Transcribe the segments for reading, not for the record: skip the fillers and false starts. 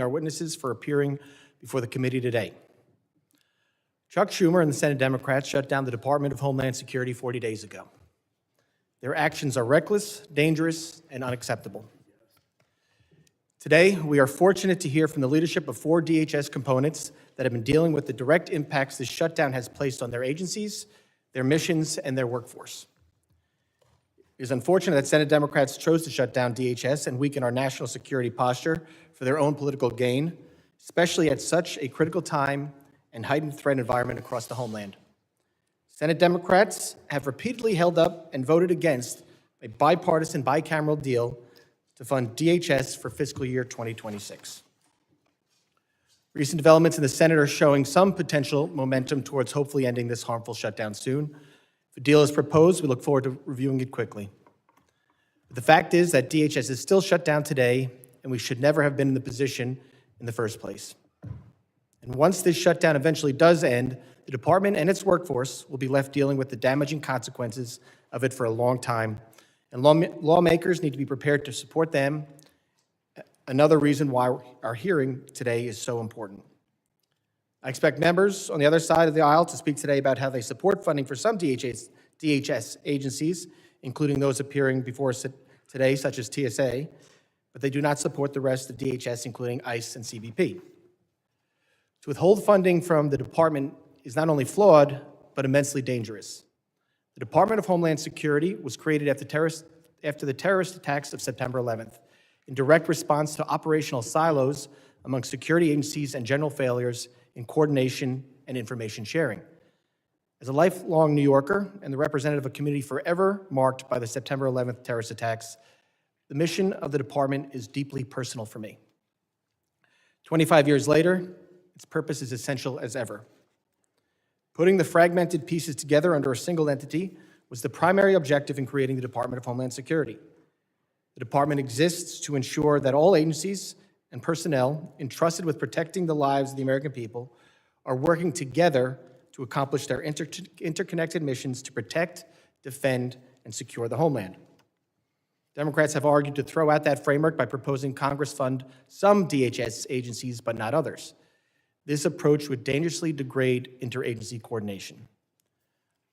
our witnesses for appearing before the committee today. Chuck Schumer and the Senate Democrats shut down the Department of Homeland Security 40 days ago. Their actions are reckless, dangerous, and unacceptable. Today, we are fortunate to hear from the leadership of 4 DHS components that have been dealing with the direct impacts this shutdown has placed on their agencies, their missions, and their workforce. It is unfortunate that Senate Democrats chose to shut down DHS and weaken our national security posture for their own political gain, especially at such a critical time and heightened threat environment across the homeland. Senate Democrats have repeatedly held up and voted against a bipartisan bicameral deal to fund DHS for fiscal year 2026. Recent developments in the Senate are showing some potential momentum towards hopefully ending this harmful shutdown soon. If a deal is proposed, we look forward to reviewing it quickly. But the fact is that DHS is still shut down today, and we should never have been in the position in the first place. And once this shutdown eventually does end, the department and its workforce will be left dealing with the damaging consequences of it for a long time, and lawmakers need to be prepared to support them. Another reason why our hearing today is so important. I expect members on the other side of the aisle to speak today about how they support funding for some DHS agencies, including those appearing before us today, such as TSA, but they do not support the rest of DHS, including ICE and CBP. To withhold funding from the department is not only flawed, but immensely dangerous. The Department of Homeland Security was created after the terrorist attacks of September 11th, in direct response to operational silos among security agencies and general failures in coordination and information sharing. As a lifelong New Yorker and the representative of a community forever marked by the September 11th terrorist attacks, the mission of the department is deeply personal for me. 25 years later, its purpose is essential as ever. Putting the fragmented pieces together under a single entity was the primary objective in creating the Department of Homeland Security. The department exists to ensure that all agencies and personnel entrusted with protecting the lives of the American people are working together to accomplish their interconnected missions to protect, defend, and secure the homeland. Democrats have argued to throw out that framework by proposing Congress fund some DHS agencies, but not others. This approach would dangerously degrade interagency coordination.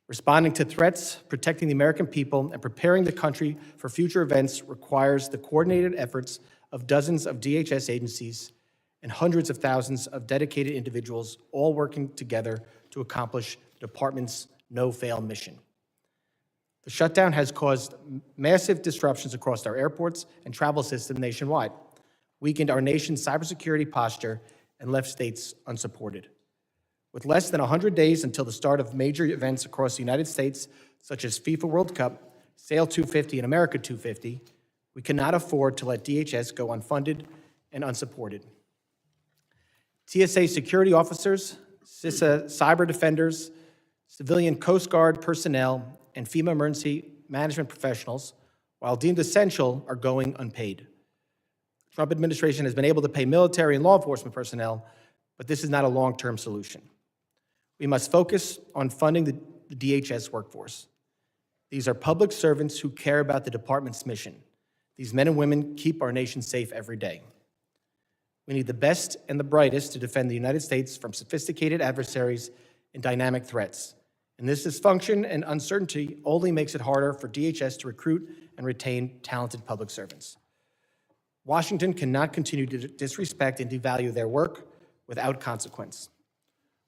Responding to threats, protecting the American people, and preparing the country for future events requires the coordinated efforts of dozens of DHS agencies and hundreds of thousands of dedicated individuals all working together to accomplish the department's no-fail mission. The shutdown has caused massive disruptions across our airports and travel system nationwide, weakened our nation's cybersecurity posture, and left states unsupported. With less than 100 days until the start of major events across the United States, such as FIFA World Cup, Sail 250, and America 250, we cannot afford to let DHS go unfunded and unsupported. TSA security officers, CISA cyber defenders, civilian Coast Guard personnel, and FEMA emergency management professionals, while deemed essential, are going unpaid. The Trump administration has been able to pay military and law enforcement personnel, but this is not a long-term solution. We must focus on funding the DHS workforce. These are public servants who care about the department's mission. These men and women keep our nation safe every day. We need the best and the brightest to defend the United States from sophisticated adversaries and dynamic threats. And this dysfunction and uncertainty only makes it harder for DHS to recruit and retain talented public servants. Washington cannot continue to disrespect and devalue their work without consequence.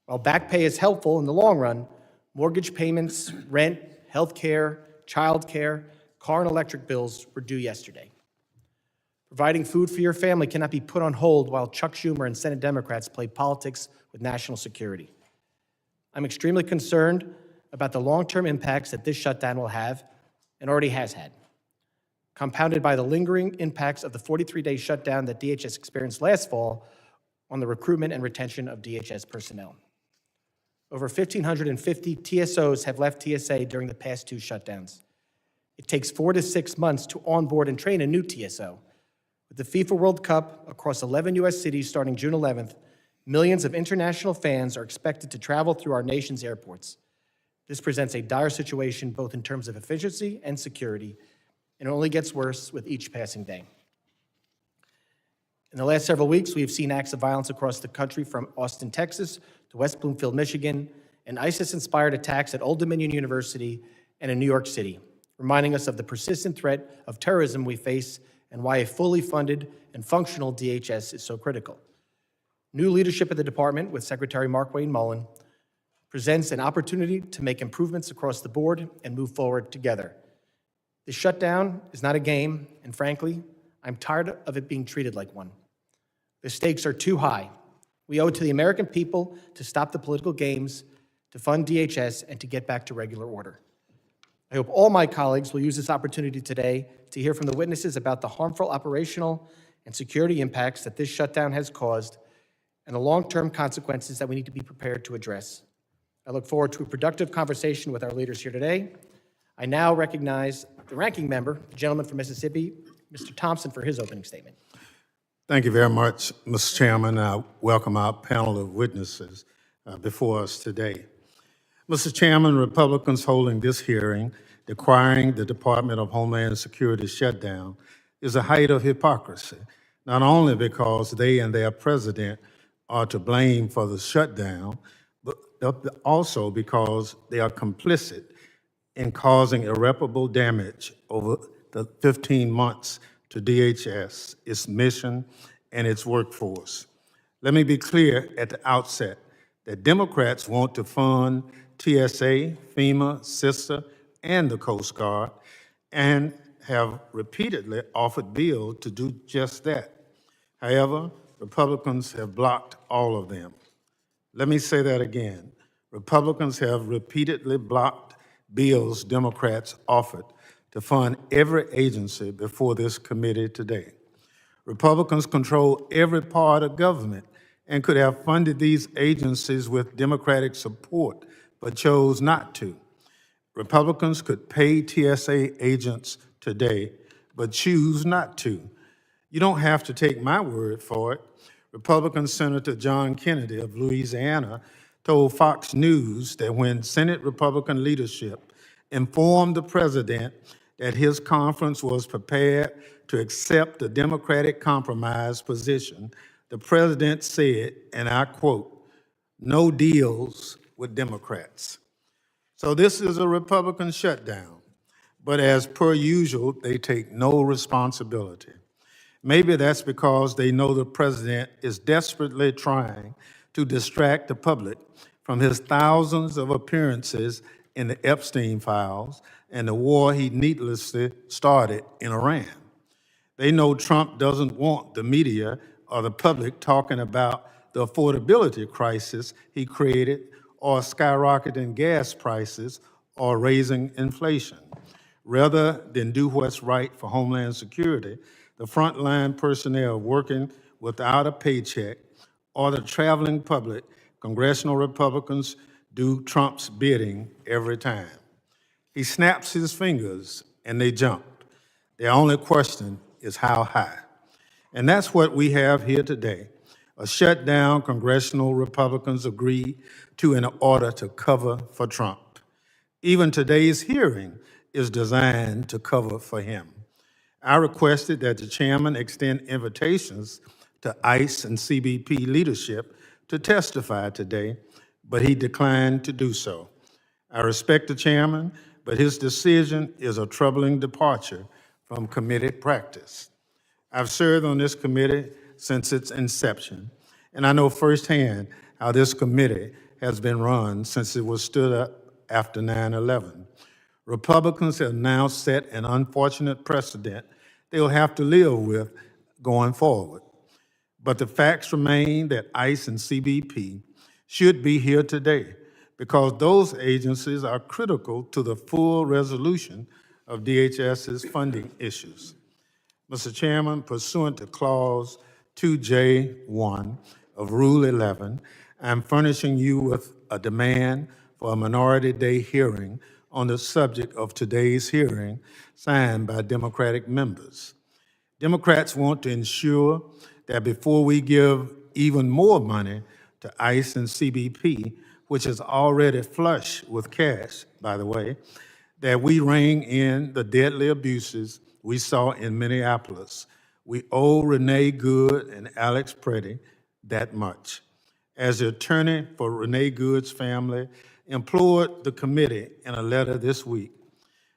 While back pay is helpful in the long run, mortgage payments, rent, health care, child care, car and electric bills were due yesterday. Providing food for your family cannot be put on hold while Chuck Schumer and Senate Democrats play politics with national security. I'm extremely concerned about the long-term impacts that this shutdown will have and already has had, compounded by the lingering impacts of the 43-day shutdown that DHS experienced last fall on the recruitment and retention of DHS personnel. Over 1,550 TSOs have left TSA during the past 2 shutdowns. It takes 4 to 6 months to onboard and train a new TSO. With the FIFA World Cup across 11 U.S. cities starting June 11th, millions of international fans are expected to travel through our nation's airports. This presents a dire situation both in terms of efficiency and security, and it only gets worse with each passing day. In the last several weeks, we have seen acts of violence across the country from Austin, Texas, to West Bloomfield, Michigan, and ISIS-inspired attacks at Old Dominion University and in New York City, reminding us of the persistent threat of terrorism we face and why a fully funded and functional DHS is so critical. New leadership at the department, with Secretary Mark Wayne Mullen, presents an opportunity to make improvements across the board and move forward together. The shutdown is not a game, and frankly, I'm tired of it being treated like one. The stakes are too high. We owe it to the American people to stop the political games, to fund DHS, and to get back to regular order. I hope all my colleagues will use this opportunity today to hear from the witnesses about the harmful operational and security impacts that this shutdown has caused and the long-term consequences that we need to be prepared to address. I look forward to a productive conversation with our leaders here today. I now recognize the ranking member, the gentleman from Mississippi, Mr. Thompson, for his opening statement. Thank you very much, Mr. Chairman. I welcome our panel of witnesses before us today. Mr. Chairman, Republicans holding this hearing requiring the Department of Homeland Security shutdown is a height of hypocrisy, not only because they and their president are to blame for the shutdown, but also because they are complicit in causing irreparable damage over the 15 months to DHS, its mission, and its workforce. Let me be clear at the outset that Democrats want to fund TSA, FEMA, CISA, and the Coast Guard, and have repeatedly offered bills to do just that. However, Republicans have blocked all of them. Let me say that again. Republicans have repeatedly blocked bills Democrats offered to fund every agency before this committee today. Republicans control every part of government and could have funded these agencies with Democratic support, but chose not to. Republicans could pay TSA agents today, but choose not to. You don't have to take my word for it. Republican Senator John Kennedy of Louisiana told Fox News that when Senate Republican leadership informed the president that his conference was prepared to accept the Democratic compromise position, the president said, and I quote, "No deals with Democrats." So this is a Republican shutdown, but as per usual, they take no responsibility. Maybe that's because they know the president is desperately trying to distract the public from his thousands of appearances in the Epstein files and the war he needlessly started in Iran. They know Trump doesn't want the media or the public talking about the affordability crisis he created, or skyrocketing gas prices, or raising inflation. Rather than do what's right for Homeland Security, the frontline personnel working without a paycheck, or the traveling public, congressional Republicans do Trump's bidding every time. He snaps his fingers and they jump. The only question is how high. And that's what we have here today. A shutdown congressional Republicans agreed to in order to cover for Trump. Even today's hearing is designed to cover for him. I requested that the chairman extend invitations to ICE and CBP leadership to testify today, but he declined to do so. I respect the chairman, but his decision is a troubling departure from committee practice. I've served on this committee since its inception, and I know firsthand how this committee has been run since it was stood up after 9/11. Republicans have now set an unfortunate precedent they'll have to live with going forward. But the facts remain that ICE and CBP should be here today because those agencies are critical to the full resolution of DHS's funding issues. Mr. Chairman, pursuant to Clause 2J1 of Rule 11, I'm furnishing you with a demand for a Minority Day hearing on the subject of today's hearing, signed by Democratic members. Democrats want to ensure that before we give even more money to ICE and CBP, which is already flush with cash, by the way, that we rein in the deadly abuses we saw in Minneapolis, We owe Renee Good and Alex Preddy that much. As the attorney for Renee Good's family implored the committee in a letter this week,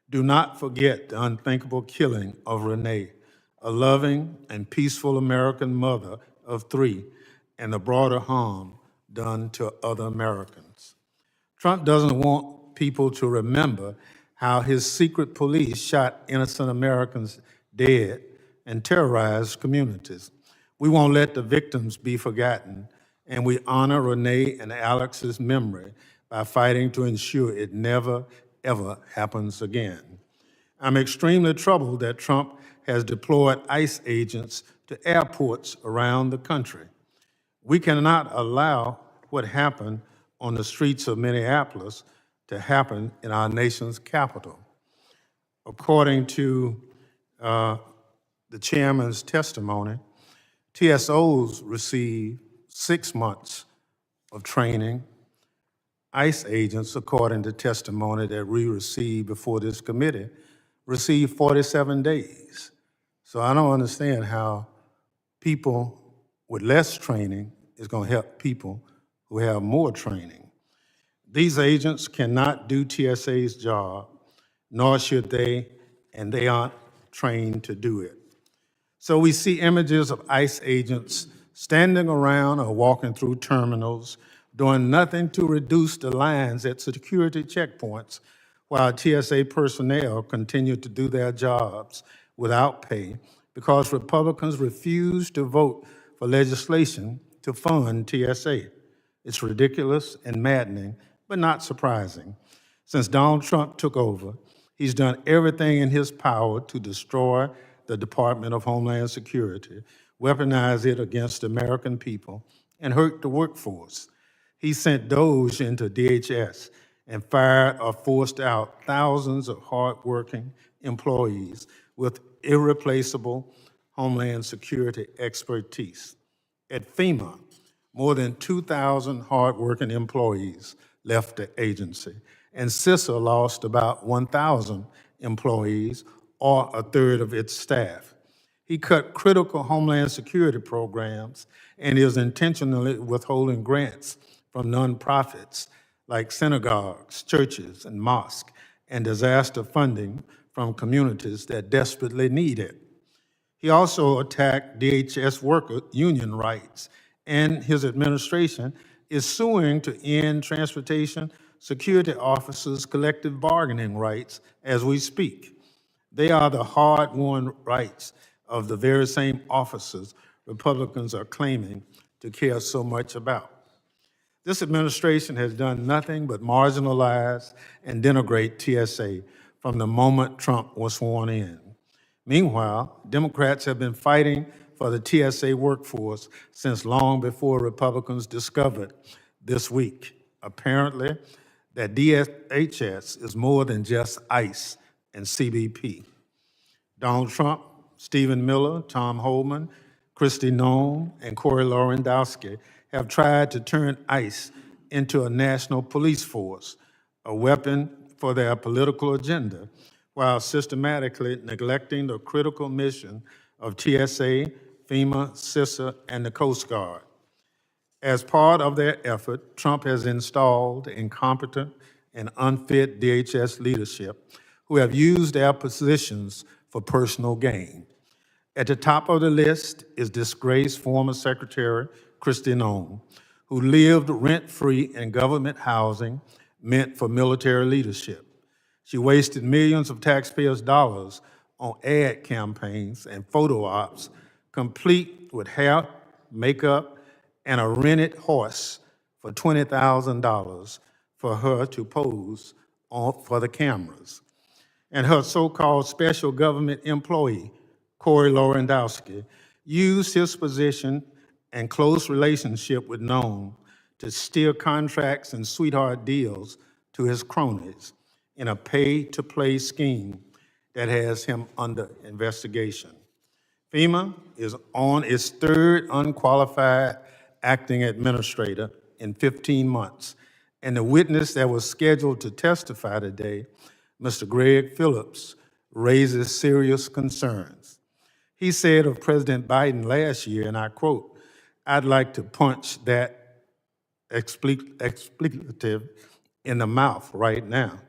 do not forget the unthinkable killing of Renee, a loving and peaceful American mother of 3, and the broader harm done to other Americans. Trump doesn't want people to remember how his secret police shot innocent Americans dead and terrorized communities. We won't let the victims be forgotten, and we honor Renee and Alex's memory by fighting to ensure it never, ever happens again. I'm extremely troubled that Trump has deployed ICE agents to airports around the country. We cannot allow what happened on the streets of Minneapolis to happen in our nation's capital. According to the chairman's testimony, TSOs receive 6 months of training. ICE agents, according to testimony that we received before this committee, receive 47 days. So I don't understand how people with less training is going to help people who have more training. These agents cannot do TSA's job, nor should they, and they aren't trained to do it. So we see images of ICE agents standing around or walking through terminals, doing nothing to reduce the lines at security checkpoints, while TSA personnel continue to do their jobs without pay because Republicans refuse to vote for legislation to fund TSA. It's ridiculous and maddening, but not surprising. Since Donald Trump took over, he's done everything in his power to destroy the Department of Homeland Security, weaponize it against the American people, and hurt the workforce. He sent Doge into DHS and fired or forced out thousands of hardworking employees with irreplaceable Homeland Security expertise. At FEMA, more than 2,000 hardworking employees left the agency, and CISA lost about 1,000 employees, or a third of its staff. He cut critical Homeland Security programs and is intentionally withholding grants from nonprofits like synagogues, churches, and mosques, and disaster funding from communities that desperately need it. He also attacked DHS worker union rights, and his administration is suing to end transportation security officers' collective bargaining rights as we speak. They are the hard-won rights of the very same officers Republicans are claiming to care so much about. This administration has done nothing but marginalize and denigrate TSA from the moment Trump was sworn in. Meanwhile, Democrats have been fighting for the TSA workforce since long before Republicans discovered this week, apparently, that DHS is more than just ICE and CBP. Donald Trump, Stephen Miller, Tom Homan, Kristi Noem, and Corey Lewandowski have tried to turn ICE into a national police force, a weapon for their political agenda, while systematically neglecting the critical mission of TSA, FEMA, CISA, and the Coast Guard. As part of their effort, Trump has installed incompetent and unfit DHS leadership who have used their positions for personal gain. At the top of the list is disgraced former Secretary Kristi Noem, who lived rent-free in government housing meant for military leadership. She wasted millions of taxpayers' dollars on ad campaigns and photo ops, complete with hair, makeup, and a rented horse for $20,000 for her to pose for the cameras. And her so-called special government employee, Corey Lewandowski, used his position and close relationship with Noem to steer contracts and sweetheart deals to his cronies in a pay-to-play scheme that has him under investigation. FEMA is on its third unqualified acting administrator in 15 months, and the witness that was scheduled to testify today, Mr. Greg Phillips, raises serious concerns. He said of President Biden last year, and I quote, "I'd like to punch that expletive in the mouth right now.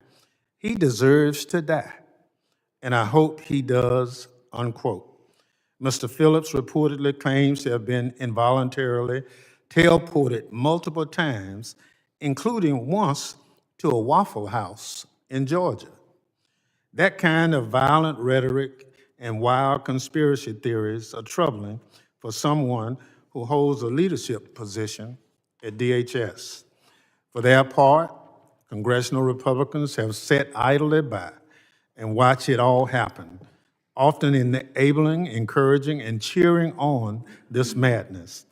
He deserves to die, and I hope he does," unquote. Mr. Phillips reportedly claims to have been involuntarily teleported multiple times, including once to a Waffle House in Georgia. That kind of violent rhetoric and wild conspiracy theories are troubling for someone who holds a leadership position at DHS. For their part, congressional Republicans have sat idly by and watched it all happen, often enabling, encouraging, and cheering on this madness.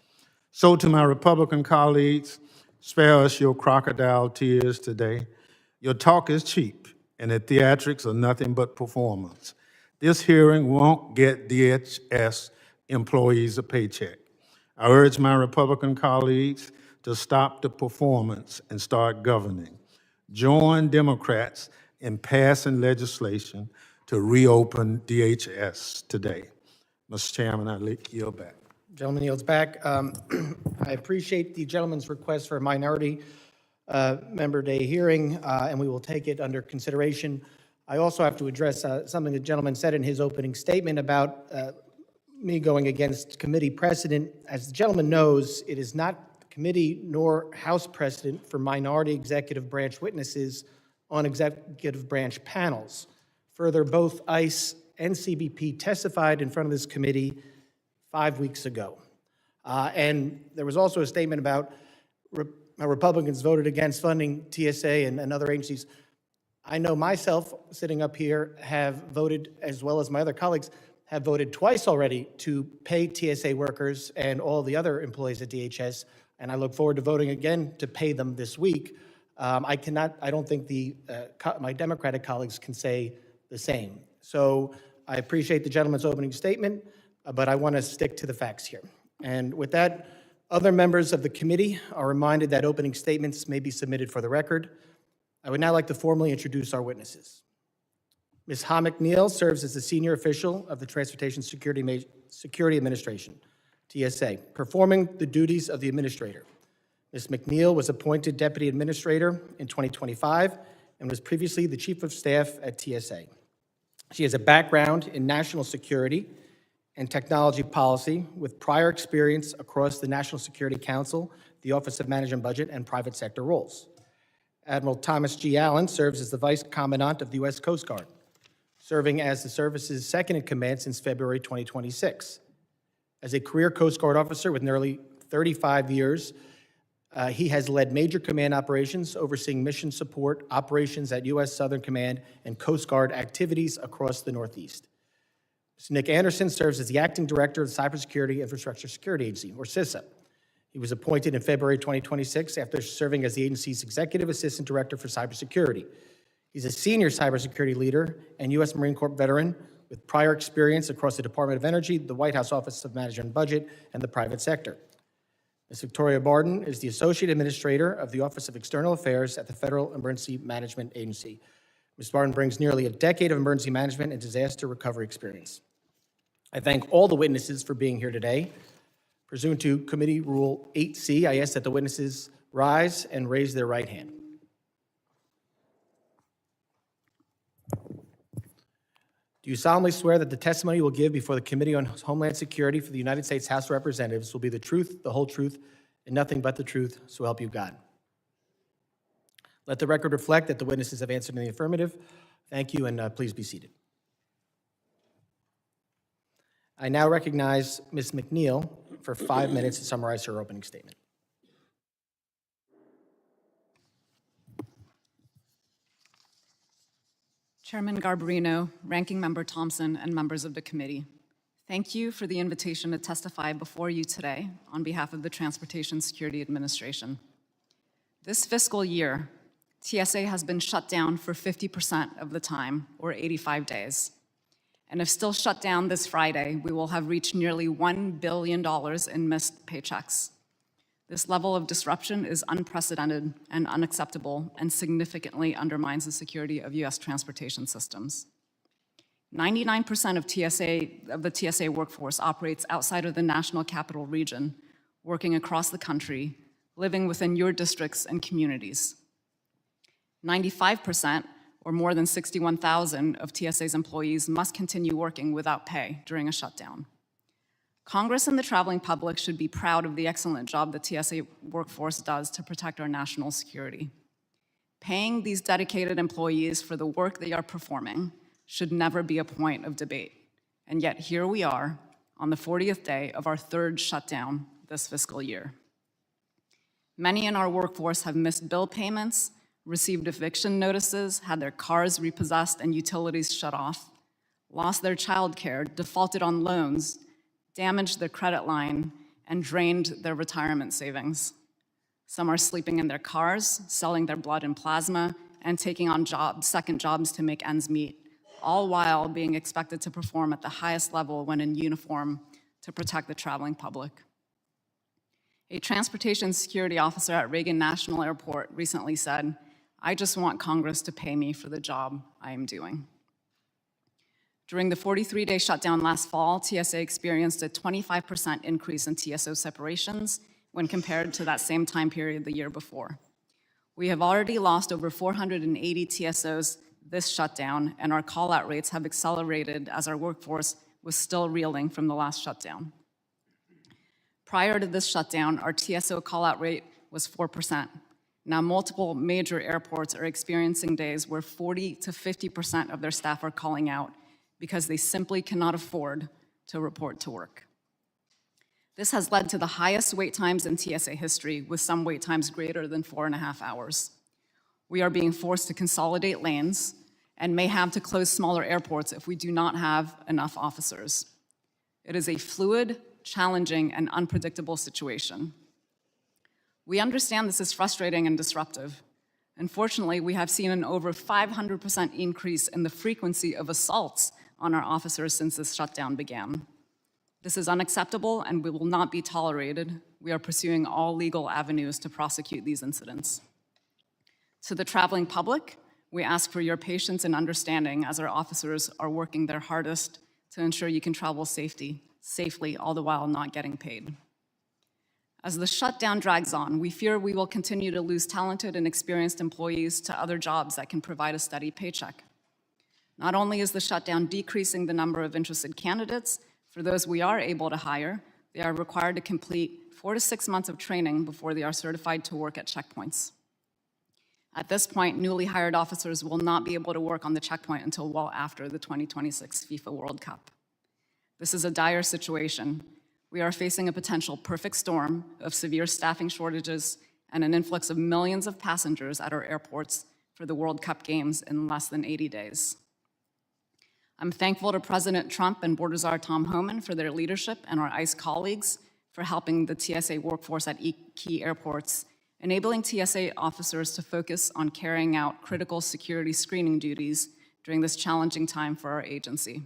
So to my Republican colleagues, spare us your crocodile tears today. Your talk is cheap, and the theatrics are nothing but performance. This hearing won't get DHS employees a paycheck. I urge my Republican colleagues to stop the performance and start governing. Join Democrats in passing legislation to reopen DHS today. Mr. Chairman, I yield back. Gentleman yields back. I appreciate the gentleman's request for a minority member day hearing, and we will take it under consideration. I also have to address something the gentleman said in his opening statement about me going against committee precedent. As the gentleman knows, it is not committee nor House precedent for minority executive branch witnesses on executive branch panels. Further, both ICE and CBP testified in front of this committee 5 weeks ago. And there was also a statement about how Republicans voted against funding TSA and other agencies. I know myself, sitting up here, have voted, as well as my other colleagues, have voted twice already to pay TSA workers and all the other employees at DHS, and I look forward to voting again to pay them this week. I don't think my Democratic colleagues can say the same. So I appreciate the gentleman's opening statement, but I want to stick to the facts here. And with that, other members of the committee are reminded that opening statements may be submitted for the record. I would now like to formally introduce our witnesses. Ms. Ha McNeil serves as the senior official of the Transportation Security Administration, TSA, performing the duties of the administrator. Ms. McNeil was appointed Deputy Administrator in 2025 and was previously the Chief of Staff at TSA. She has a background in national security and technology policy with prior experience across the National Security Council, the Office of Management Budget, and private sector roles. Admiral Thomas G. Allen serves as the Vice Commandant of the U.S. Coast Guard, serving as the service's second-in-command since February 2026. As a career Coast Guard officer with nearly 35 years, he has led major command operations, overseeing mission support operations at U.S. Southern Command and Coast Guard activities across the Northeast. Mr. Nick Anderson serves as the Acting Director of the Cybersecurity Infrastructure Security Agency, or CISA. He was appointed in February 2026 after serving as the agency's Executive Assistant Director for Cybersecurity. He's a senior cybersecurity leader and U.S. Marine Corps veteran with prior experience across the Department of Energy, the White House Office of Management and Budget, and the private sector. Ms. Victoria Barden is the Associate Administrator of the Office of External Affairs at the Federal Emergency Management Agency. Ms. Barden brings nearly a decade of emergency management and disaster recovery experience. I thank all the witnesses for being here today. Pursuant to Committee Rule 8C, I ask that the witnesses rise and raise their right hand. Do you solemnly swear that the testimony you will give before the Committee on Homeland Security for the United States House of Representatives will be the truth, the whole truth, and nothing but the truth, so help you God? Let the record reflect that the witnesses have answered in the affirmative. Thank you, and please be seated. I now recognize Ms. McNeil for 5 minutes to summarize her opening statement. Chairman Garbarino, Ranking Member Thompson, and members of the committee, thank you for the invitation to testify before you today on behalf of the Transportation Security Administration. This fiscal year, TSA has been shut down for 50% of the time, or 85 days. And if still shut down this Friday, we will have reached nearly $1 billion in missed paychecks. This level of disruption is unprecedented and unacceptable and significantly undermines the security of U.S. transportation systems. 99% of the TSA workforce operates outside of the national capital region, working across the country, living within your districts and communities. 95%, or more than 61,000 of TSA's employees must continue working without pay during a shutdown. Congress and the traveling public should be proud of the excellent job the TSA workforce does to protect our national security. Paying these dedicated employees for the work they are performing should never be a point of debate. And yet here we are on the 40th day of our third shutdown this fiscal year. Many in our workforce have missed bill payments, received eviction notices, had their cars repossessed and utilities shut off, lost their childcare, defaulted on loans, damaged their credit line, and drained their retirement savings. Some are sleeping in their cars, selling their blood and plasma, and taking on second jobs to make ends meet, all while being expected to perform at the highest level when in uniform to protect the traveling public. A transportation security officer at Reagan National Airport recently said, "I just want Congress to pay me for the job I am doing." During the 43-day shutdown last fall, TSA experienced a 25% increase in TSO separations when compared to that same time period the year before. We have already lost over 480 TSOs this shutdown, and our call-out rates have accelerated as our workforce was still reeling from the last shutdown. Prior to this shutdown, our TSO call-out rate was 4%. Now, multiple major airports are experiencing days where 40 to 50% of their staff are calling out because they simply cannot afford to report to work. This has led to the highest wait times in TSA history, with some wait times greater than 4.5 hours. We are being forced to consolidate lanes and may have to close smaller airports if we do not have enough officers. It is a fluid, challenging, and unpredictable situation. We understand this is frustrating and disruptive. Unfortunately, we have seen an over 500% increase in the frequency of assaults on our officers since this shutdown began. This is unacceptable and will not be tolerated. We are pursuing all legal avenues to prosecute these incidents. To the traveling public, we ask for your patience and understanding as our officers are working their hardest to ensure you can travel safely, all the while not getting paid. As the shutdown drags on, we fear we will continue to lose talented and experienced employees to other jobs that can provide a steady paycheck. Not only is the shutdown decreasing the number of interested candidates, for those we are able to hire, they are required to complete 4 to 6 months of training before they are certified to work at checkpoints. At this point, newly hired officers will not be able to work on the checkpoint until well after the 2026 FIFA World Cup. This is a dire situation. We are facing a potential perfect storm of severe staffing shortages and an influx of millions of passengers at our airports for the World Cup games in less than 80 days. I'm thankful to President Trump and Board Czar Tom Homan for their leadership and our ICE colleagues for helping the TSA workforce at key airports, enabling TSA officers to focus on carrying out critical security screening duties during this challenging time for our agency.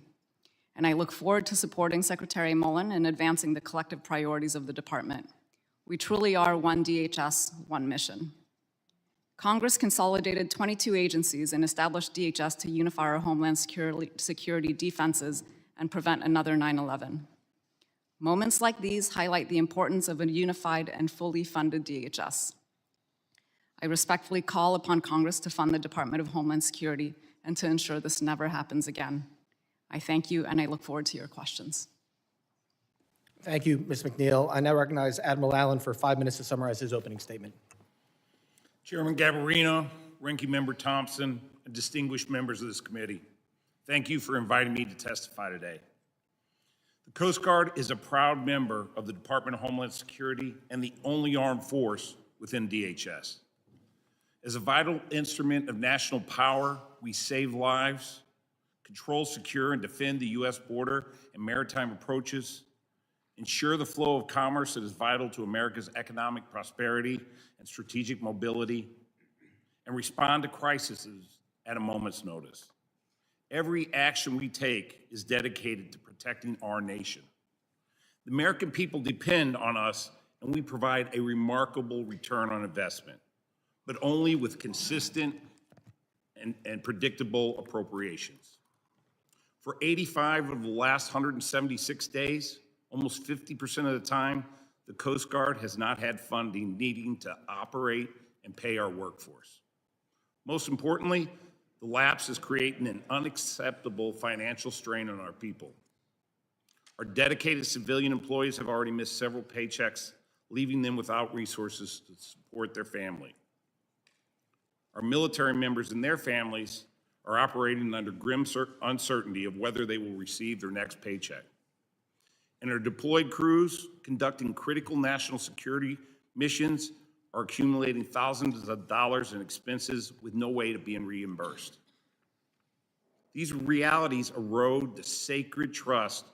And I look forward to supporting Secretary Mullen in advancing the collective priorities of the department. We truly are one DHS, one mission. Congress consolidated 22 agencies and established DHS to unify our Homeland Security defenses and prevent another 9/11. Moments like these highlight the importance of a unified and fully funded DHS. I respectfully call upon Congress to fund the Department of Homeland Security and to ensure this never happens again. I thank you, and I look forward to your questions. Thank you, Ms. McNeil. I now recognize Admiral Allen for 5 minutes to summarize his opening statement. Chairman Garbarino, Ranking Member Thompson, and distinguished members of this committee, thank you for inviting me to testify today. The Coast Guard is a proud member of the Department of Homeland Security and the only armed force within DHS. As a vital instrument of national power, we save lives, control, secure, and defend the U.S. border and maritime approaches, ensure the flow of commerce that is vital to America's economic prosperity and strategic mobility, and respond to crises at a moment's notice. Every action we take is dedicated to protecting our nation. The American people depend on us, and we provide a remarkable return on investment, but only with consistent and predictable appropriations. For 85 of the last 176 days, almost 50% of the time, the Coast Guard has not had funding needing to operate and pay our workforce. Most importantly, the lapse is creating an unacceptable financial strain on our people. Our dedicated civilian employees have already missed several paychecks, leaving them without resources to support their family. Our military members and their families are operating under grim uncertainty of whether they will receive their next paycheck. And our deployed crews conducting critical national security missions are accumulating thousands of dollars in expenses with no way to being reimbursed. These realities erode the sacred trust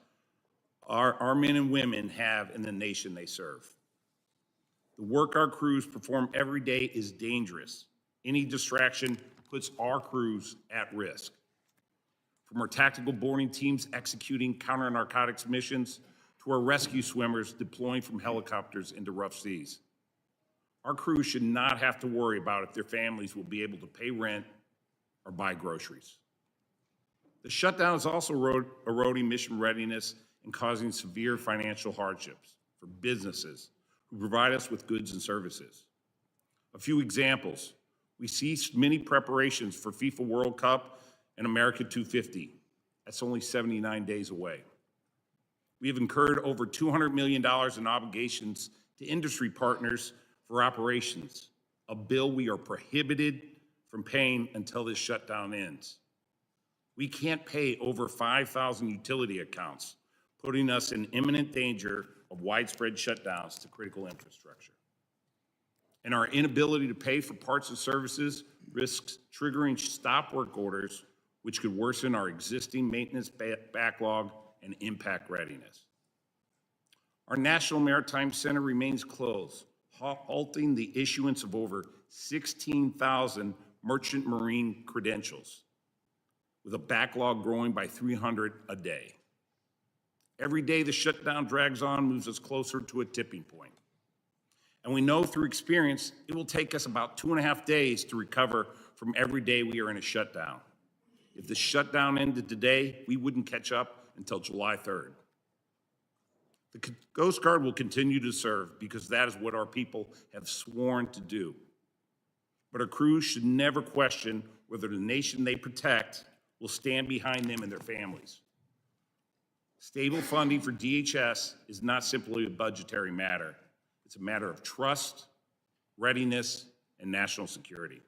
our men and women have in the nation they serve. The work our crews perform every day is dangerous. Any distraction puts our crews at risk. From our tactical boarding teams executing counter-narcotics missions to our rescue swimmers deploying from helicopters into rough seas. Our crews should not have to worry about if their families will be able to pay rent or buy groceries. The shutdown is also eroding mission readiness and causing severe financial hardships for businesses who provide us with goods and services. A few examples. We ceased many preparations for FIFA World Cup and America 250. That's only 79 days away. We have incurred over $200 million in obligations to industry partners for operations, a bill we are prohibited from paying until this shutdown ends. We can't pay over 5,000 utility accounts, putting us in imminent danger of widespread shutdowns to critical infrastructure. And our inability to pay for parts and services risks triggering stop work orders, which could worsen our existing maintenance backlog and impact readiness. Our National Maritime Center remains closed, halting the issuance of over 16,000 merchant marine credentials, with a backlog growing by 300 a day. Every day the shutdown drags on moves us closer to a tipping point. And we know through experience, it will take us about 2.5 days to recover from every day we are in a shutdown. If the shutdown ended today, we wouldn't catch up until July 3rd. The Coast Guard will continue to serve because that is what our people have sworn to do. But our crews should never question whether the nation they protect will stand behind them and their families. Stable funding for DHS is not simply a budgetary matter. It's a matter of trust, readiness, and national security.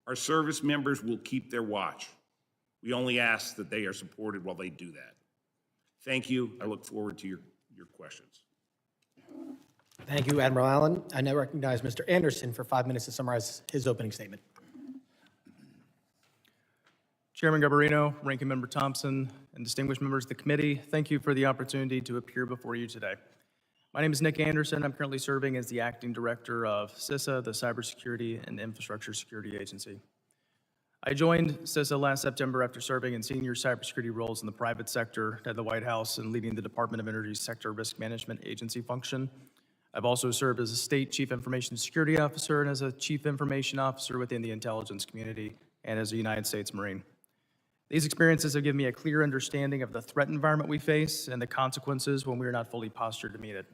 Our service members will keep their watch. We only ask that they are supported while they do that. Thank you. I look forward to your questions. Thank you, Admiral Allen. I now recognize Mr. Anderson for 5 minutes to summarize his opening statement. Chairman Garbarino, Ranking Member Thompson, and distinguished members of the committee, thank you for the opportunity to appear before you today. My name is Nick Anderson. I'm currently serving as the Acting Director of CISA, the Cybersecurity and Infrastructure Security Agency. I joined CISA last September after serving in senior cybersecurity roles in the private sector at the White House and leading the Department of Energy Sector Risk Management Agency function. I've also served as a State Chief Information Security Officer and as a Chief Information Officer within the intelligence community and as a United States Marine. These experiences have given me a clear understanding of the threat environment we face and the consequences when we are not fully postured to meet it.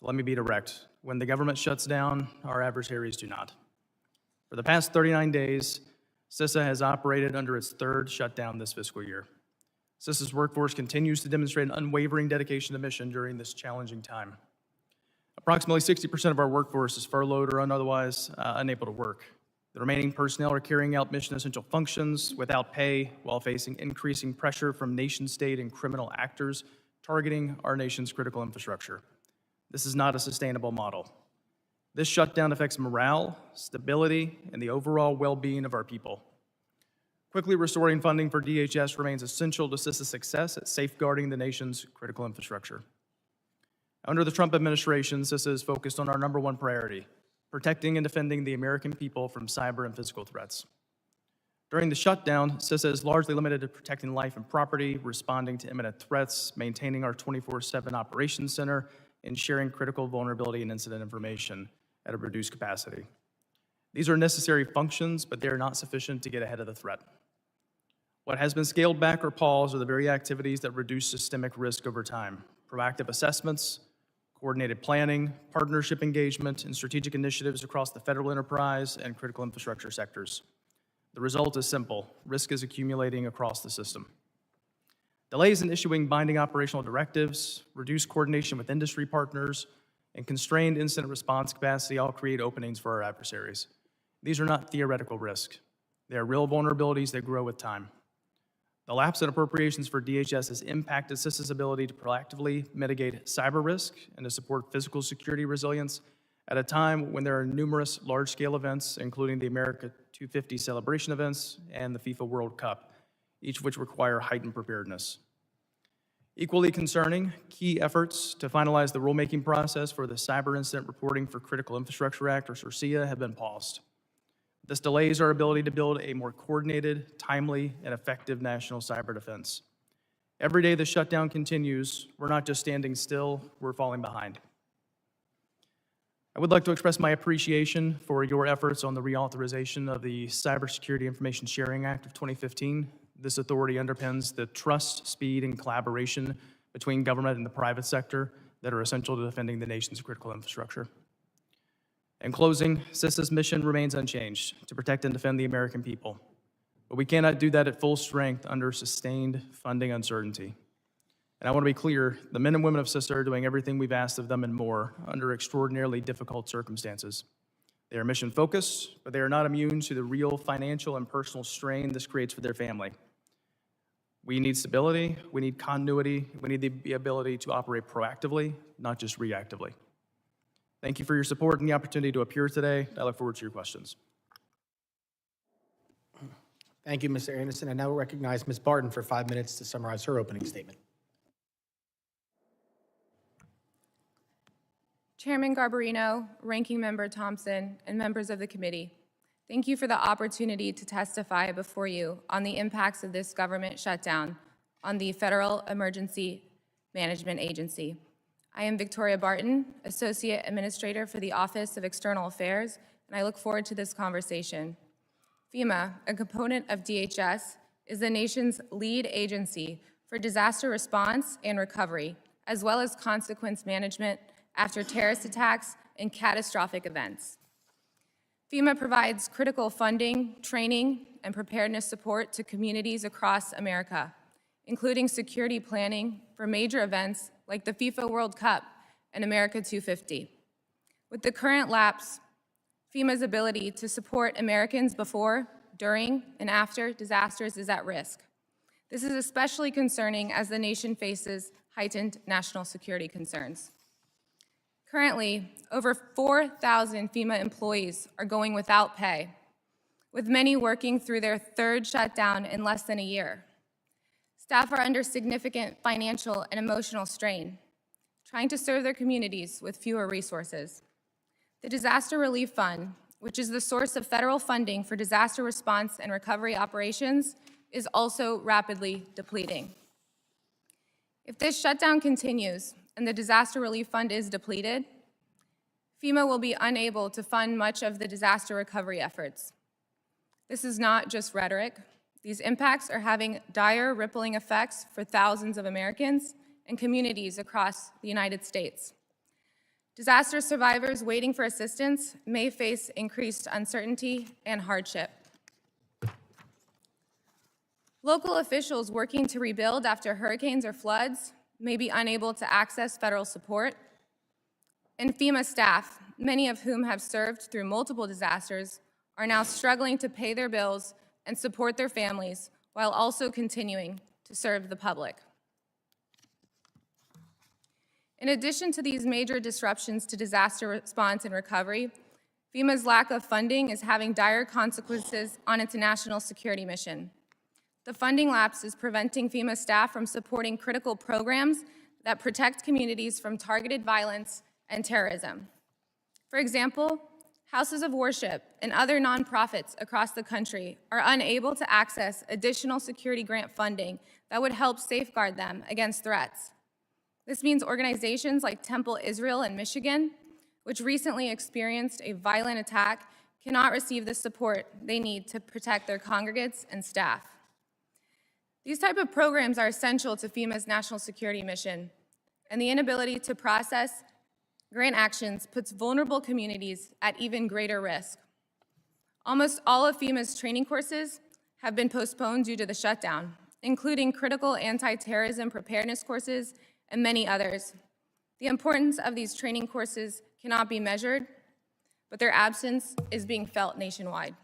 So let me be direct. When the government shuts down, our adversaries do not. For the past 39 days, CISA has operated under its third shutdown this fiscal year. CISA's workforce continues to demonstrate an unwavering dedication to mission during this challenging time. Approximately 60% of our workforce is furloughed or otherwise unable to work. The remaining personnel are carrying out mission-essential functions without pay while facing increasing pressure from nation-state and criminal actors targeting our nation's critical infrastructure. This is not a sustainable model. This shutdown affects morale, stability, and the overall well-being of our people. Quickly restoring funding for DHS remains essential to CISA's success at safeguarding the nation's critical infrastructure. Under the Trump administration, CISA is focused on our number one priority, protecting and defending the American people from cyber and physical threats. During the shutdown, CISA is largely limited to protecting life and property, responding to imminent threats, maintaining our 24/7 operations center, and sharing critical vulnerability and incident information at a reduced capacity. These are necessary functions, but they are not sufficient to get ahead of the threat. What has been scaled back or paused are the very activities that reduce systemic risk over time. Proactive assessments, coordinated planning, partnership engagement, and strategic initiatives across the federal enterprise and critical infrastructure sectors. The result is simple: risk is accumulating across the system. Delays in issuing binding operational directives, reduced coordination with industry partners, and constrained incident response capacity all create openings for our adversaries. These are not theoretical risks. They are real vulnerabilities that grow with time. The lapse in appropriations for DHS has impacted CISA's ability to proactively mitigate cyber risk and to support physical security resilience at a time when there are numerous large-scale events, including the America 250 celebration events and the FIFA World Cup, each of which require heightened preparedness. Equally concerning, key efforts to finalize the rulemaking process for the Cyber Incident Reporting for Critical Infrastructure Act, or CIRCIA, have been paused. This delays our ability to build a more coordinated, timely, and effective national cyber defense. Every day the shutdown continues, we're not just standing still, we're falling behind. I would like to express my appreciation for your efforts on the reauthorization of the Cybersecurity Information Sharing Act of 2015. This authority underpins the trust, speed, and collaboration between government and the private sector that are essential to defending the nation's critical infrastructure. In closing, CISA's mission remains unchanged: to protect and defend the American people. But we cannot do that at full strength under sustained funding uncertainty. And I want to be clear, the men and women of CISA are doing everything we've asked of them and more under extraordinarily difficult circumstances. They are mission-focused, but they are not immune to the real financial and personal strain this creates for their family. We need stability, we need continuity, we need the ability to operate proactively, not just reactively. Thank you for your support and the opportunity to appear today. I look forward to your questions. Thank you, Mr. Anderson. I now recognize Ms. Barton for 5 minutes to summarize her opening statement. Chairman Garbarino, Ranking Member Thompson, and members of the committee, thank you for the opportunity to testify before you on the impacts of this government shutdown on the Federal Emergency Management Agency. I am Victoria Barton, Associate Administrator for the Office of External Affairs, and I look forward to this conversation. FEMA, a component of DHS, is the nation's lead agency for disaster response and recovery, as well as consequence management after terrorist attacks and catastrophic events. FEMA provides critical funding, training, and preparedness support to communities across America, including security planning for major events like the FIFA World Cup and America 250. With the current lapse, FEMA's ability to support Americans before, during, and after disasters is at risk. This is especially concerning as the nation faces heightened national security concerns. Currently, over 4,000 FEMA employees are going without pay, with many working through their third shutdown in less than a year. Staff are under significant financial and emotional strain, trying to serve their communities with fewer resources. The Disaster Relief Fund, which is the source of federal funding for disaster response and recovery operations, is also rapidly depleting. If this shutdown continues and the Disaster Relief Fund is depleted, FEMA will be unable to fund much of the disaster recovery efforts. This is not just rhetoric. These impacts are having dire rippling effects for thousands of Americans and communities across the United States. Disaster survivors waiting for assistance may face increased uncertainty and hardship. Local officials working to rebuild after hurricanes or floods may be unable to access federal support. And FEMA staff, many of whom have served through multiple disasters, are now struggling to pay their bills and support their families while also continuing to serve the public. In addition to these major disruptions to disaster response and recovery, FEMA's lack of funding is having dire consequences on its national security mission. The funding lapse is preventing FEMA staff from supporting critical programs that protect communities from targeted violence and terrorism. For example, houses of worship and other nonprofits across the country are unable to access additional security grant funding that would help safeguard them against threats. This means organizations like Temple Israel in Michigan, which recently experienced a violent attack, cannot receive the support they need to protect their congregates and staff. These type of programs are essential to FEMA's national security mission, and the inability to process grant actions puts vulnerable communities at even greater risk. Almost all of FEMA's training courses have been postponed due to the shutdown, including critical anti-terrorism preparedness courses and many others. The importance of these training courses cannot be measured, but their absence is being felt nationwide.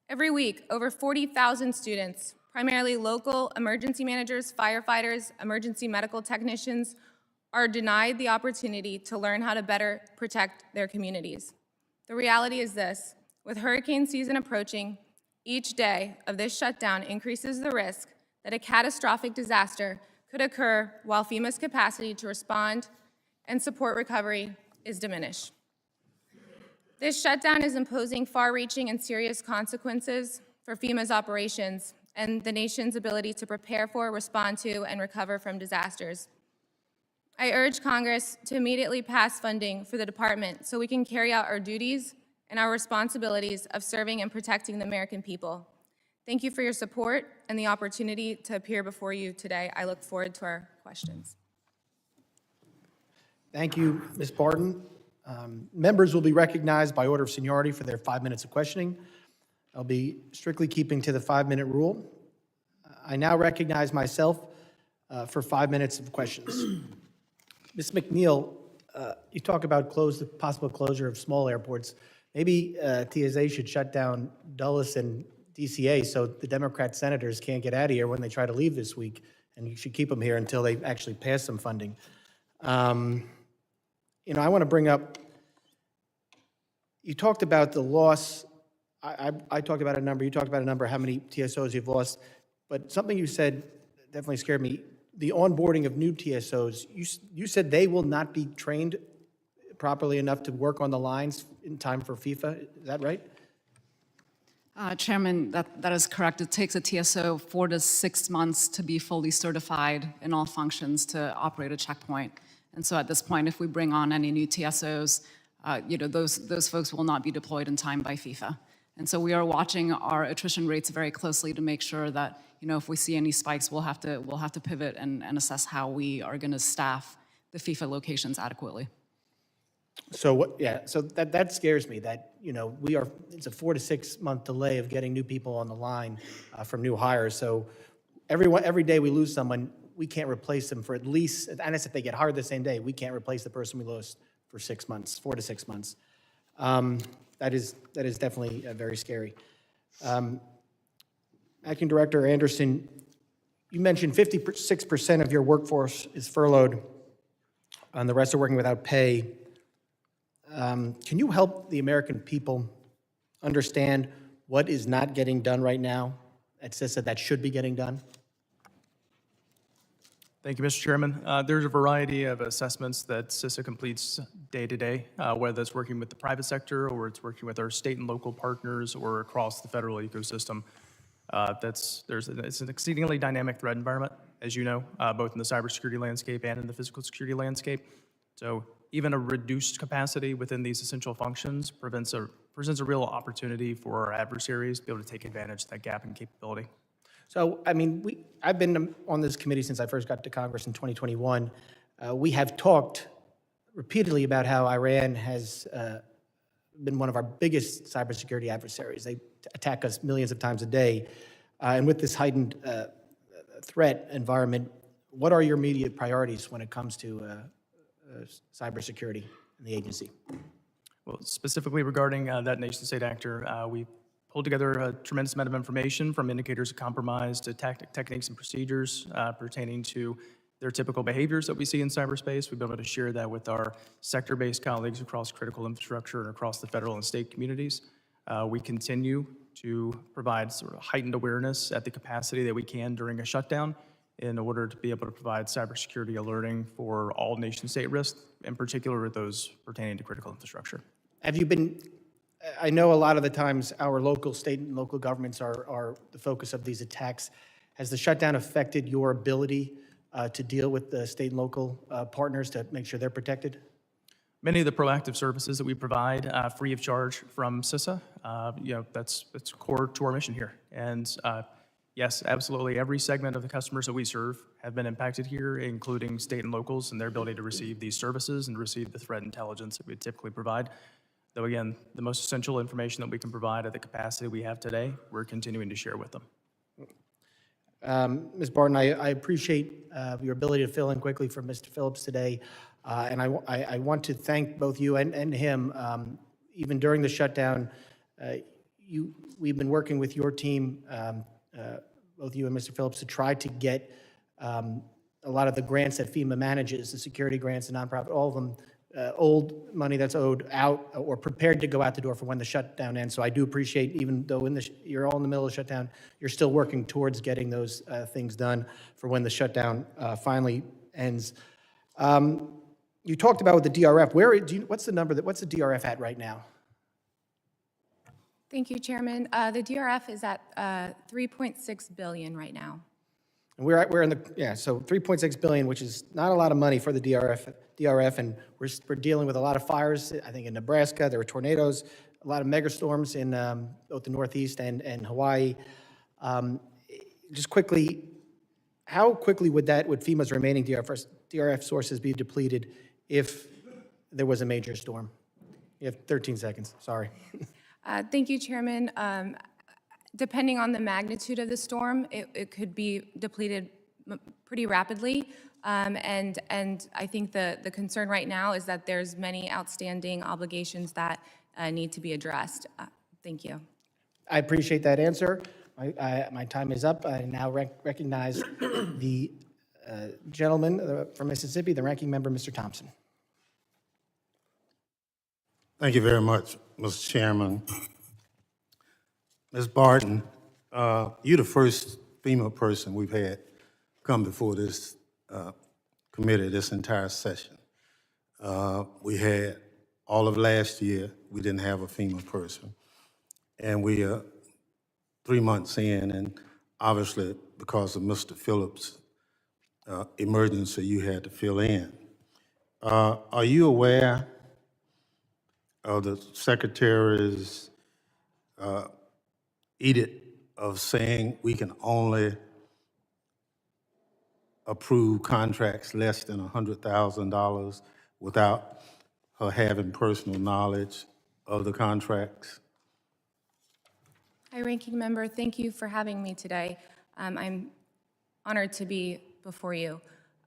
Every week, over 40,000 students, primarily local emergency managers, firefighters, emergency medical technicians, are denied the opportunity to learn how to better protect their communities. The reality is this: with hurricane season approaching, each day of this shutdown increases the risk that a catastrophic disaster could occur while FEMA's capacity to respond and support recovery is diminished. This shutdown is imposing far-reaching and serious consequences for FEMA's operations and the nation's ability to prepare for, respond to, and recover from disasters. I urge Congress to immediately pass funding for the department so we can carry out our duties and our responsibilities of serving and protecting the American people. Thank you for your support and the opportunity to appear before you today. I look forward to our questions. Thank you, Ms. Barton. Members will be recognized by order of seniority for their 5 minutes of questioning. I'll be strictly keeping to the 5-minute rule. I now recognize myself for 5 minutes of questions. Ms. McNeil, you talk about the possible closure of small airports. Maybe TSA should shut down Dulles and DCA so the Democrat senators can't get out of here when they try to leave this week, and you should keep them here until they actually pass some funding. I want to bring up, you talked about the loss. I talked about a number, you talked about a number, how many TSOs you've lost, but something you said definitely scared me. The onboarding of new TSOs, you said they will not be trained properly enough to work on the lines in time for FIFA, is that right? Chairman, that is correct. It takes a TSO 4 to 6 months to be fully certified in all functions to operate a checkpoint. And so at this point, if we bring on any new TSOs, those folks will not be deployed in time by FIFA. And so we are watching our attrition rates very closely to make sure that, if we see any spikes, we'll have to pivot and assess how we are going to staff the FIFA locations adequately. So so that scares me that, it's a 4 to 6 month delay of getting new people on the line from new hires. So every day we lose someone, we can't replace them for at least, and if they get hired the same day, we can't replace the person we lost for 6 months, 4 to 6 months. That is definitely very scary. Acting Director Anderson, you mentioned 56% of your workforce is furloughed, and the rest are working without pay. Can you help the American people understand what is not getting done right now at CISA that should be getting done? Thank you, Mr. Chairman. There's a variety of assessments that CISA completes day to day, whether it's working with the private sector or it's working with our state and local partners or across the federal ecosystem. It's an exceedingly dynamic threat environment, as you know, both in the cybersecurity landscape and in the physical security landscape. So even a reduced capacity within these essential functions presents a real opportunity for our adversaries to be able to take advantage of that gap in capability. So, I've been on this committee since I first got to Congress in 2021. We have talked repeatedly about how Iran has been one of our biggest cybersecurity adversaries. They attack us millions of times a day. And with this heightened threat environment, what are your immediate priorities when it comes to cybersecurity in the agency? Well, specifically regarding that nation-state actor, we pulled together a tremendous amount of information from indicators of compromise to techniques and procedures pertaining to their typical behaviors that we see in cyberspace. We've been able to share that with our sector-based colleagues across critical infrastructure and across the federal and state communities. We continue to provide sort of heightened awareness at the capacity that we can during a shutdown in order to be able to provide cybersecurity alerting for all nation-state risks, in particular with those pertaining to critical infrastructure. Have you been, I know a lot of the times our state and local governments are the focus of these attacks. Has the shutdown affected your ability to deal with the state and local partners to make sure they're protected? Many of the proactive services that we provide free of charge from CISA, that's core to our mission here. And Yes, absolutely. Every segment of the customers that we serve have been impacted here, including state and locals and their ability to receive these services and receive the threat intelligence that we typically provide. Though again, the most essential information that we can provide at the capacity we have today, we're continuing to share with them. Ms. Barton, I appreciate your ability to fill in quickly for Mr. Phillips today, and I want to thank both you and him. Even during the shutdown, we've been working with your team, both you and Mr. Phillips, to try to get a lot of the grants that FEMA manages, the security grants, the nonprofit, all of them, old money that's owed out or prepared to go out the door for when the shutdown ends. So I do appreciate, even though you're all in the middle of the shutdown, you're still working towards getting those things done for when the shutdown finally ends. You talked about with the DRF. What's the number what's the DRF at right now? Thank you, Chairman. The DRF is at $3.6 billion right now. And we're in so 3.6 billion, which is not a lot of money for the DRF, and we're dealing with a lot of fires. I think in Nebraska there were tornadoes, a lot of megastorms in both the Northeast and Hawaii. Just quickly, how quickly would FEMA's remaining DRF sources be depleted if there was a major storm? You have 13 seconds. Sorry. Thank you, Chairman. Depending on the magnitude of the storm, it could be depleted pretty rapidly. And I think the concern right now is that there's many outstanding obligations that need to be addressed. Thank you. I appreciate that answer. My time is up. I now recognize the gentleman from Mississippi, the ranking member, Mr. Thompson. Thank you very much, Mr. Chairman. Ms. Barton, you're the first FEMA person we've had come before this committee this entire session. We had all of last year, we didn't have a FEMA person. And we are 3 months in, and obviously because of Mr. Phillips' emergency, you had to fill in. Are you aware of the Secretary's edict of saying we can only approve contracts less than $100,000 without her having personal knowledge of the contracts? Hi, Ranking Member. Thank you for having me today. I'm honored to be before you.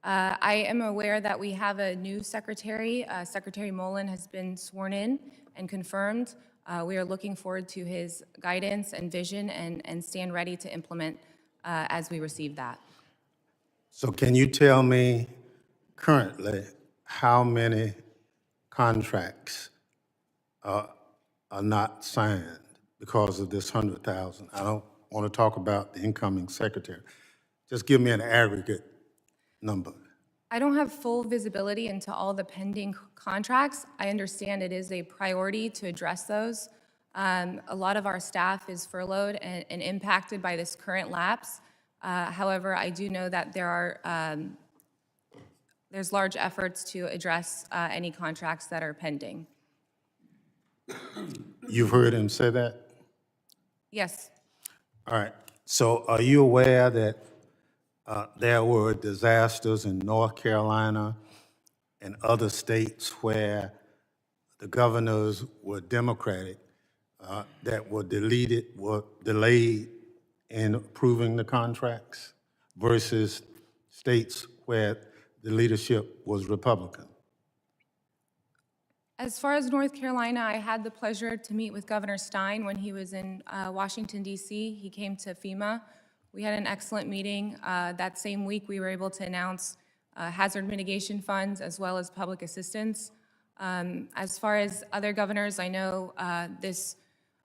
I am aware that we have a new secretary. Secretary Mullen has been sworn in and confirmed. We are looking forward to his guidance and vision and stand ready to implement as we receive that. So can you tell me currently how many contracts are not signed because of this 100,000? I don't want to talk about the incoming secretary. Just give me an aggregate number. I don't have full visibility into all the pending contracts. I understand it is a priority to address those. A lot of our staff is furloughed and impacted by this current lapse. However, I do know that there's large efforts to address any contracts that are pending. You've heard him say that? Yes. All right. So are you aware that there were disasters in North Carolina and other states where the governors were Democratic that were delayed in approving the contracts versus states where the leadership was Republican? As far as North Carolina, I had the pleasure to meet with Governor Stein when he was in Washington, D.C. He came to FEMA. We had an excellent meeting. That same week, we were able to announce hazard mitigation funds as well as public assistance. As far as other governors, I know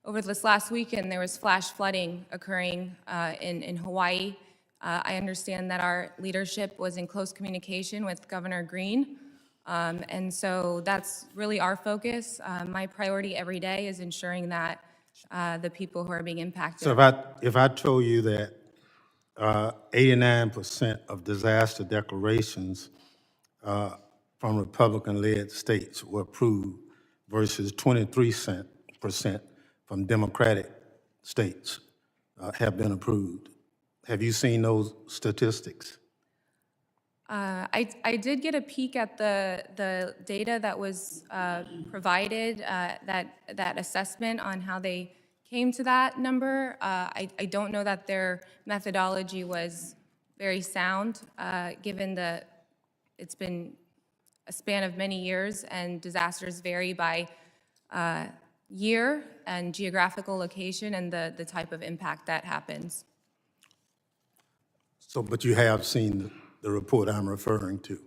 over this last weekend, there was flash flooding occurring in Hawaii. I understand that our leadership was in close communication with Governor Green. And so that's really our focus. My priority every day is ensuring that the people who are being impacted. So if I told you that 89% of disaster declarations from Republican-led states were approved versus 23% from Democratic states have been approved, Have you seen those statistics? I did get a peek at the data that was provided, that assessment on how they came to that number. I don't know that their methodology was very sound, given it's been a span of many years, and disasters vary by year and geographical location and the type of impact that happens. So, but you have seen the report I'm referring to.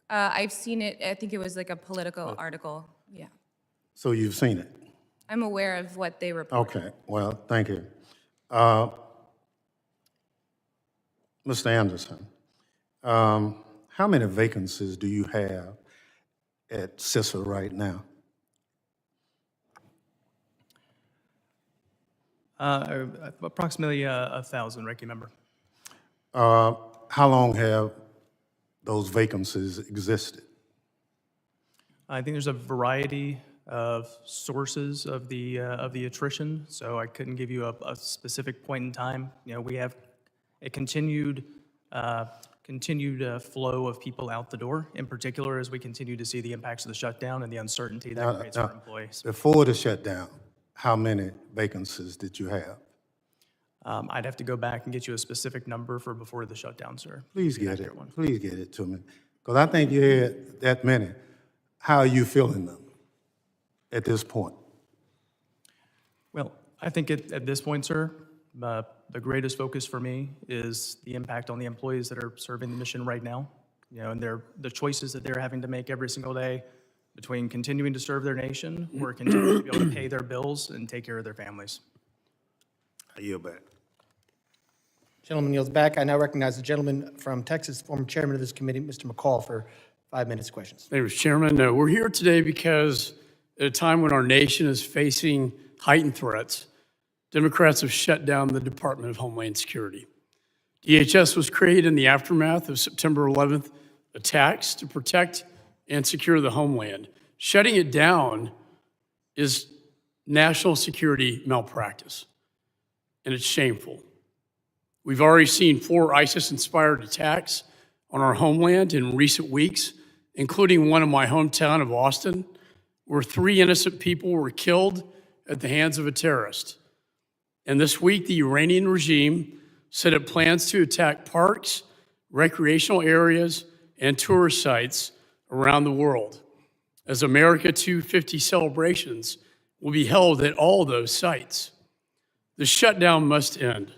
I've seen it, I think it was like a Politico article, yeah. So you've seen it? I'm aware of what they reported. Okay, well, thank you. Mr. Anderson, how many vacancies do you have at CISA right now? Approximately 1,000, Ranking Member. How long have those vacancies existed? I think there's a variety of sources of the attrition, so I couldn't give you a specific point in time. You know, we have a continued flow of people out the door, in particular as we continue to see the impacts of the shutdown and the uncertainty that creates for employees. Before the shutdown, how many vacancies did you have? I'd have to go back and get you a specific number for before the shutdown, sir. Please get it. Please get it to me. Because I think you had that many. How are you feeling them at this point? Well, I think at this point, sir, the greatest focus for me is the impact on the employees that are serving the mission right now, you know, and the choices that they're having to make every single day between continuing to serve their nation or continuing to be able to pay their bills and take care of their families. I yield back. Gentleman yields back. I now recognize the gentleman from Texas, former chairman of this committee, Mr. McCall, for 5 minutes questions. Thank you, Mr. Chairman. We're here today because at a time when our nation is facing heightened threats, Democrats have shut down the Department of Homeland Security. DHS was created in the aftermath of September 11th attacks to protect and secure the homeland. Shutting it down is national security malpractice, and it's shameful. We've already seen 4 ISIS-inspired attacks on our homeland in recent weeks, including one in my hometown of Austin, where 3 innocent people were killed at the hands of a terrorist. And this week, the Iranian regime said it plans to attack parks, recreational areas, and tourist sites around the world, as America 250 celebrations will be held at all those sites. The shutdown must end.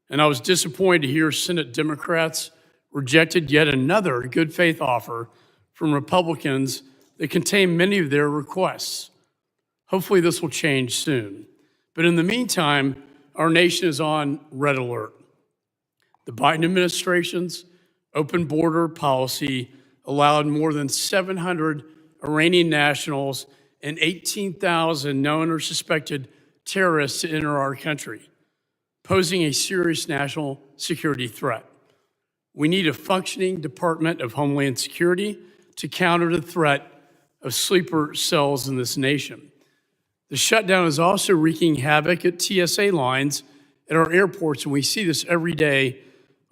And I was disappointed to hear Senate Democrats rejected yet another good faith offer from Republicans that contained many of their requests. Hopefully this will change soon. But in the meantime, our nation is on red alert. The Biden administration's open border policy allowed more than 700 Iranian nationals and 18,000 known or suspected terrorists to enter our country, posing a serious national security threat. We need a functioning Department of Homeland Security to counter the threat of sleeper cells in this nation. The shutdown is also wreaking havoc at TSA lines at our airports, and we see this every day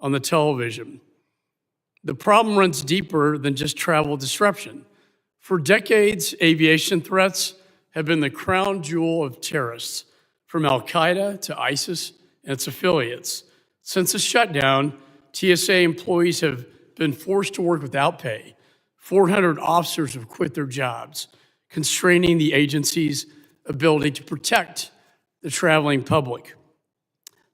on the television. The problem runs deeper than just travel disruption. For decades, aviation threats have been the crown jewel of terrorists, from Al-Qaeda to ISIS and its affiliates. Since the shutdown, TSA employees have been forced to work without pay. 400 officers have quit their jobs, constraining the agency's ability to protect the traveling public.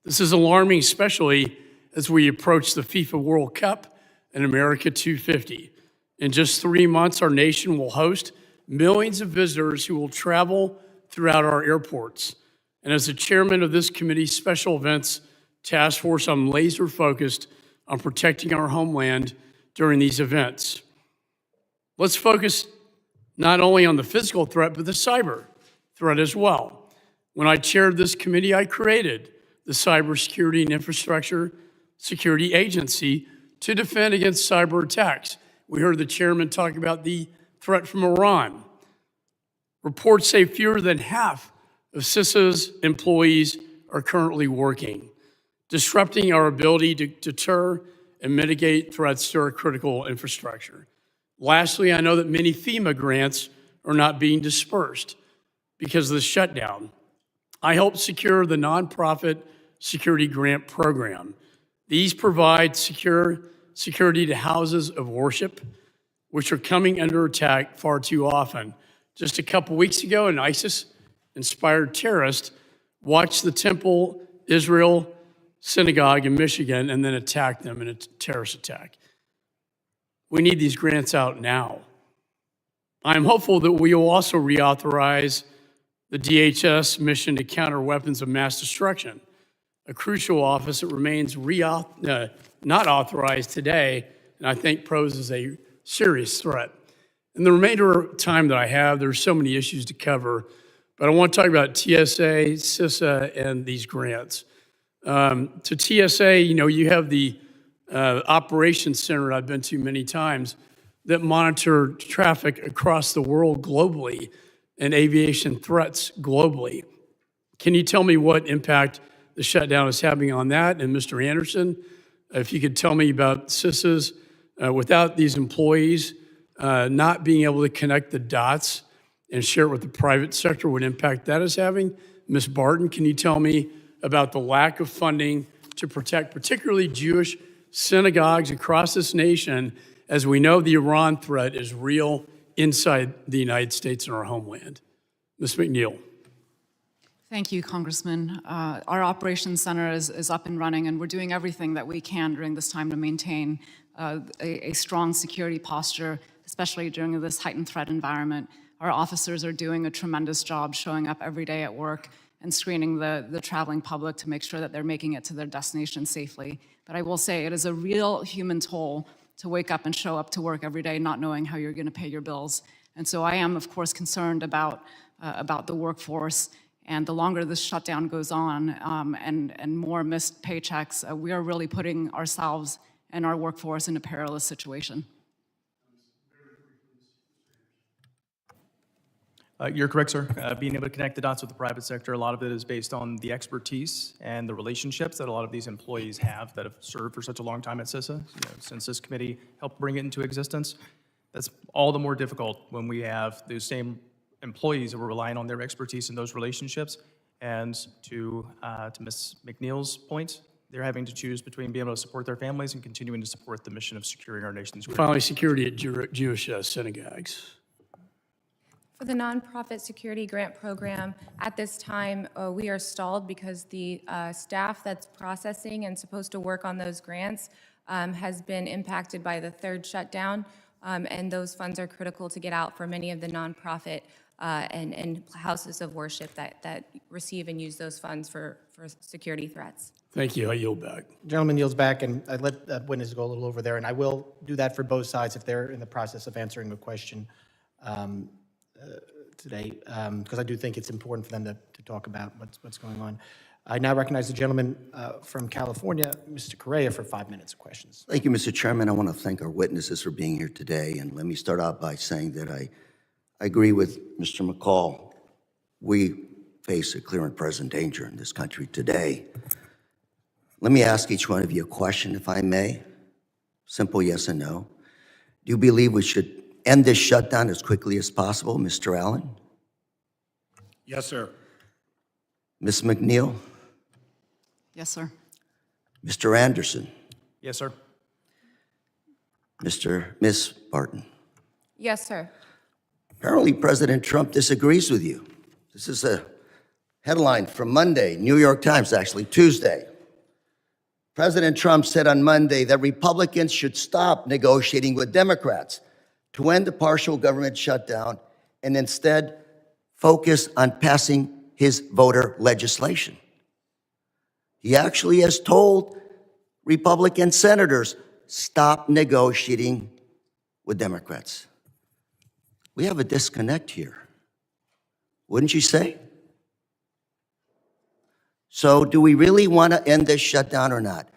This is alarming, especially as we approach the FIFA World Cup and America 250. In just 3 months, our nation will host millions of visitors who will travel throughout our airports. And as the chairman of this committee's special events task force, I'm laser focused on protecting our homeland during these events. Let's focus not only on the physical threat, but the cyber threat as well. When I chaired this committee, I created the Cybersecurity and Infrastructure Security Agency to defend against cyber attacks. We heard the chairman talk about the threat from Iran. Reports say fewer than half of CISA's employees are currently working. disrupting our ability to deter and mitigate threats to our critical infrastructure. Lastly, I know that many FEMA grants are not being dispersed because of the shutdown. I helped secure the nonprofit security grant program. These provide security to houses of worship, which are coming under attack far too often. Just a couple weeks ago, an ISIS-inspired terrorist watched the Temple Israel synagogue in Michigan and then attacked them in a terrorist attack. We need these grants out now. I'm hopeful that we will also reauthorize the DHS mission to counter weapons of mass destruction, a crucial office that remains not authorized today, and I think poses a serious threat. In the remainder of time that I have, there's so many issues to cover, but I want to talk about TSA, CISA, and these grants. To TSA, you have the operations center I've been to many times that monitor traffic across the world globally and aviation threats globally. Can you tell me what impact the shutdown is having on that? And Mr. Anderson, if you could tell me about CISA's, without these employees, not being able to connect the dots and share it with the private sector, what impact that is having. Ms. Barton, can you tell me about the lack of funding to protect particularly Jewish synagogues across this nation, as we know the Iran threat is real inside the United States and our homeland? Ms. McNeil. Thank you, Congressman. Our operations center is up and running, and we're doing everything that we can during this time to maintain a strong security posture, especially during this heightened threat environment. Our officers are doing a tremendous job showing up every day at work and screening the traveling public to make sure that they're making it to their destination safely. But I will say it is a real human toll to wake up and show up to work every day not knowing how you're going to pay your bills. And so I am, of course, concerned about the workforce. And the longer this shutdown goes on and more missed paychecks, we are really putting ourselves and our workforce in a perilous situation. You're correct, sir. Being able to connect the dots with the private sector, a lot of it is based on the expertise and the relationships that a lot of these employees have that have served for such a long time at CISA. Since this committee helped bring it into existence, that's all the more difficult when we have those same employees that were relying on their expertise in those relationships. And to Ms. McNeil's point, they're having to choose between being able to support their families and continuing to support the mission of securing our nation's. Finally, security at Jewish synagogues. For the nonprofit security grant program, at this time, we are stalled because the staff that's processing and supposed to work on those grants has been impacted by the third shutdown, and those funds are critical to get out for many of the nonprofit and houses of worship that receive and use those funds for security threats. Thank you. I yield back. Gentleman yields back, and I let witnesses go a little over there, and I will do that for both sides if they're in the process of answering a question today, because I do think it's important for them to talk about what's going on. I now recognize the gentleman from California, Mr. Correa, for 5 minutes of questions. Thank you, Mr. Chairman. I want to thank our witnesses for being here today, and let me start out by saying that I agree with Mr. McCall. We face a clear and present danger in this country today. Let me ask each one of you a question, if I may. Simple yes and no. Do you believe we should end this shutdown as quickly as possible, Mr. Allen? Yes, sir. Ms. McNeil? Yes, sir. Mr. Anderson? Yes, sir. Ms. Barton? Yes, sir. Apparently, President Trump disagrees with you. This is a headline from Monday, New York Times, actually, Tuesday. President Trump said on Monday that Republicans should stop negotiating with Democrats to end the partial government shutdown and instead focus on passing his voter legislation. He actually has told Republican senators, stop negotiating with Democrats. We have a disconnect here, wouldn't you say? So do we really want to end this shutdown or not? I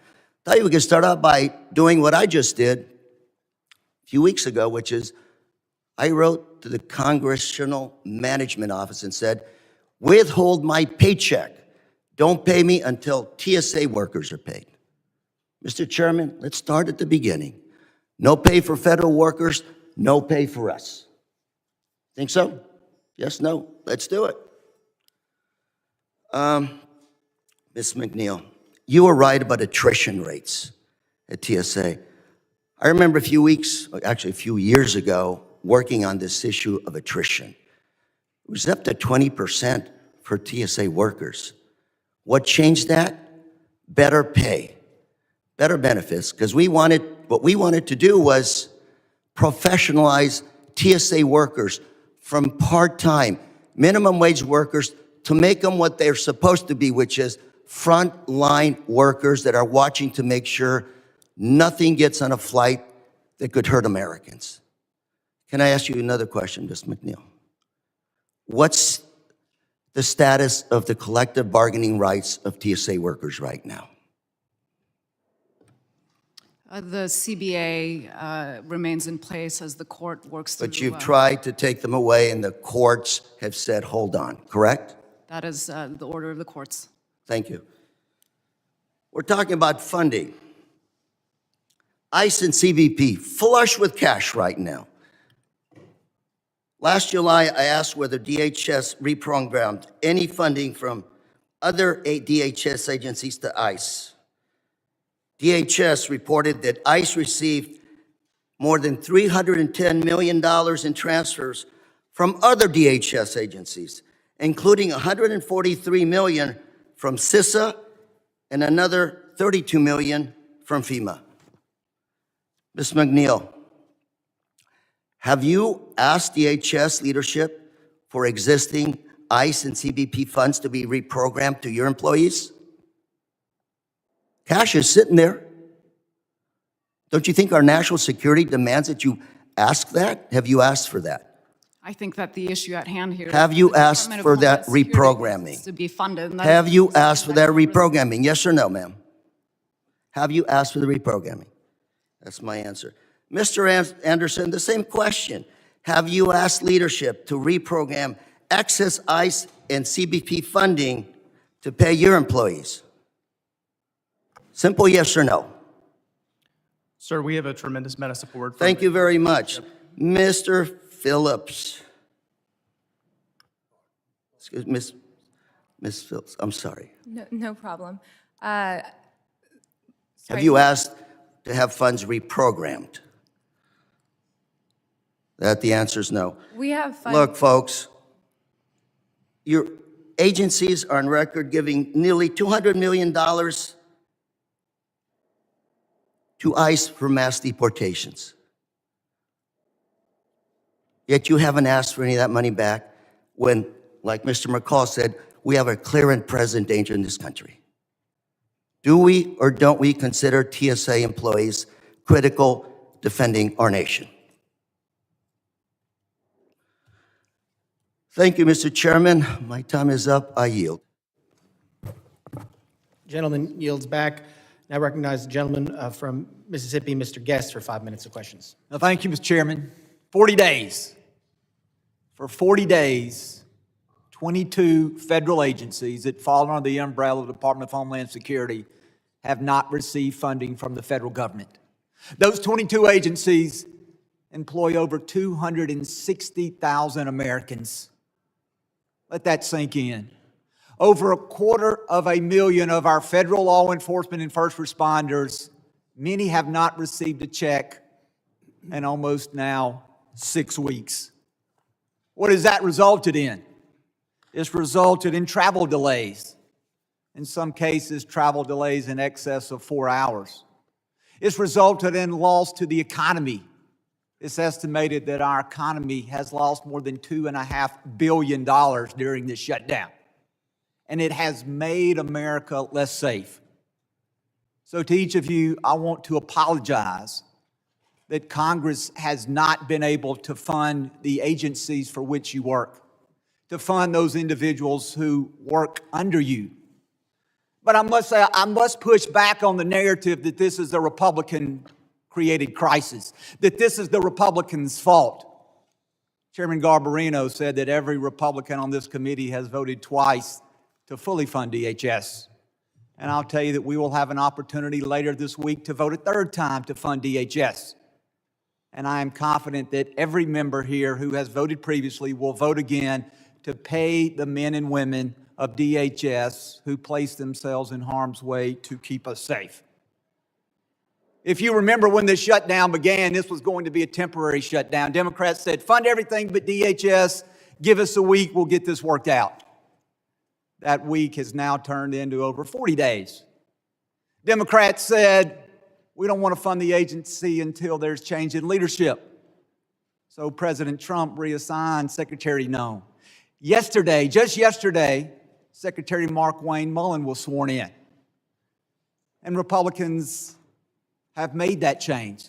thought you we could start out by doing what I just did a few weeks ago, which is I wrote to the Congressional Management Office and said, withhold my paycheck. don't pay me until TSA workers are paid. Mr. Chairman, let's start at the beginning. No pay for federal workers, no pay for us. Think so? Yes, no? Let's do it. Ms. McNeil, you were right about attrition rates at TSA. I remember a few years ago, working on this issue of attrition. It was up to 20% for TSA workers. What changed that? Better pay, better benefits, because what we wanted to do was professionalize TSA workers from part-time, minimum wage workers to make them what they're supposed to be, which is front-line workers that are watching to make sure nothing gets on a flight that could hurt Americans. Can I ask you another question, Ms. McNeil? What's the status of the collective bargaining rights of TSA workers right now? The CBA remains in place as the court works through. But you've tried to take them away, and the courts have said, hold on, correct? That is the order of the courts. Thank you. We're talking about funding. ICE and CBP, flush with cash right now. Last July, I asked whether DHS reprogrammed any funding from other DHS agencies to ICE. DHS reported that ICE received more than $310 million in transfers from other DHS agencies, including $143 million from CISA and another $32 million from FEMA. Ms. McNeil, have you asked DHS leadership for existing ICE and CBP funds to be reprogrammed to your employees? Cash is sitting there. Don't you think our national security demands that you ask that? Have you asked for that? I think that the issue at hand here. Have is you the asked Department of for that Homeland Security reprogramming? needs to be funded. And that Have is you something asked for that Congress- reprogramming? Yes or no, ma'am? Have you asked for the reprogramming? That's my answer. Mr. Anderson, the same question. Have you asked leadership to reprogram excess ICE and CBP funding to pay your employees? Simple yes or no. Sir, we have a tremendous amount of support. Thank you very much. Mr. Phillips. Excuse me, Ms. Phillips, I'm sorry. No problem. Have Sorry. you asked to have funds reprogrammed? The answer is no. We have funds. Look, folks, your agencies are on record giving nearly $200 million to ICE for mass deportations. Yet you haven't asked for any of that money back when, like Mr. McCall said, we have a clear and present danger in this country. Do we or don't we consider TSA employees critical defending our nation? Thank you, Mr. Chairman. My time is up. I yield. Gentleman yields back. Now recognize the gentleman from Mississippi, Mr. Guest, for 5 minutes of questions. Thank you, Mr. Chairman. 40 days. For 40 days, 22 federal agencies that fall under the umbrella of the Department of Homeland Security have not received funding from the federal government. Those 22 agencies employ over 260,000 Americans. Let that sink in. Over 250,000 of our federal law enforcement and first responders, many have not received a check in almost now 6 weeks. What has that resulted in? It's resulted in travel delays. In some cases, travel delays in excess of 4 hours. It's resulted in loss to the economy. It's estimated that our economy has lost more than $2.5 billion during this shutdown. And it has made America less safe. So to each of you, I want to apologize that Congress has not been able to fund the agencies for which you work, to fund those individuals who work under you. But I must say, I must push back on the narrative that this is a Republican-created crisis, that this is the Republicans' fault. Chairman Garbarino said that every Republican on this committee has voted twice to fully fund DHS. And I'll tell you that we will have an opportunity later this week to vote a third time to fund DHS. And I am confident that every member here who has voted previously will vote again to pay the men and women of DHS who place themselves in harm's way to keep us safe. If you remember when the shutdown began, this was going to be a temporary shutdown. Democrats said, fund everything but DHS, give us a week, we'll get this worked out. That week has now turned into over 40 days. Democrats said, we don't want to fund the agency until there's change in leadership. So President Trump reassigned Secretary Nome. Yesterday, just yesterday, Secretary Mark Wayne Mullen was sworn in. And Republicans have made that change.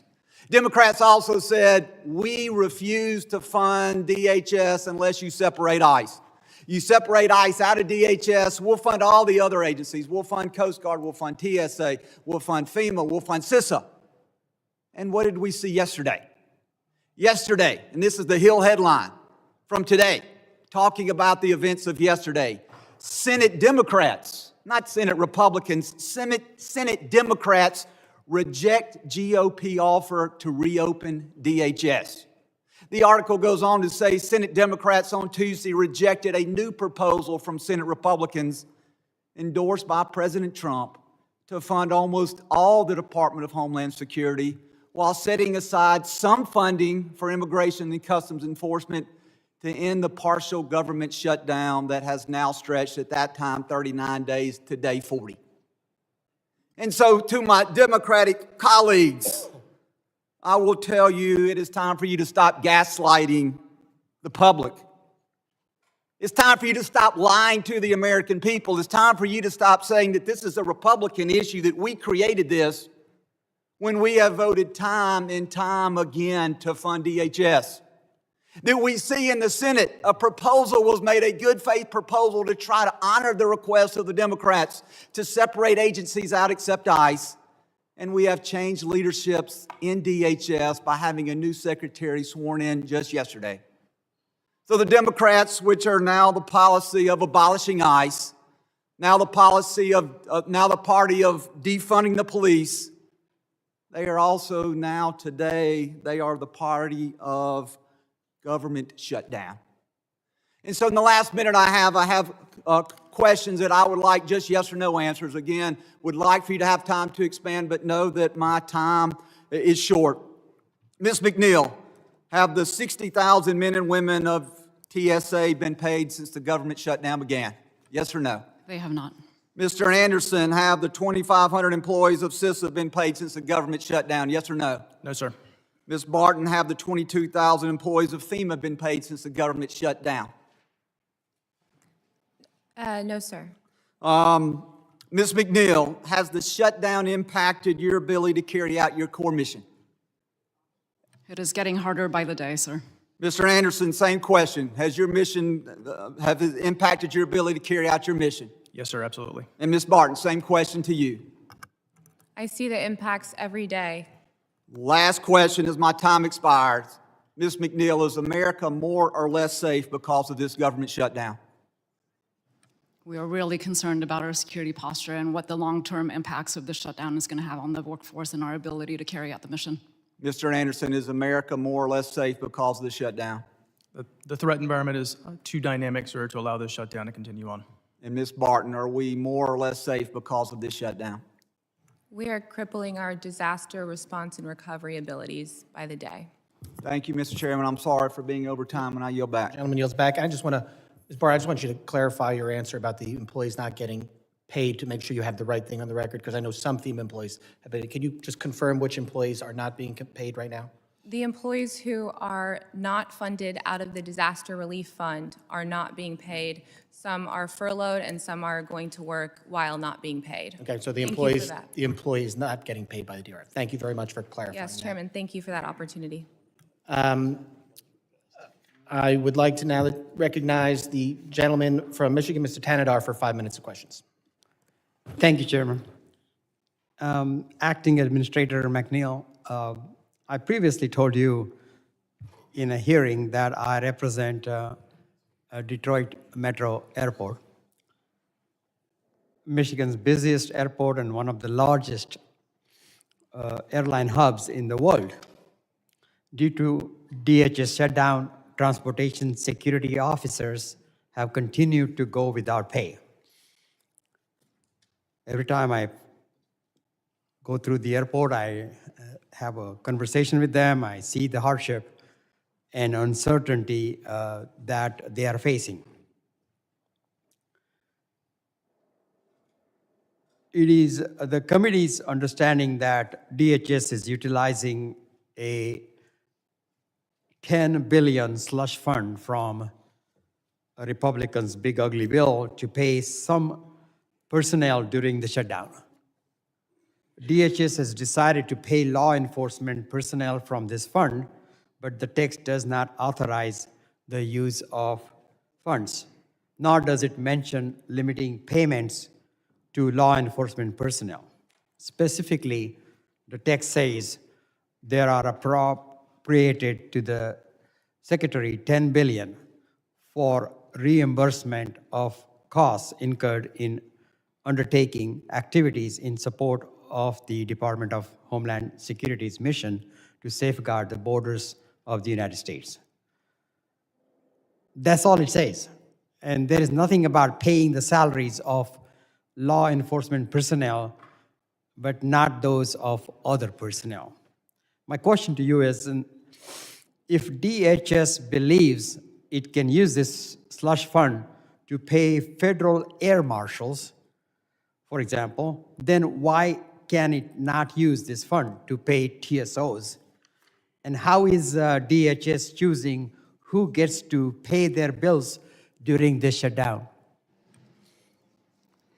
Democrats also said, we refuse to fund DHS unless you separate ICE. You separate ICE out of DHS, we'll fund all the other agencies. We'll fund Coast Guard, we'll fund TSA, we'll fund FEMA, we'll fund CISA. And what did we see yesterday? Yesterday, and this is the Hill headline from today, talking about the events of yesterday. Senate Democrats, not Senate Republicans, Senate Democrats reject GOP offer to reopen DHS. The article goes on to say Senate Democrats on Tuesday rejected a new proposal from Senate Republicans endorsed by President Trump to fund almost all the Department of Homeland Security while setting aside some funding for immigration and customs enforcement to end the partial government shutdown that has now stretched at that time 39 days to day 40. And so to my Democratic colleagues, I will tell you it is time for you to stop gaslighting the public. It's time for you to stop lying to the American people. It's time for you to stop saying that this is a Republican issue, that we created this, when we have voted time and time again to fund DHS. That we see in the Senate a proposal was made, a good faith proposal to try to honor the request of the Democrats to separate agencies out except ICE. And we have changed leaderships in DHS by having a new secretary sworn in just yesterday. So the Democrats, which are now the policy of abolishing ICE, now the party of defunding the police, they are also now today, they are the party of government shutdown. And so in the last minute I have questions that I would like just yes or no answers. Again, would like for you to have time to expand, but know that my time is short. Ms. McNeil, have the 60,000 men and women of TSA been paid since the government shutdown began? Yes or no? They have not. Mr. Anderson, have the 2,500 employees of CISA been paid since the government shutdown? Yes or no? No, sir. Ms. Barton, have the 22,000 employees of FEMA been paid since the government shut down? No, sir. Ms. McNeil, has the shutdown impacted your ability to carry out your core mission? It is getting harder by the day, sir. Mr. Anderson, same question. Has your mission, have it impacted your ability to carry out your mission? Yes, sir, absolutely. And Ms. Barton, same question to you. I see the impacts every day. Last question as my time expires. Ms. McNeil, is America more or less safe because of this government shutdown? We are really concerned about our security posture and what the long-term impacts of the shutdown is going to have on the workforce and our ability to carry out the mission. Mr. Anderson, is America more or less safe because of the shutdown? The threat environment is too dynamic, sir, to allow this shutdown to continue on. And Ms. Barton, are we more or less safe because of this shutdown? We are crippling our disaster response and recovery abilities by the day. Thank you, Mr. Chairman. I'm sorry for being over time, and I yield back. Gentleman yields back. I just want to, Ms. Barr, I just want you to clarify your answer about the employees not getting paid to make sure you have the right thing on the record, because I know some FEMA employees have been. Can you just confirm which employees are not being paid right now? The employees who are not funded out of the disaster relief fund are not being paid. Some are furloughed and some are going to work while not being paid. Okay, so the Thank you for employees, that. the employees not getting paid by the DRF. Thank you very much for clarifying Yes, that. Chairman, thank you for that opportunity. I would like to now recognize the gentleman from Michigan, Mr. Tanadar, for 5 minutes of questions. Thank you, Chairman. Acting Administrator McNeil, I previously told you in a hearing that I represent Detroit Metro Airport. Michigan's busiest airport and one of the largest airline hubs in the world. Due to DHS shutdown, transportation security officers have continued to go without pay. Every time I go through the airport, I have a conversation with them, I see the hardship and uncertainty that they are facing. It is the committee's understanding that DHS is utilizing a $10 billion slush fund from a Republicans' big ugly bill to pay some personnel during the shutdown. DHS has decided to pay law enforcement personnel from this fund, but the text does not authorize the use of funds, nor does it mention limiting payments to law enforcement personnel. Specifically, the text says there are appropriated to the Secretary $10 billion for reimbursement of costs incurred in undertaking activities in support of the Department of Homeland Security's mission to safeguard the borders of the United States. That's all it says. And there is nothing about paying the salaries of law enforcement personnel, but not those of other personnel. My question to you is, if DHS believes it can use this slush fund to pay federal air marshals, for example, then why can it not use this fund to pay TSOs? And how is DHS choosing who gets to pay their bills during this shutdown?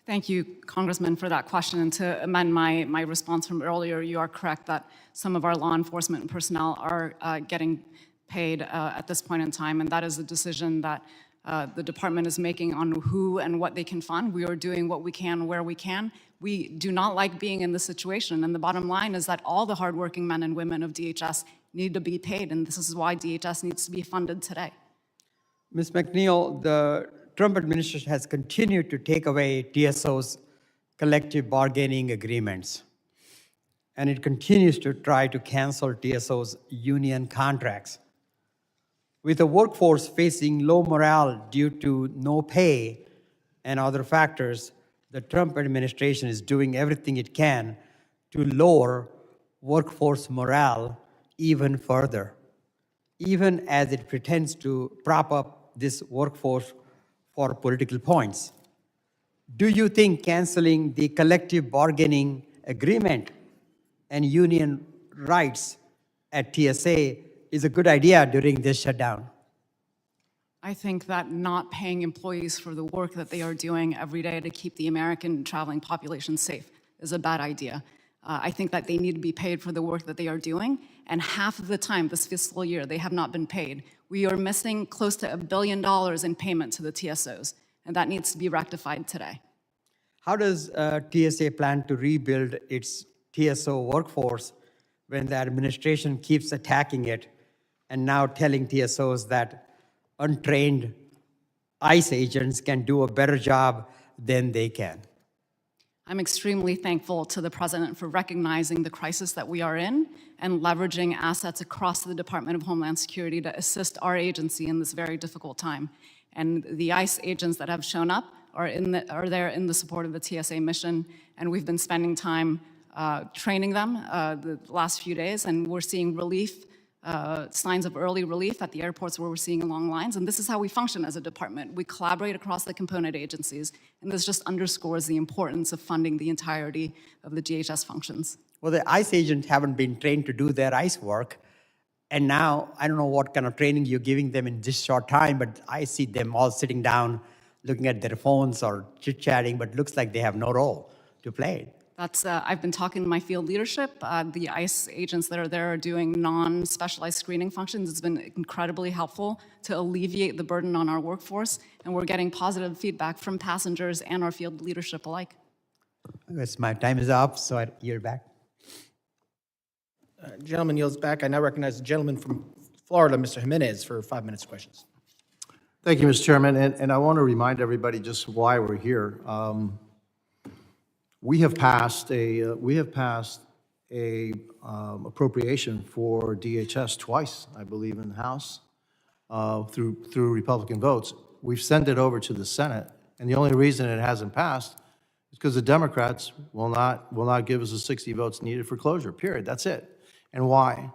Thank you, Congressman, for that question. And to amend my response from earlier, you are correct that some of our law enforcement personnel are getting paid at this point in time, and that is a decision that the department is making on who and what they can fund. We are doing what we can where we can. We do not like being in this situation, and the bottom line is that all the hardworking men and women of DHS need to be paid, and this is why DHS needs to be funded today. Ms. McNeil, the Trump administration has continued to take away TSO's collective bargaining agreements, and it continues to try to cancel TSO's union contracts. With a workforce facing low morale due to no pay and other factors, the Trump administration is doing everything it can to lower workforce morale even further, even as it pretends to prop up this workforce for political points. Do you think canceling the collective bargaining agreement and union rights at TSA is a good idea during this shutdown? I think that not paying employees for the work that they are doing every day to keep the American traveling population safe is a bad idea. I think that they need to be paid for the work that they are doing, and half of the time this fiscal year they have not been paid. We are missing close to $1 billion in payment to the TSOs, and that needs to be rectified today. How does TSA plan to rebuild its TSO workforce when the administration keeps attacking it and now telling TSOs that untrained ICE agents can do a better job than they can? I'm extremely thankful to the President for recognizing the crisis that we are in and leveraging assets across the Department of Homeland Security to assist our agency in this very difficult time. And the ICE agents that have shown up are there in the support of the TSA mission, and we've been spending time training them the last few days, and we're seeing relief, signs of early relief at the airports where we're seeing long lines, and this is how we function as a department. We collaborate across the component agencies, and this just underscores the importance of funding the entirety of the DHS functions. Well, the ICE agents haven't been trained to do their ICE work, and now I don't know what kind of training you're giving them in this short time, but I see them all sitting down, looking at their phones or chit-chatting, but it looks like they have no role to play. I've been talking to my field leadership. The ICE agents that are there are doing non-specialized screening functions. It's been incredibly helpful to alleviate the burden on our workforce, and we're getting positive feedback from passengers and our field leadership alike. I guess my time is up, so you're back. Gentleman yields back. I now recognize the gentleman from Florida, Mr. Jimenez, for 5 minutes of questions. Thank you, Mr. Chairman, and I want to remind everybody just why we're here. we have passed a appropriation for DHS twice, I believe, in the House, through Republican votes. We've sent it over to the Senate, and the only reason it hasn't passed is because the Democrats will not give us the 60 votes needed for closure, period. That's it. And why?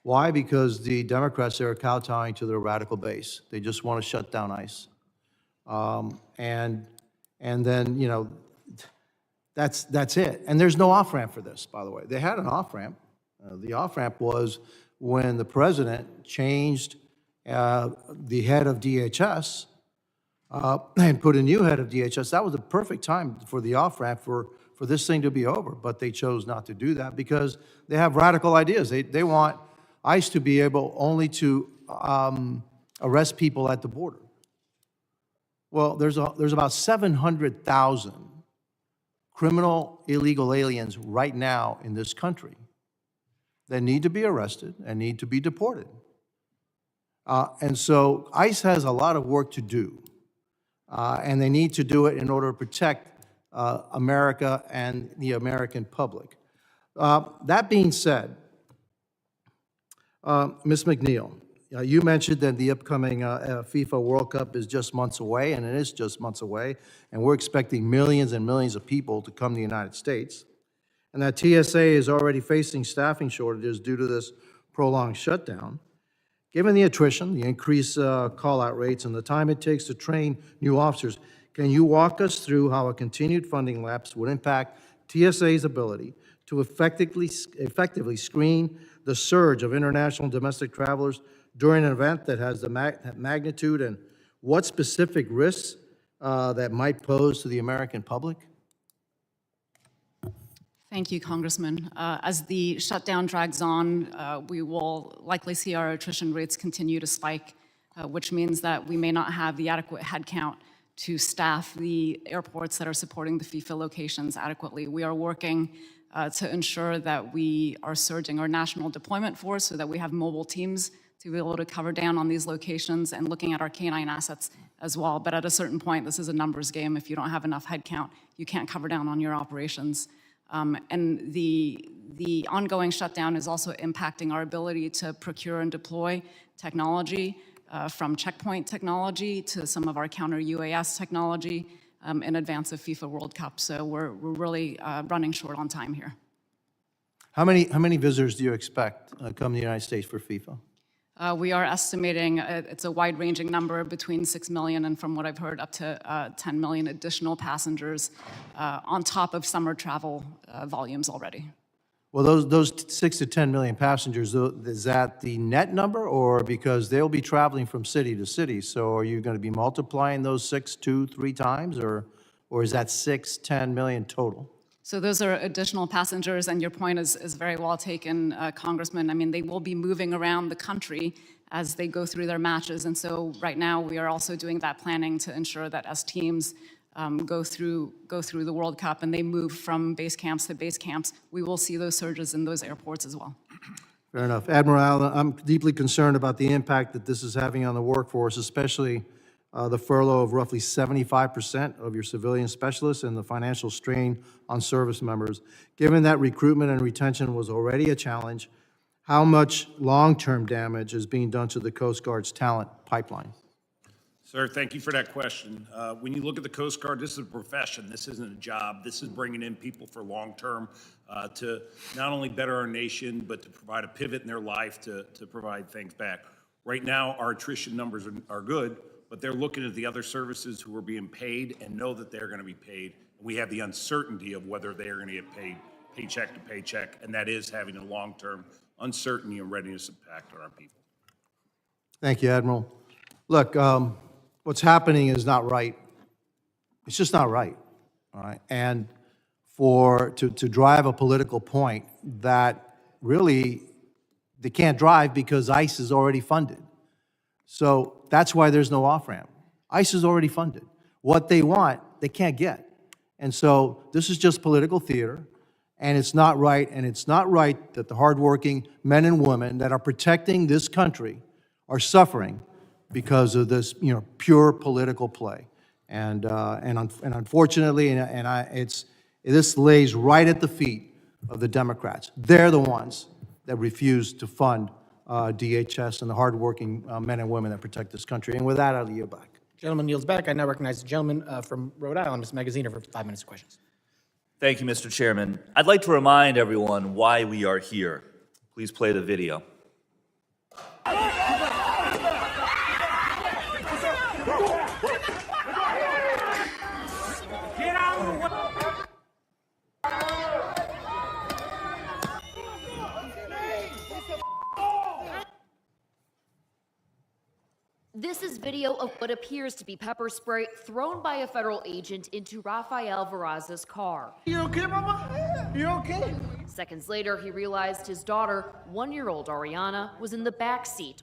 Why? Because the Democrats are kowtowing to their radical base. They just want to shut down ICE. And then, you know, that's it. And there's no off-ramp for this, by the way. They had an off-ramp. The off-ramp was when the president changed the head of DHS and put a new head of DHS. That was the perfect time for the off-ramp for this thing to be over. But they chose not to do that because they have radical ideas. They want ICE to be able only to arrest people at the border. Well, there's about 700,000 criminal illegal aliens right now in this country that need to be arrested and need to be deported. And so ICE has a lot of work to do, and they need to do it in order to protect America and the American public. That being said, Ms. McNeil, you mentioned that the upcoming FIFA World Cup is just months away, and it is just months away, and we're expecting millions and millions of people to come to the United States, and that TSA is already facing staffing shortages due to this prolonged shutdown. Given the attrition, the increased call-out rates, and the time it takes to train new officers, can you walk us through how a continued funding lapse would impact TSA's ability to effectively screen the surge of international and domestic travelers during an event that has the magnitude, and what specific risks that might pose to the American public? Thank you, Congressman. As the shutdown drags on, we will likely see our attrition rates continue to spike, which means that we may not have the adequate headcount to staff the airports that are supporting the FIFA locations adequately. We are working to ensure that we are surging our national deployment force so that we have mobile teams to be able to cover down on these locations, and looking at our canine assets as well. But at a certain point, this is a numbers game. If you don't have enough headcount, you can't cover down on your operations. And the ongoing shutdown is also impacting our ability to procure and deploy technology, from checkpoint technology to some of our counter-UAS technology in advance of FIFA World Cup. So we're really running short on time here. How many visitors do you expect come to the United States for FIFA? We are estimating it's a wide-ranging number between 6 million and, from what I've heard, up to 10 million additional passengers on top of summer travel volumes already. Well, those 6 to 10 million passengers, is that the net number, or because they'll be traveling from city to city? So are you going to be multiplying those 6 2, 3 times, or is that 6, 10 million total? So those are additional passengers, and your point is very well taken, Congressman. I mean, they will be moving around the country as they go through their matches, and so right now we are also doing that planning to ensure that as teams go through the World Cup and they move from base camps to base camps, we will see those surges in those airports as well. Fair enough. Admiral Allen, I'm deeply concerned about the impact that this is having on the workforce, especially the furlough of roughly 75% of your civilian specialists and the financial strain on service members. Given that recruitment and retention was already a challenge, how much long-term damage is being done to the Coast Guard's talent pipeline? Sir, thank you for that question. When you look at the Coast Guard, this is a profession. This isn't a job. This is bringing in people for long-term to not only better our nation, but to provide a pivot in their life to provide things back. Right now, our attrition numbers are good, but they're looking at the other services who are being paid and know that they're going to be paid. We have the uncertainty of whether they are going to get paid paycheck to paycheck, and that is having a long-term uncertainty and readiness impact on our people. Thank you, Admiral. Look, what's happening is not right. It's just not right, all right? And to drive a political point that really they can't drive because ICE is already funded. So that's why there's no off-ramp. ICE is already funded. What they want, they can't get. And so this is just political theater, and it's not right, and it's not right that the hardworking men and women that are protecting this country are suffering because of this, pure political play. And unfortunately, it's This lays right at the feet of the Democrats. They're the ones that refuse to fund DHS and the hardworking men and women that protect this country. And with that, I'll yield back. Gentleman yields back. I now recognize the gentleman from Rhode Island, Ms. Magaziner, for 5 minutes of questions. Thank you, Mr. Chairman. I'd like to remind everyone why we are here. Please play the video. This is video of what appears to be pepper spray thrown by a federal agent into Rafael Verraz's car. You okay, Mama? You okay? Seconds later, he realized his daughter, 1-year-old Ariana, was in the back seat.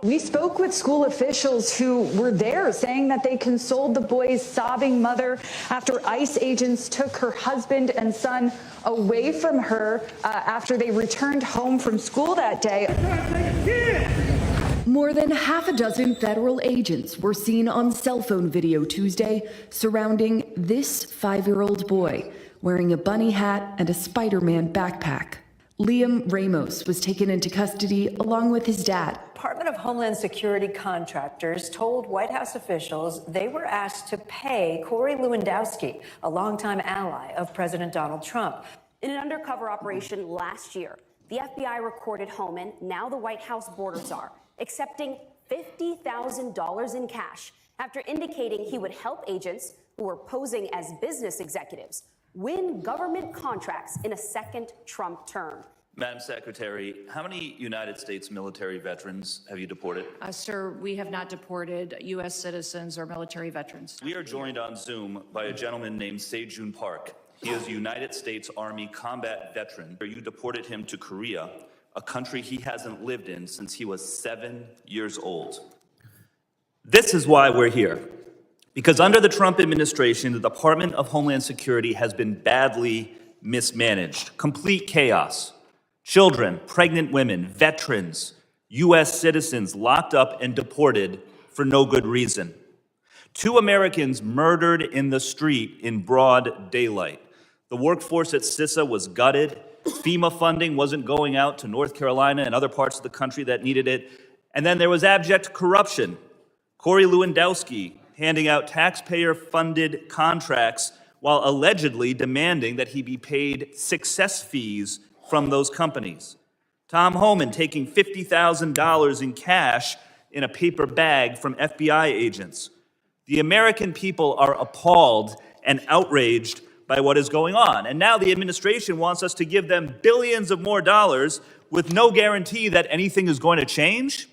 We spoke with school officials who were there saying that they consoled the boy's sobbing mother after ICE agents took her husband and son away from her after they returned home from school that day. More than half a dozen federal agents were seen on cell phone video Tuesday surrounding this 5-year-old boy wearing a bunny hat and a Spider-Man backpack. Liam Ramos was taken into custody along with his dad. Department of Homeland Security contractors told White House officials they were asked to pay Corey Lewandowski, a longtime ally of President Donald Trump. In an undercover operation last year, the FBI recorded Homan, now the White House border czar, accepting $50,000 in cash after indicating he would help agents who were posing as business executives win government contracts in a second Trump term. Madam Secretary, how many United States military veterans have you deported? Sir, we have not deported U.S. citizens or military veterans. We are joined on Zoom by a gentleman named Sejun Park. He is a United States Army combat veteran. You deported him to Korea, a country he hasn't lived in since he was 7 years old. This is why we're here. Because under the Trump administration, the Department of Homeland Security has been badly mismanaged. Complete chaos. Children, pregnant women, veterans, U.S. citizens locked up and deported for no good reason. 2 Americans murdered in the street in broad daylight. The workforce at CISA was gutted. FEMA funding wasn't going out to North Carolina and other parts of the country that needed it. And then there was abject corruption. Corey Lewandowski handing out taxpayer-funded contracts while allegedly demanding that he be paid success fees from those companies. Tom Homan taking $50,000 in cash in a paper bag from FBI agents. The American people are appalled and outraged by what is going on. And now the administration wants us to give them billions of more dollars with no guarantee that anything is going to change.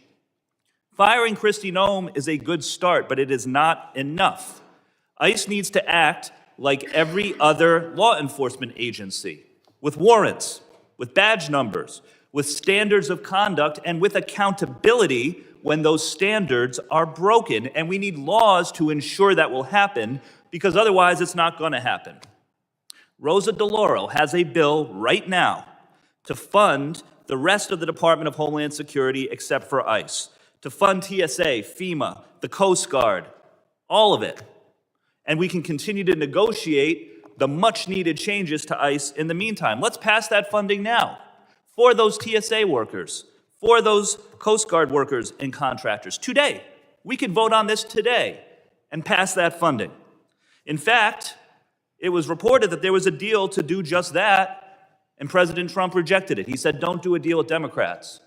Firing Kristi Noem is a good start, but it is not enough. ICE needs to act like every other law enforcement agency, with warrants, with badge numbers, with standards of conduct, and with accountability when those standards are broken. And we need laws to ensure that will happen, because otherwise it's not going to happen. Rosa DeLauro has a bill right now to fund the rest of the Department of Homeland Security except for ICE, to fund TSA, FEMA, the Coast Guard, all of it. And we can continue to negotiate the much-needed changes to ICE in the meantime. Let's pass that funding now for those TSA workers, for those Coast Guard workers and contractors. Today, we could vote on this today and pass that funding. In fact, it was reported that there was a deal to do just that, and President Trump rejected it. He said, don't do a deal with Democrats.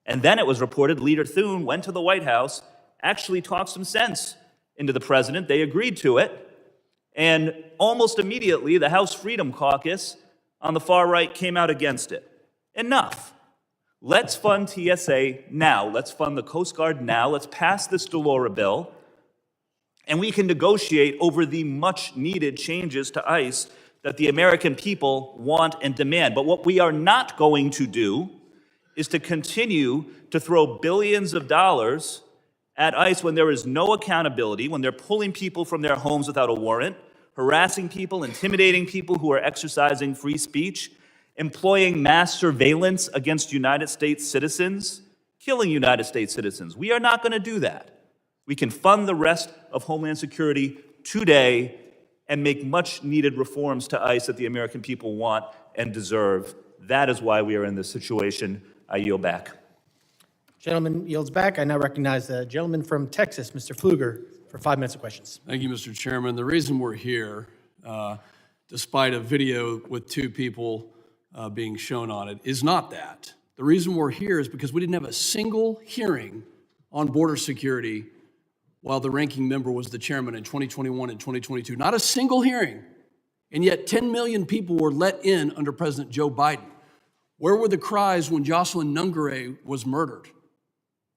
And then it was reported Leader Thune went to the White House, actually talked some sense into the president. They agreed to it. And almost immediately, the House Freedom Caucus on the far right came out against it. Enough. Let's fund TSA now. Let's fund the Coast Guard now. Let's pass this DeLauro bill. And we can negotiate over the much-needed changes to ICE that the American people want and demand. But what we are not going to do is to continue to throw billions of dollars at ICE when there is no accountability, when they're pulling people from their homes without a warrant, harassing people, intimidating people who are exercising free speech, employing mass surveillance against United States citizens, killing United States citizens. We are not going to do that. We can fund the rest of Homeland Security today and make much needed reforms to ICE that the American people want and deserve. That is why we are in this situation. I yield back. Gentleman yields back. I now recognize the gentleman from Texas, Mr. Pfluger, for 5 minutes of questions. Thank you, Mr. Chairman. The reason we're here, despite a video with two people being shown on it, is not that. The reason we're here is because we didn't have a single hearing on border security while the ranking member was the chairman in 2021 and 2022. Not a single hearing. And yet 10 million people were let in under President Joe Biden. Where were the cries when Jocelyn Nungare was murdered?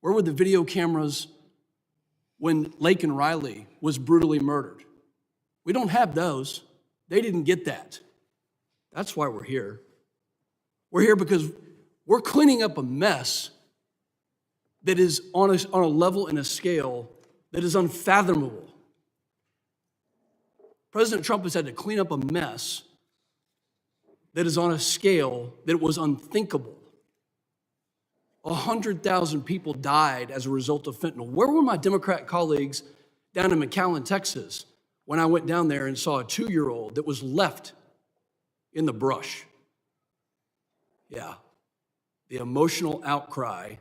Where were the video cameras when Laken Riley was brutally murdered? We don't have those. They didn't get that. That's why we're here. We're here because we're cleaning up a mess that is on a level and a scale that is unfathomable. President Trump has had to clean up a mess that is on a scale that was unthinkable. 100,000 people died as a result of fentanyl. Where were my Democrat colleagues down in McAllen, Texas, when I went down there and saw a 2-year-old that was left in the brush? Yeah, the emotional outcry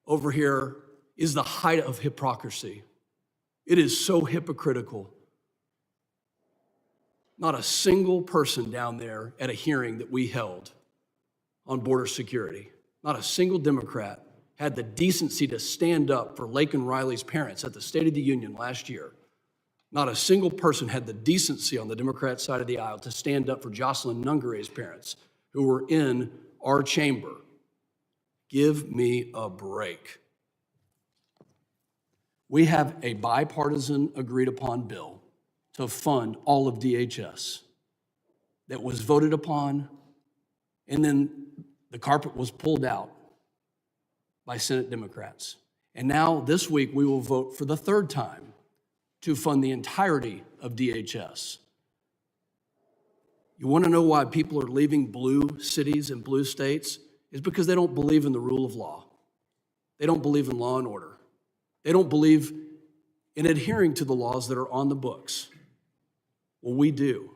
over here is the height of hypocrisy. It is so hypocritical. Not a single person down there at a hearing that we held on border security, not a single Democrat had the decency to stand up for Laken Riley's parents at the State of the Union last year. Not a single person had the decency on the Democrat side of the aisle to stand up for Jocelyn Nungare's parents who were in our chamber. Give me a break. We have a bipartisan agreed upon bill to fund all of DHS that was voted upon, and then the carpet was pulled out by Senate Democrats. And now this week we will vote for the third time to fund the entirety of DHS. You want to know why people are leaving blue cities and blue states? It's because they don't believe in the rule of law. They don't believe in law and order. They don't believe in adhering to the laws that are on the books. Well, we do.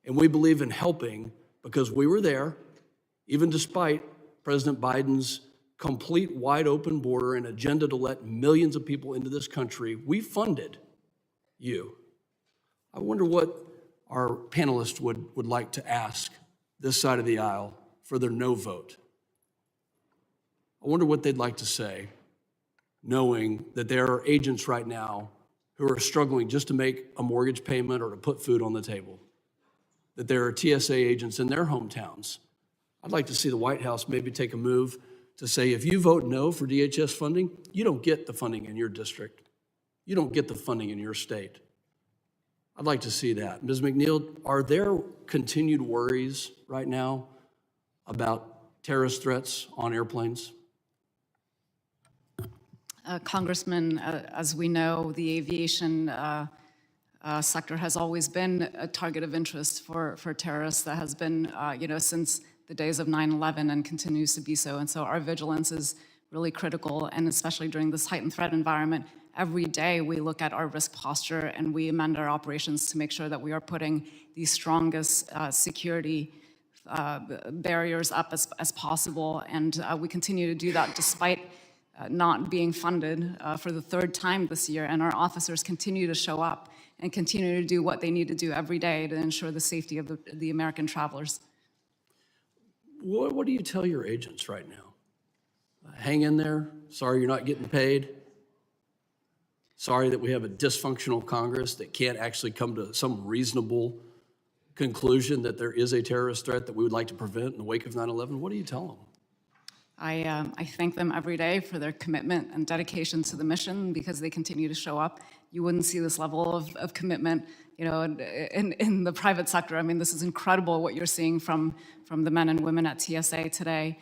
And we believe in helping because we were there, even despite President Biden's complete wide open border and agenda to let millions of people into this country. We funded you. I wonder what our panelists would like to ask this side of the aisle for their no vote. I wonder what they'd like to say, knowing that there are agents right now who are struggling just to make a mortgage payment or to put food on the table, that there are TSA agents in their hometowns. I'd like to see the White House maybe take a move to say, if you vote no for DHS funding, you don't get the funding in your district. You don't get the funding in your state. I'd like to see that. Ms. McNeil, are there continued worries right now about terrorist threats on airplanes? Congressman, as we know, the aviation sector has always been a target of interest for terrorists. That has been, since the days of 9/11 and continues to be so. And so our vigilance is really critical, and especially during this heightened threat environment, every day we look at our risk posture and we amend our operations to make sure that we are putting the strongest security barriers up as possible. And we continue to do that despite not being funded for the third time this year. And our officers continue to show up and continue to do what they need to do every day to ensure the safety of the American travelers. What do you tell your agents right now? Hang in there. Sorry you're not getting paid. Sorry that we have a dysfunctional Congress that can't actually come to some reasonable conclusion that there is a terrorist threat that we would like to prevent in the wake of 9/11. What do you tell them? I thank them every day for their commitment and dedication to the mission because they continue to show up. You wouldn't see this level of commitment, in the private sector. I mean, this is incredible what you're seeing from the men and women at TSA today.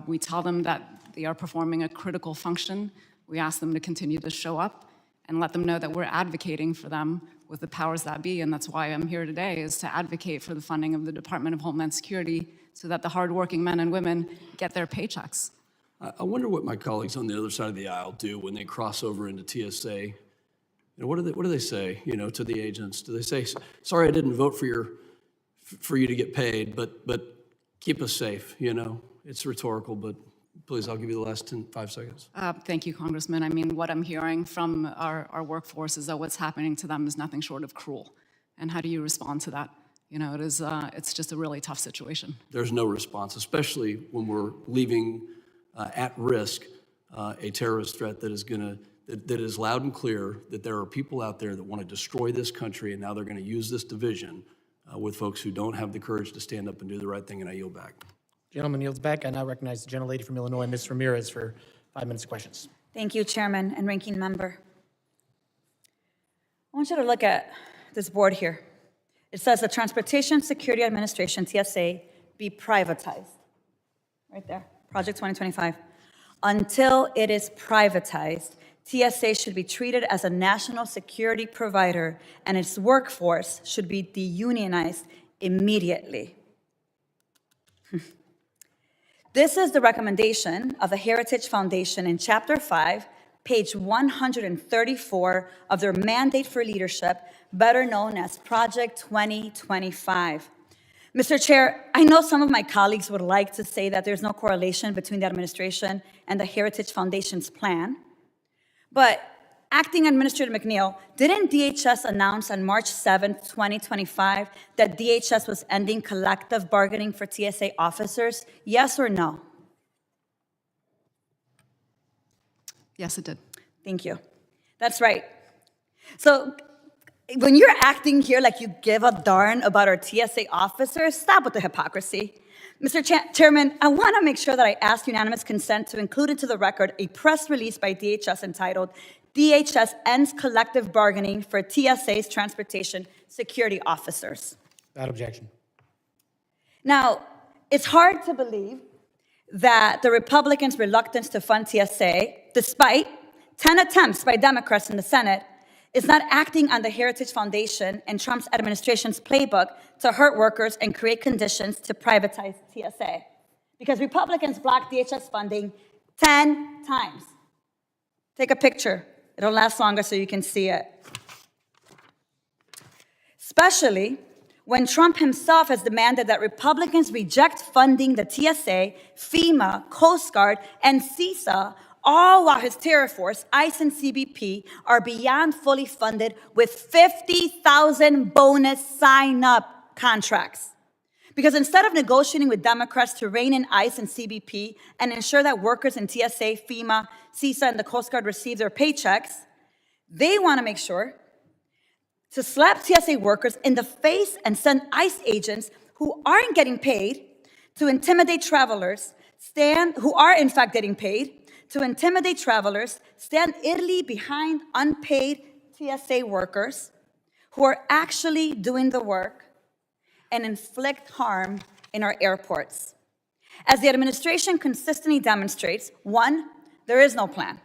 We tell them that they are performing a critical function. We ask them to continue to show up and let them know that we're advocating for them with the powers that be, and that's why I'm here today, is to advocate for the funding of the Department of Homeland Security so that the hardworking men and women get their paychecks. I wonder what my colleagues on the other side of the aisle do when they cross over into TSA. What do they say, to the agents? Do they say, sorry, I didn't vote for you to get paid, but keep us safe, It's rhetorical, but please, I'll give you the last 5 seconds. Thank you, Congressman. I mean, what I'm hearing from our workforce is that what's happening to them is nothing short of cruel. And how do you respond to that? It's just a really tough situation. There's no response, especially when we're leaving at risk a terrorist threat that is loud and clear that there are people out there that want to destroy this country, and now they're going to use this division with folks who don't have the courage to stand up and do the right thing, and I yield back. Gentleman yields back. I now recognize the gentlelady from Illinois, Ms. Ramirez, for 5 minutes of questions. Thank you, Chairman and Ranking Member. I want you to look at this board here. It says the Transportation Security Administration, TSA, be privatized. Right there, Project 2025. Until it is privatized, TSA should be treated as a national security provider, and its workforce should be deunionized immediately. This is the recommendation of the Heritage Foundation in Chapter 5, page 134 of their Mandate for Leadership, better known as Project 2025. Mr. Chair, I know some of my colleagues would like to say that there's no correlation between the administration and the Heritage Foundation's plan, but Acting Administrator McNeil, didn't DHS announce on March 7, 2025, that DHS was ending collective bargaining for TSA officers? Yes or no? Yes, it did. Thank you. That's right. So when you're acting here like you give a darn about our TSA officers, stop with the hypocrisy. Mr. Chairman, I want to make sure that I ask unanimous consent to include into the record a press release by DHS entitled, DHS Ends Collective Bargaining for TSA's Transportation Security Officers. Without objection. Now, it's hard to believe that the Republicans' reluctance to fund TSA, despite 10 attempts by Democrats in the Senate, is not acting on the Heritage Foundation and Trump's administration's playbook to hurt workers and create conditions to privatize TSA. Because Republicans blocked DHS funding 10 times. Take a picture. It'll last longer so you can see it. Especially when Trump himself has demanded that Republicans reject funding the TSA, FEMA, Coast Guard, and CISA, all while his terror force, ICE and CBP, are beyond fully funded with 50,000 bonus sign-up contracts. Because instead of negotiating with Democrats to rein in ICE and CBP and ensure that workers in TSA, FEMA, CISA, and the Coast Guard receive their paychecks, they want to make sure to slap TSA workers in the face and send ICE agents who aren't getting paid to intimidate travelers, who are in fact getting paid, to intimidate travelers, stand idly behind unpaid TSA workers who are actually doing the work, and inflict harm in our airports. As the administration consistently demonstrates, 1, there is no plan.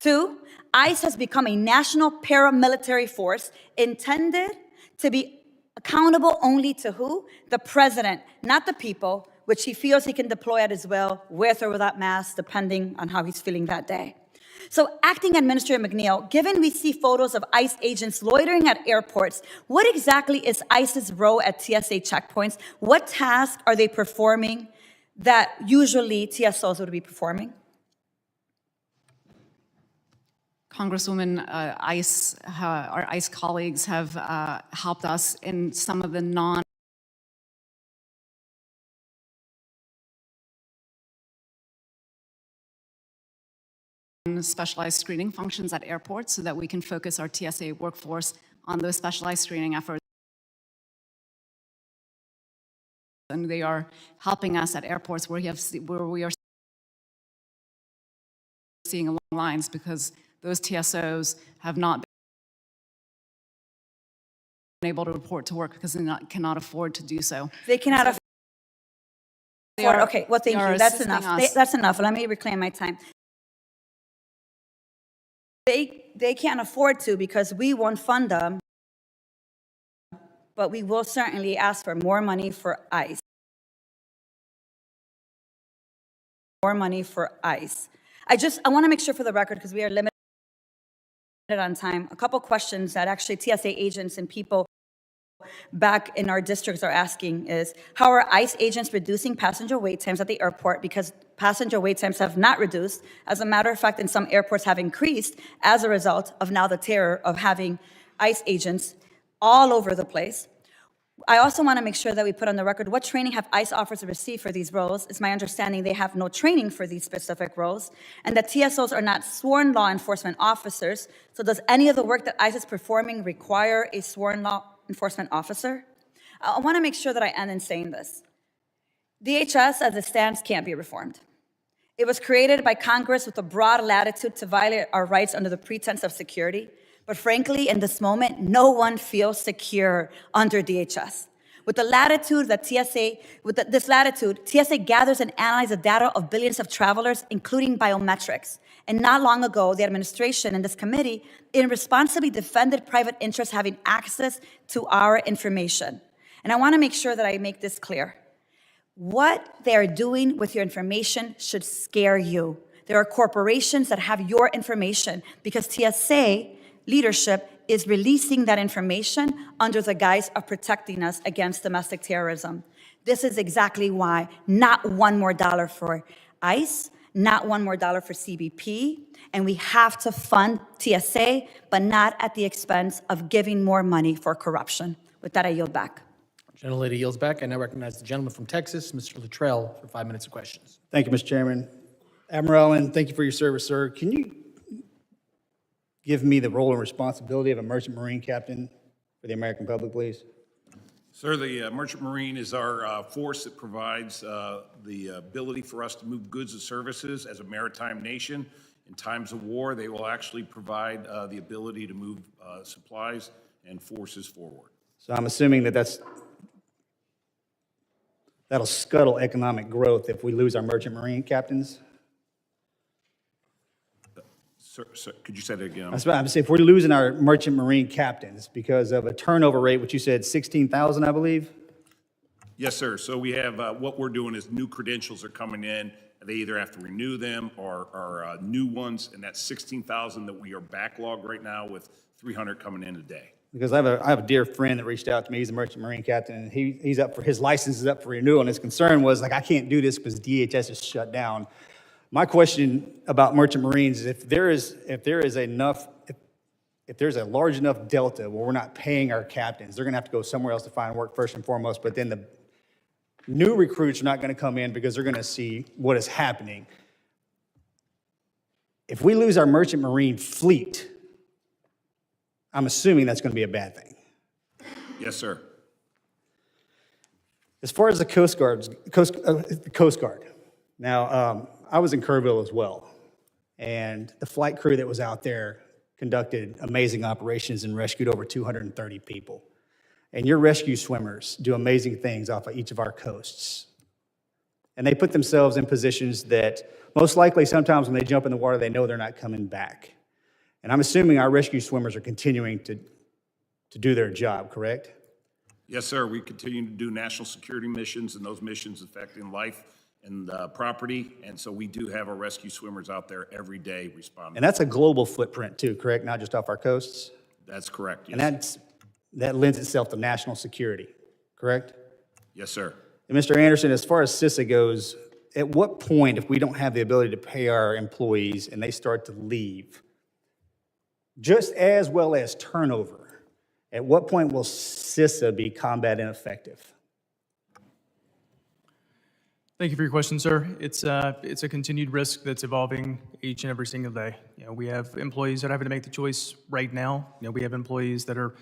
2, ICE has become a national paramilitary force intended to be accountable only to who? The president, not the people, which he feels he can deploy at his will, with or without masks, depending on how he's feeling that day. So, Acting Administrator McNeil, given we see photos of ICE agents loitering at airports, what exactly is ICE's role at TSA checkpoints? What tasks are they performing that usually TSOs would be performing? Congresswoman, our ICE colleagues have helped us in some of the specialized screening functions at airports so that we can focus our TSA workforce on those specialized screening efforts. And they are helping us at airports where we are seeing long lines because those TSOs have not been able to report to work because they cannot afford to do so. They cannot afford. Okay, well, thank you. That's enough. That's enough. Let me reclaim my time. They can't afford to because we won't fund them but we will certainly ask for more money for ICE. More money for ICE. I want to make sure for the record, because we are limited on time, a couple questions that actually TSA agents and people back in our districts are asking is, how are ICE agents reducing passenger wait times at the airport? Because passenger wait times have not reduced. As a matter of fact, in some airports have increased as a result of now the terror of having ICE agents all over the place. I also want to make sure that we put on the record, what training have ICE officers received for these roles? It's my understanding they have no training for these specific roles, and that TSOs are not sworn law enforcement officers. So does any of the work that ICE is performing require a sworn law enforcement officer? I want to make sure that I end in saying this. DHS, as it stands, can't be reformed. It was created by Congress with a broad latitude to violate our rights under the pretense of security. But frankly, in this moment, no one feels secure under DHS. With the latitude that TSA gathers and analyzes the data of billions of travelers, including biometrics. And not long ago, the administration and this committee irresponsibly defended private interests having access to our information. And I want to make sure that I make this clear. What they are doing with your information should scare you. There are corporations that have your information because TSA leadership is releasing that information under the guise of protecting us against domestic terrorism. This is exactly why not one more dollar for ICE, not one more dollar for CBP, and we have to fund TSA, but not at the expense of giving more money for corruption. With that, I yield back. Gentlelady yields back. I now recognize the gentleman from Texas, Mr. Luttrell, for 5 minutes of questions. Thank you, Mr. Chairman. Admiral Allen, thank you for your service, sir. Can you give me the role and responsibility of a merchant marine captain for the American public, please? Sir, the Merchant Marine is our force that provides the ability for us to move goods and services as a maritime nation. In times of war, they will actually provide the ability to move supplies and forces forward. So I'm assuming that that'll scuttle economic growth if we lose our merchant marine captains? Sir, could you say that again? I'm saying if we're losing our merchant marine captains because of a turnover rate, which you said 16,000, I believe? Yes, sir. So we have, what we're doing is new credentials are coming in. They either have to renew them or new ones, and that's 16,000 that we are backlogged right now with 300 coming in a day. Because I have a dear friend that reached out to me. He's a merchant marine captain, and he's up for his license is up for renewal. And his concern was like, I can't do this because DHS is shut down. My question about merchant marines is if there's a large enough delta where we're not paying our captains, they're going to have to go somewhere else to find work first and foremost. But then the new recruits are not going to come in because they're going to see what is happening. If we lose our merchant marine fleet, I'm assuming that's going to be a bad thing. Yes, sir. As far as the Coast Guard. Now, I was in Kerrville as well, and the flight crew that was out there conducted amazing operations and rescued over 230 people. And your rescue swimmers do amazing things off of each of our coasts. And they put themselves in positions that most likely sometimes when they jump in the water, they know they're not coming back. And I'm assuming our rescue swimmers are continuing to do their job, correct? Yes, sir. We continue to do national security missions and those missions affecting life and property. And so we do have our rescue swimmers out there every day responding. And that's a global footprint too, correct? Not just off our coasts? That's correct, yes. And that lends itself to national security, correct? Yes, sir. And Mr. Anderson, as far as CISA goes, at what point, if we don't have the ability to pay our employees and they start to leave, just as well as turnover, at what point will CISA be combat ineffective? Thank you for your question, sir. It's a continued risk that's evolving each and every single day. We have employees that are having to make the choice right now. We have employees that are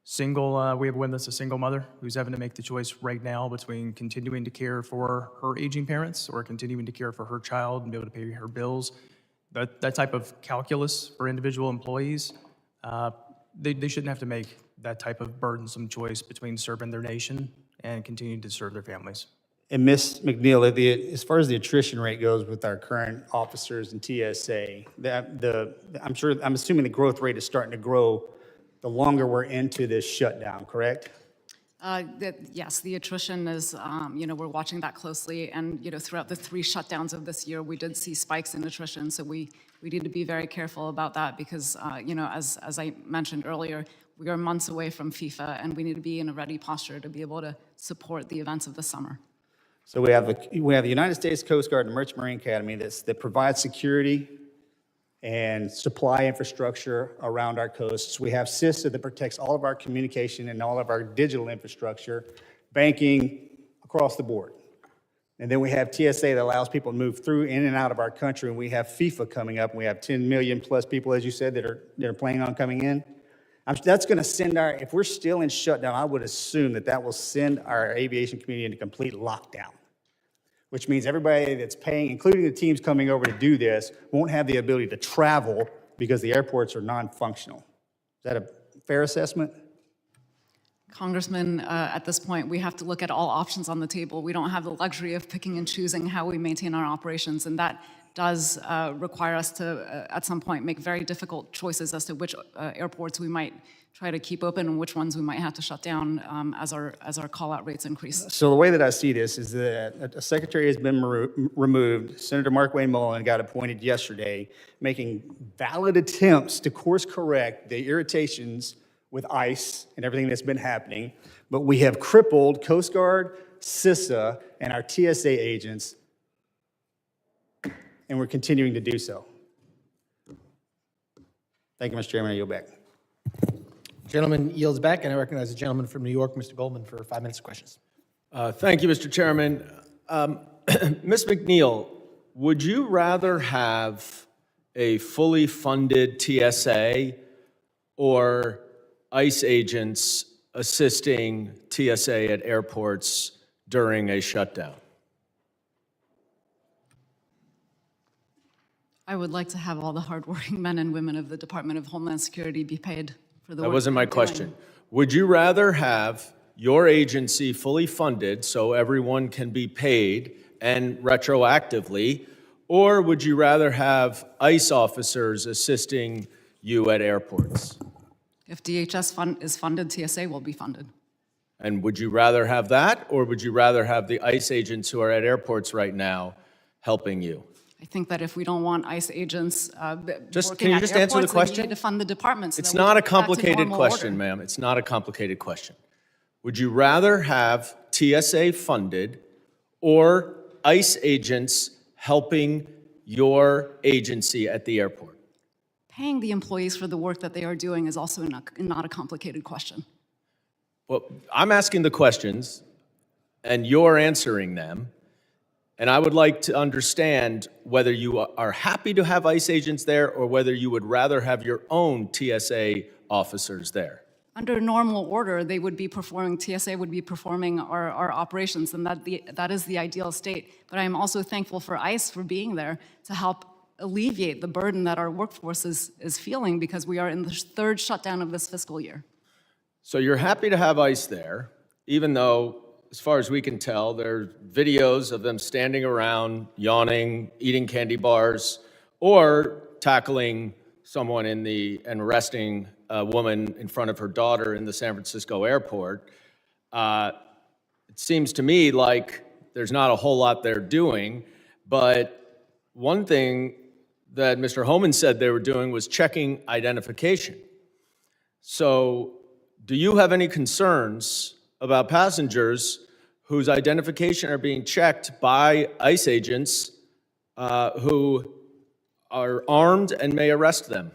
single. We have one that's a single mother who's having to make the choice right now between continuing to care for her aging parents or continuing to care for her child and be able to pay her bills. That type of calculus for individual employees, they shouldn't have to make that type of burdensome choice between serving their nation and continuing to serve their families. And Ms. McNeil, as far as the attrition rate goes with our current officers in TSA, I'm assuming the growth rate is starting to grow the longer we're into this shutdown, correct? Yes, the attrition is, we're watching that closely, and, throughout the 3 shutdowns of this year, we did see spikes in attrition, so we need to be very careful about that because, as I mentioned earlier, we are months away from FIFA, and we need to be in a ready posture to be able to support the events of the summer. So we have the United States Coast Guard and Merchant Marine Academy that provides security and supply infrastructure around our coasts. We have CISA that protects all of our communication and all of our digital infrastructure, banking across the board. And then we have TSA that allows people to move through, in and out of our country. And we have FIFA coming up, and we have 10 million plus people, as you said, that are planning on coming in. That's going to send if we're still in shutdown, I would assume that will send our aviation community into complete lockdown, which means everybody that's paying, including the teams coming over to do this, won't have the ability to travel because the airports are non-functional. Is that a fair assessment? Congressman, at this point, we have to look at all options on the table. We don't have the luxury of picking and choosing how we maintain our operations, and that does require us to, at some point, make very difficult choices as to which airports we might try to keep open and which ones we might have to shut down as our call-out rates increase. So the way that I see this is that a secretary has been removed. Senator Mark Wayne Mullen got appointed yesterday, making valid attempts to course correct the irritations with ICE and everything that's been happening. But we have crippled Coast Guard, CISA, and our TSA agents, and we're continuing to do so. Thank you, Mr. Chairman. I yield back. Gentleman yields back, and I recognize the gentleman from New York, Mr. Goldman, for 5 minutes of questions. Thank you, Mr. Chairman. Ms. McNeil, would you rather have a fully funded TSA or ICE agents assisting TSA at airports during a shutdown? I would like to have all the hardworking men and women of the Department of Homeland Security be paid for the work. That wasn't my they're doing. question. Would you rather have your agency fully funded so everyone can be paid and retroactively, or would you rather have ICE officers assisting you at airports? If DHS is funded, TSA will be funded. And would you rather have that, or would you rather have the ICE agents who are at airports right now helping you? I think that if we don't want ICE agents Can working you at just answer the airports, then we question? need to fund the departments. So It's that we not a get back to complicated normal question, order. ma'am. It's not a complicated question. Would you rather have TSA funded or ICE agents helping your agency at the airport? Paying the employees for the work that they are doing is also not a complicated question. Well, I'm asking the questions, and you're answering them. And I would like to understand whether you are happy to have ICE agents there or whether you would rather have your own TSA officers there. Under normal order, TSA would be performing our operations, and that is the ideal state. But I am also thankful for ICE for being there to help alleviate the burden that our workforce is feeling because we are in the 3rd shutdown of this fiscal year. So you're happy to have ICE there, even though, as far as we can tell, there are videos of them standing around, yawning, eating candy bars, or tackling someone and arresting a woman in front of her daughter in the San Francisco airport. It seems to me like there's not a whole lot they're doing, but one thing that Mr. Homan said they were doing was checking identification. So do you have any concerns about passengers whose identification are being checked by ICE agents who are armed and may arrest them?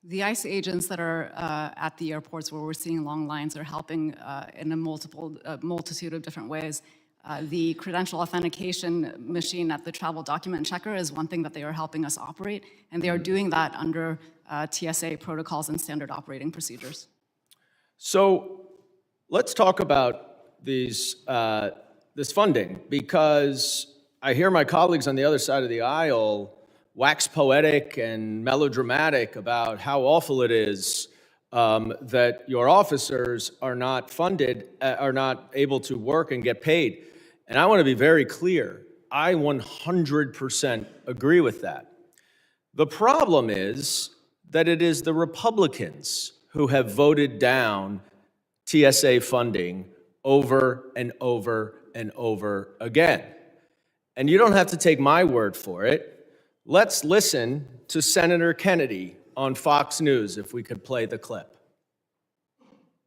The ICE agents that are at the airports where we're seeing long lines are helping in a multitude of different ways. The credential authentication machine at the travel document checker is one thing that they are helping us operate, and they are doing that under TSA protocols and standard operating procedures. So let's talk about this funding, because I hear my colleagues on the other side of the aisle wax poetic and melodramatic about how awful it is that your officers are not funded, are not able to work and get paid. And I want to be very clear, I 100% agree with that. The problem is that it is the Republicans who have voted down TSA funding over and over and over again. And you don't have to take my word for it. Let's listen to Senator Kennedy on Fox News, if we could play the clip.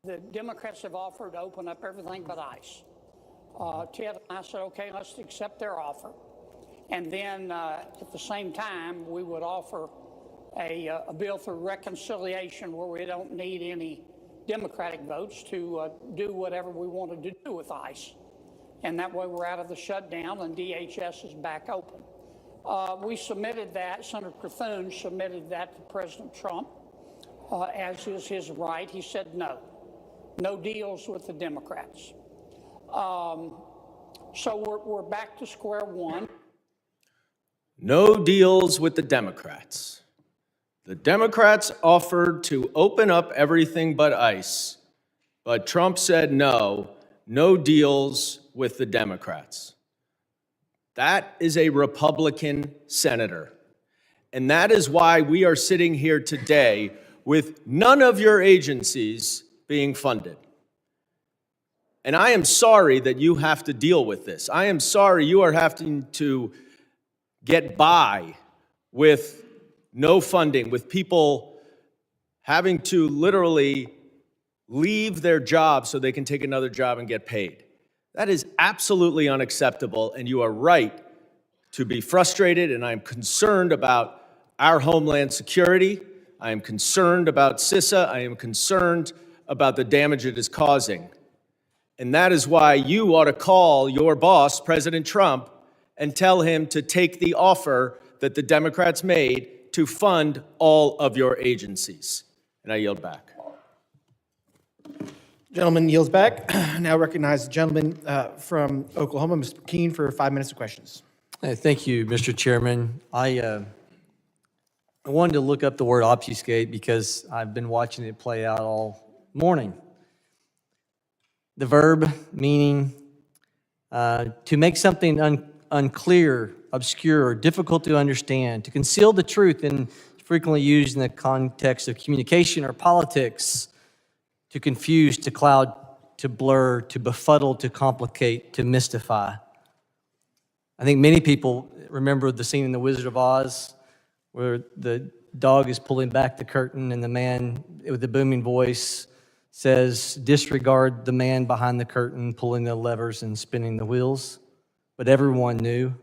The Democrats have offered to open up everything but ICE. Ted and I said, okay, let's accept their offer. And then at the same time, we would offer a bill for reconciliation where we don't need any Democratic votes to do whatever we wanted to do with ICE. And that way we're out of the shutdown and DHS is back open. We submitted that, Senator Cthulhu submitted that to President Trump, as is his right. He said no deals with the Democrats. So we're back to square one. No deals with the Democrats. The Democrats offered to open up everything but ICE, but Trump said no deals with the Democrats. That is a Republican senator. And that is why we are sitting here today with none of your agencies being funded. And I am sorry that you have to deal with this. I am sorry you are having to get by with no funding, with people having to literally leave their job so they can take another job and get paid. That is absolutely unacceptable, and you are right to be frustrated, and I'm concerned about our Homeland Security. I am concerned about CISA. I am concerned about the damage it is causing. And that is why you ought to call your boss, President Trump, and tell him to take the offer that the Democrats made to fund all of your agencies. And I yield back. Gentleman yields back. Now recognize the gentleman from Oklahoma, Mr. McKean, for 5 minutes of questions. Thank you, Mr. Chairman. I wanted to look up the word obfuscate because I've been watching it play out all morning. The verb meaning to make something unclear, obscure, or difficult to understand, to conceal the truth, and frequently used in the context of communication or politics, to confuse, to cloud, to blur, to befuddle, to complicate, to mystify. I think many people remember the scene in The Wizard of Oz where the dog is pulling back the curtain and the man with the booming voice says, disregard the man behind the curtain pulling the levers and spinning the wheels. But everyone knew.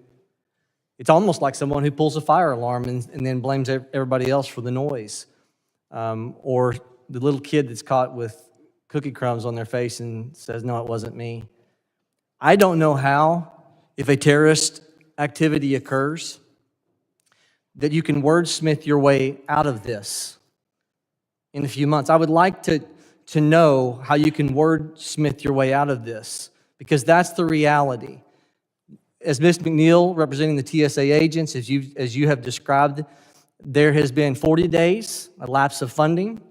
It's almost like someone who pulls a fire alarm and then blames everybody else for the noise. Or the little kid that's caught with cookie crumbs on their face and says, no, it wasn't me. I don't know how, if a terrorist activity occurs, that you can wordsmith your way out of this in a few months. I would like to know how you can wordsmith your way out of this, because that's the reality. As Ms. McNeil, representing the TSA agents, as you have described, there has been 40 days, a lapse of funding.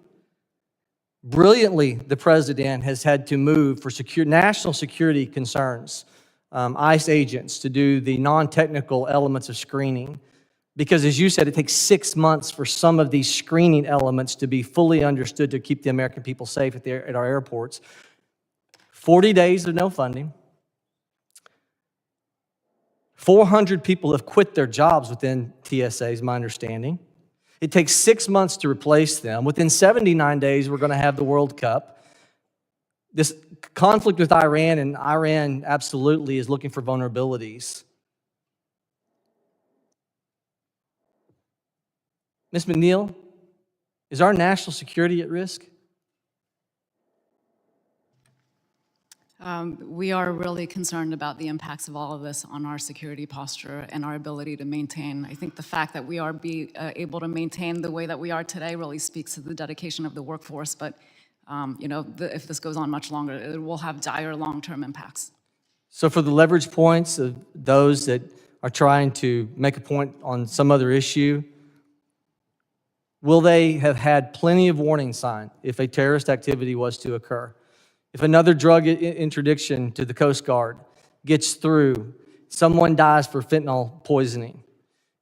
Brilliantly, the president has had to move for national security concerns, ICE agents to do the non-technical elements of screening. Because as you said, it takes 6 months for some of these screening elements to be fully understood to keep the American people safe at our airports. 40 days of no funding. 400 people have quit their jobs within TSA, is my understanding. It takes 6 months to replace them. Within 79 days, we're going to have the World Cup. This conflict with Iran, and Iran absolutely is looking for vulnerabilities. Ms. McNeil, is our national security at risk? We are really concerned about the impacts of all of this on our security posture and our ability to maintain. I think the fact that we are able to maintain the way that we are today really speaks to the dedication of the workforce. But if this goes on much longer, it will have dire long-term impacts. So for the leverage points of those that are trying to make a point on some other issue, will they have had plenty of warning sign if a terrorist activity was to occur? If another drug interdiction to the Coast Guard gets through, someone dies for fentanyl poisoning.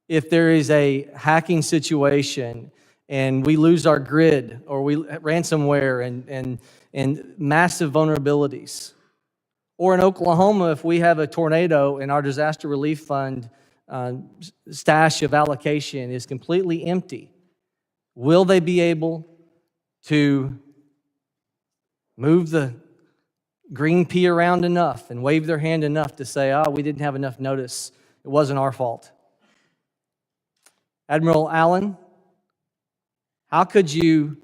If there is a hacking situation and we lose our grid or we ransomware and massive vulnerabilities. Or in Oklahoma, if we have a tornado and our disaster relief fund stash of allocation is completely empty, will they be able to move the green pea around enough and wave their hand enough to say, oh, we didn't have enough notice, it wasn't our fault? Admiral Allen, how could you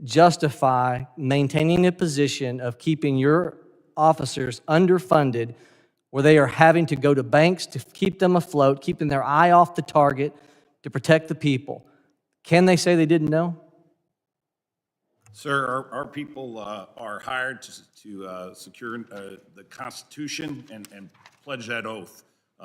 justify maintaining a position of keeping your officers underfunded where they are having to go to banks to keep them afloat, keeping their eye off the target to protect the people? Can they say they didn't know? Sir, our people are hired to secure the Constitution and pledge that oath.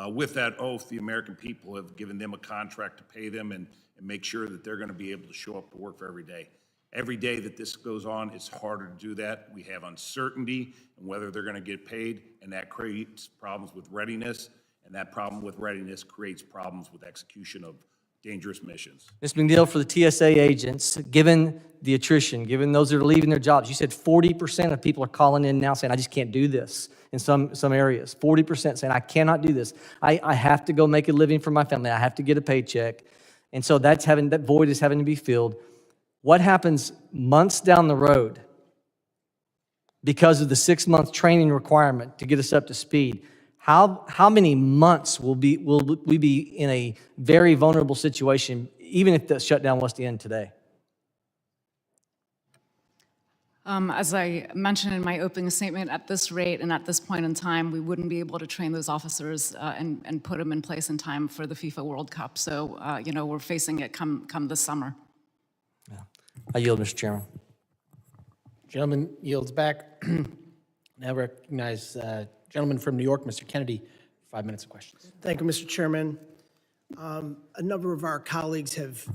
With that oath, the American people have given them a contract to pay them and make sure that they're going to be able to show up to work for every day. Every day that this goes on, it's harder to do that. We have uncertainty in whether they're going to get paid, and that creates problems with readiness, and that problem with readiness creates problems with execution of dangerous missions. Ms. McNeil, for the TSA agents, given the attrition, given those that are leaving their jobs, you said 40% of people are calling in now saying, I just can't do this in some areas. 40% saying, I cannot do this. I have to go make a living for my family. I have to get a paycheck. And so that void is having to be filled. What happens months down the road because of the 6-month training requirement to get us up to speed? How many months will we be in a very vulnerable situation, even if the shutdown was to end today? As I mentioned in my opening statement, at this rate and at this point in time, we wouldn't be able to train those officers and put them in place in time for the FIFA World Cup. So, we're facing it come this summer. I yield, Mr. Chairman. Gentleman yields back. Now recognize gentleman from New York, Mr. Kennedy, 5 minutes of questions. Thank you, Mr. Chairman. A number of our colleagues have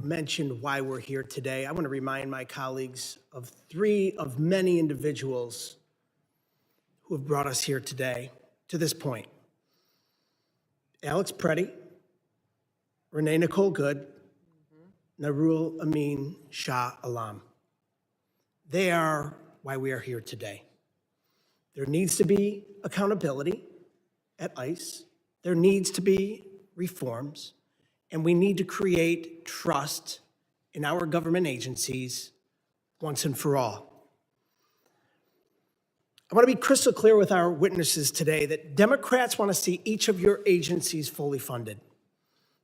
mentioned why we're here today. I want to remind my colleagues of 3 of many individuals who have brought us here today to this point. Alex Preddy, Renee Nicole Good, Narul Amin Shah Alam. They are why we are here today. There needs to be accountability at ICE. There needs to be reforms, and we need to create trust in our government agencies once and for all. I want to be crystal clear with our witnesses today that Democrats want to see each of your agencies fully funded.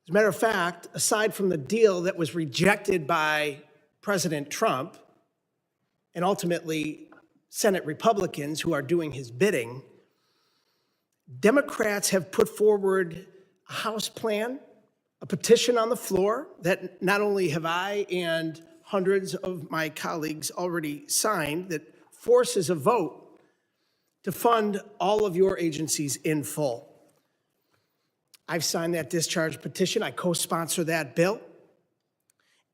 As a matter of fact, aside from the deal that was rejected by President Trump and ultimately Senate Republicans who are doing his bidding, Democrats have put forward a House plan, a petition on the floor that not only have I and hundreds of my colleagues already signed, that forces a vote to fund all of your agencies in full. I've signed that discharge petition. I co-sponsor that bill.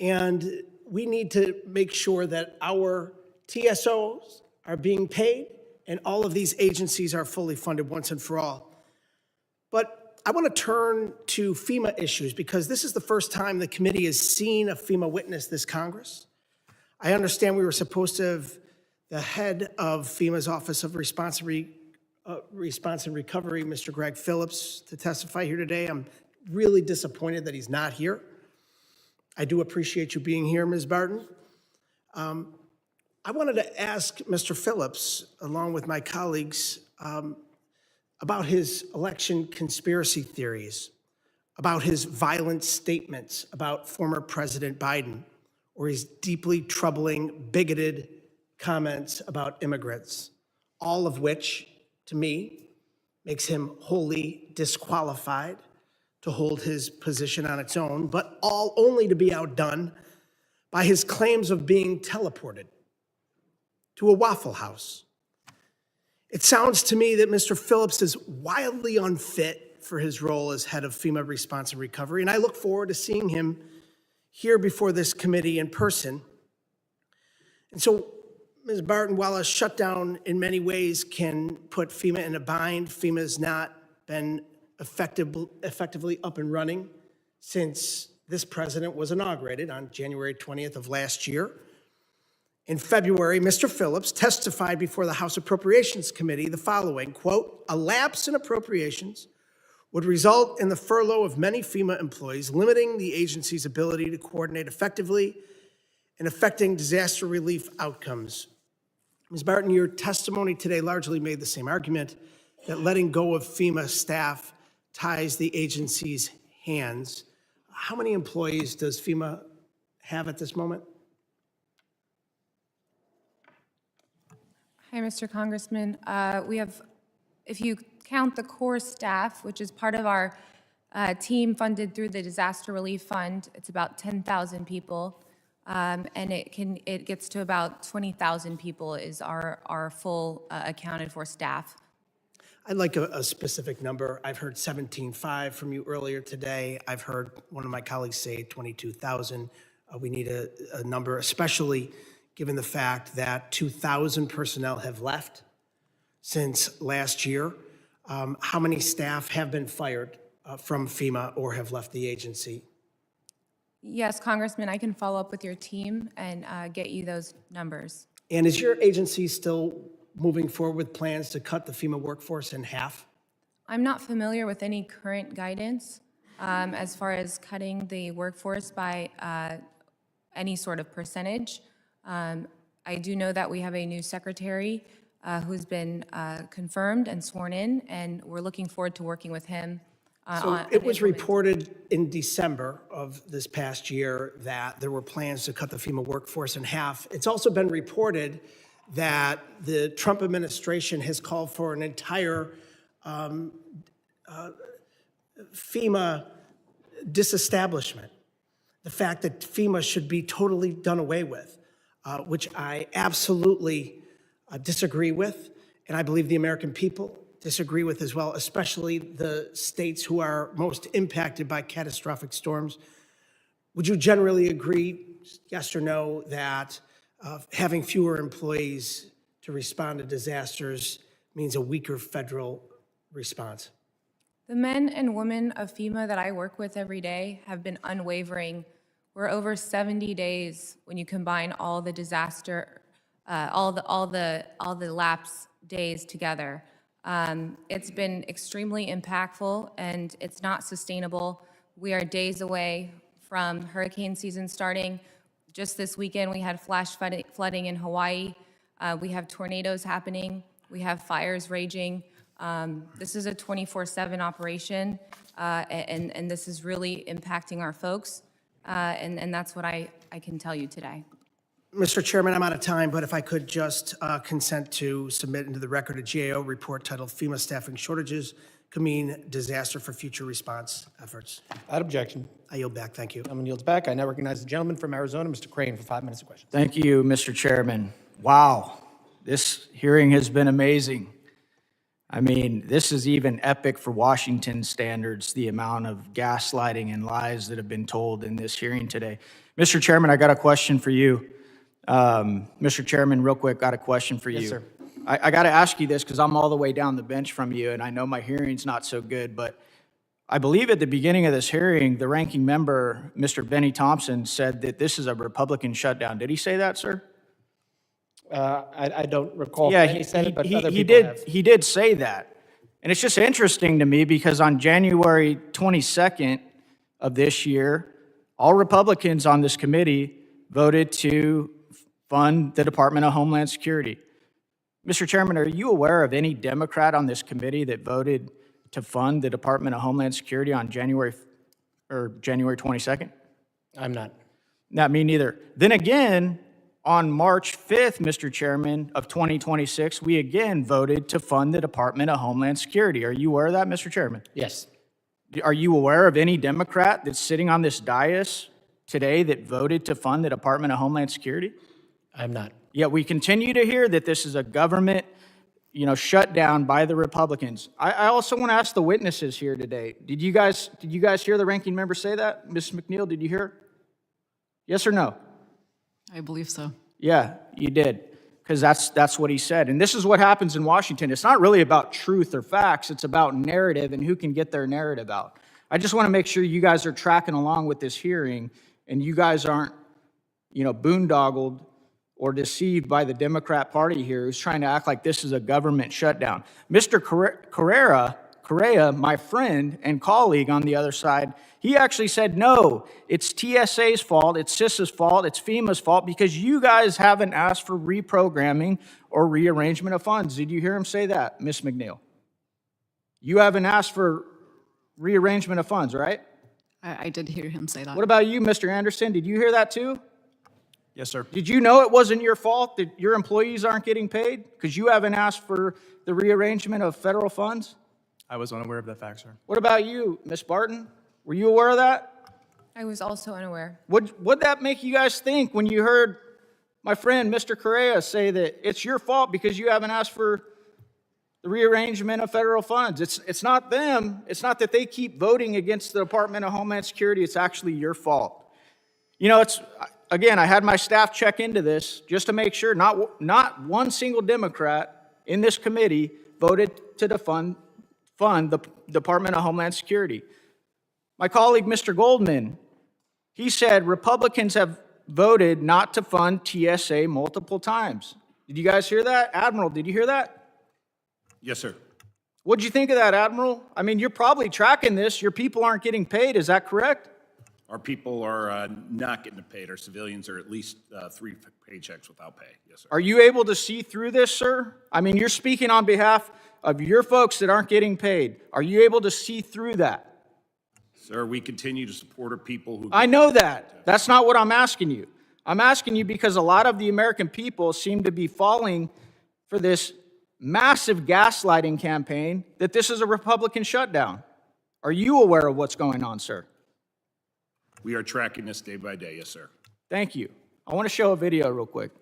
And we need to make sure that our TSOs are being paid and all of these agencies are fully funded once and for all. But I want to turn to FEMA issues because this is the first time the committee has seen a FEMA witness this Congress. I understand we were supposed to have the head of FEMA's Office of Response and Recovery, Mr. Greg Phillips, to testify here today. I'm really disappointed that he's not here. I do appreciate you being here, Ms. Barton. I wanted to ask Mr. Phillips, along with my colleagues, about his election conspiracy theories, about his violent statements about former President Biden, or his deeply troubling, bigoted comments about immigrants, all of which, to me, makes him wholly disqualified to hold his position on its own, but all only to be outdone by his claims of being teleported to a Waffle House. It sounds to me that Mr. Phillips is wildly unfit for his role as head of FEMA Response and Recovery, and I look forward to seeing him here before this committee in person. And so, Ms. Barton, while a shutdown in many ways can put FEMA in a bind, FEMA's not been effectively up and running since this president was inaugurated on January 20th of last year. In February, Mr. Phillips testified before the House Appropriations Committee the following, quote, "A lapse in appropriations would result in the furlough of many FEMA employees, limiting the agency's ability to coordinate effectively and affecting disaster relief outcomes." Ms. Barton, your testimony today largely made the same argument, that letting go of FEMA staff ties the agency's hands. How many employees does FEMA have at this moment? Hi, Mr. Congressman. We have, if you count the core staff, which is part of our team funded through the Disaster Relief Fund, it's about 10,000 people. And it gets to about 20,000 people is our full accounted for staff. I'd like a specific number. I've heard 17.5 from you earlier today. I've heard one of my colleagues say 22,000. We need a number, especially given the fact that 2,000 personnel have left since last year. How many staff have been fired from FEMA or have left the agency? Yes, Congressman, I can follow up with your team and get you those numbers. And is your agency still moving forward with plans to cut the FEMA workforce in half? I'm not familiar with any current guidance as far as cutting the workforce by any sort of percentage. I do know that we have a new secretary who's been confirmed and sworn in, and we're looking forward to working with him. So it was reported in December of this past year that there were plans to cut the FEMA workforce in half. It's also been reported that the Trump administration has called for an entire FEMA disestablishment. The fact that FEMA should be totally done away with, which I absolutely disagree with, and I believe the American people disagree with as well, especially the states who are most impacted by catastrophic storms. Would you generally agree, yes or no, that having fewer employees to respond to disasters means a weaker federal response? The men and women of FEMA that I work with every day have been unwavering. We're over 70 days when you combine all the disaster, all the lapse days together. It's been extremely impactful, and it's not sustainable. We are days away from hurricane season starting. Just this weekend, we had flash flooding in Hawaii. We have tornadoes happening. We have fires raging. This is a 24/7 operation, and this is really impacting our folks, and that's what I can tell you today. Mr. Chairman, I'm out of time, but if I could just consent to submit into the record a GAO report titled FEMA Staffing Shortages Could Mean Disaster for Future Response Efforts. Without objection. I yield back. Thank you. Gentleman yields back. I now recognize the gentleman from Arizona, Mr. Crane, for 5 minutes of questions. Thank you, Mr. Chairman. Wow, this hearing has been amazing. I mean, this is even epic for Washington standards, the amount of gaslighting and lies that have been told in this hearing today. Mr. Chairman, I got a question for you. Mr. Chairman, real quick, got a question for you. Yes, sir. I got to ask you this because I'm all the way down the bench from you, and I know my hearing's not so good, but I believe at the beginning of this hearing, the ranking member, Mr. Benny Thompson, said that this is a Republican shutdown. Did he say that, sir? I don't recall Yeah, if he said it, but other he people have. He did say that. And it's just interesting to me because on January 22nd of this year, all Republicans on this committee voted to fund the Department of Homeland Security. Mr. Chairman, are you aware of any Democrat on this committee that voted to fund the Department of Homeland Security on January 22nd? I'm not. Not me neither. Then again, on March 5th, Mr. Chairman, of 2026, we again voted to fund the Department of Homeland Security. Are you aware of that, Mr. Chairman? Yes. Are you aware of any Democrat that's sitting on this dais today that voted to fund the Department of Homeland Security? I'm not. Yet we continue to hear that this is a government, shutdown by the Republicans. I also want to ask the witnesses here today. Did you guys hear the ranking member say that? Ms. McNeil, did you hear? Yes or no? I believe so. Yeah, you did, because that's what he said. And this is what happens in Washington. It's not really about truth or facts. It's about narrative and who can get their narrative out. I just want to make sure you guys are tracking along with this hearing and you guys aren't, boondoggled or deceived by the Democrat Party here, who's trying to act like this is a government shutdown. Mr. Correa, my friend and colleague on the other side, he actually said, no, it's TSA's fault, it's CISA's fault, it's FEMA's fault, because you guys haven't asked for reprogramming or rearrangement of funds. Did you hear him say that, Ms. McNeil? You haven't asked for rearrangement of funds, right? I did hear him say that. What about you, Mr. Anderson? Did you hear that too? Yes, sir. Did you know it wasn't your fault that your employees aren't getting paid because you haven't asked for the rearrangement of federal funds? I was unaware of that fact, sir. What about you, Ms. Barton? Were you aware of that? I was also unaware. What'd that make you guys think when you heard my friend, Mr. Correa, say that it's your fault because you haven't asked for the rearrangement of federal funds? It's not them. It's not that they keep voting against the Department of Homeland Security. It's actually your fault. You know, again, I had my staff check into this just to make sure not one single Democrat in this committee voted to fund the Department of Homeland Security. My colleague, Mr. Goldman, he said Republicans have voted not to fund TSA multiple times. Did you guys hear that? Admiral, did you hear that? Yes, sir. What'd you think of that, Admiral? I mean, you're probably tracking this. Your people aren't getting paid. Is that correct? Our people are not getting paid. Our civilians are at least 3 paychecks without pay. Yes, sir. Are you able to see through this, sir? I mean, you're speaking on behalf of your folks that aren't getting paid. Are you able to see through that? Sir, we continue to support our people who... I know that. That's not what I'm asking you. I'm asking you because a lot of the American people seem to be falling for this massive gaslighting campaign that this is a Republican shutdown. Are you aware of what's going on, sir? We are tracking this day by day. Yes, sir. Thank you. I want to show a video real quick.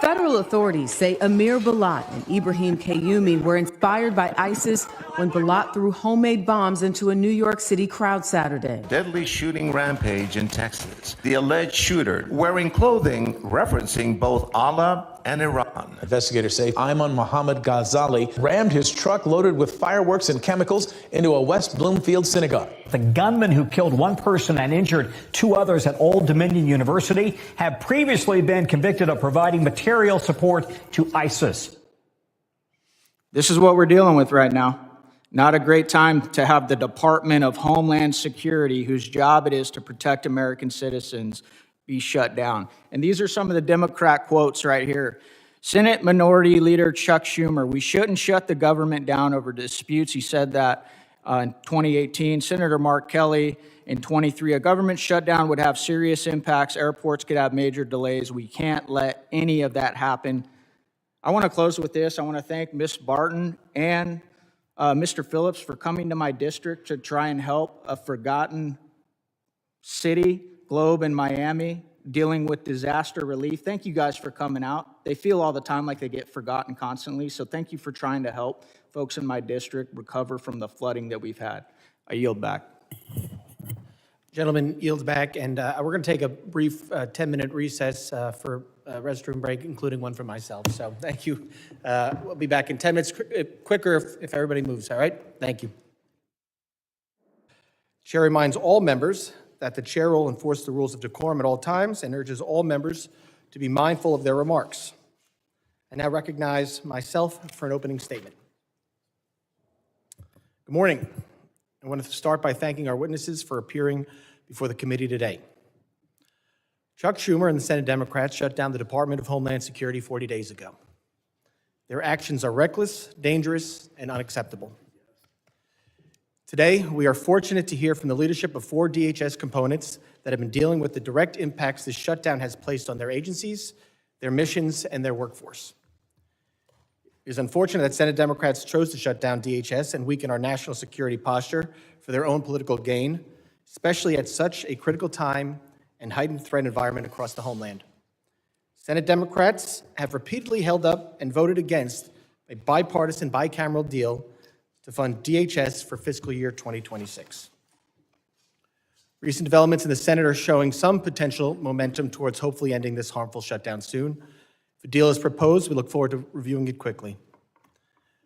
Federal authorities say Amir Balat and Ibrahim Kayumi were inspired by ISIS when Balat threw homemade bombs into a New York City crowd Saturday. Deadly shooting rampage in Texas. The alleged shooter wearing clothing referencing both Allah and Iran. Investigators say Ayman Mohammed Ghazali rammed his truck loaded with fireworks and chemicals into a West Bloomfield synagogue. The gunman who killed one person and injured 2 others at Old Dominion University have previously been convicted of providing material support to ISIS. This is what we're dealing with right now. Not a great time to have the Department of Homeland Security, whose job it is to protect American citizens, be shut down. And these are some of the Democrat quotes right here. Senate Minority Leader Chuck Schumer, we shouldn't shut the government down over disputes. He said that in 2018. Senator Mark Kelly in 23, a government shutdown would have serious impacts. Airports could have major delays. We can't let any of that happen. I want to close with this. I want to thank Ms. Barton and Mr. Phillips for coming to my district to try and help a forgotten city, Globe in Miami, dealing with disaster relief. Thank you guys for coming out. They feel all the time like they get forgotten constantly, so thank you for trying to help folks in my district recover from the flooding that we've had. I yield back. Gentleman yields back, and we're going to take a brief 10-minute recess for a restroom break, including one for myself. So thank you. We'll be back in 10 minutes, quicker if everybody moves, all right? Thank you. Chair reminds all members that the chair will enforce the rules of decorum at all times and urges all members to be mindful of their remarks. I now recognize myself for an opening statement. Good morning. I want to start by thanking our witnesses for appearing before the committee today. Chuck Schumer and the Senate Democrats shut down the Department of Homeland Security 40 days ago. Their actions are reckless, dangerous, and unacceptable. Today, we are fortunate to hear from the leadership of 4 DHS components that have been dealing with the direct impacts this shutdown has placed on their agencies, their missions, and their workforce. It is unfortunate that Senate Democrats chose to shut down DHS and weaken our national security posture for their own political gain, especially at such a critical time and heightened threat environment across the homeland. Senate Democrats have repeatedly held up and voted against a bipartisan bicameral deal to fund DHS for fiscal year 2026. Recent developments in the Senate are showing some potential momentum towards hopefully ending this harmful shutdown soon. If a deal is proposed, we look forward to reviewing it quickly.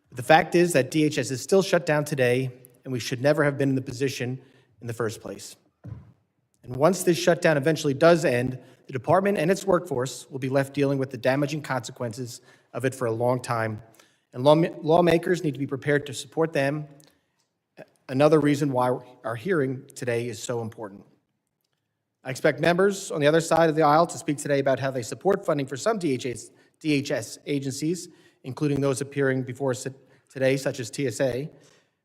But the fact is that DHS is still shut down today, and we should never have been in the position in the first place. And once this shutdown eventually does end, the department and its workforce will be left dealing with the damaging consequences of it for a long time. And lawmakers need to be prepared to support them. Another reason why our hearing today is so important. I expect members on the other side of the aisle to speak today about how they support funding for some DHS agencies, including those appearing before us today, such as TSA,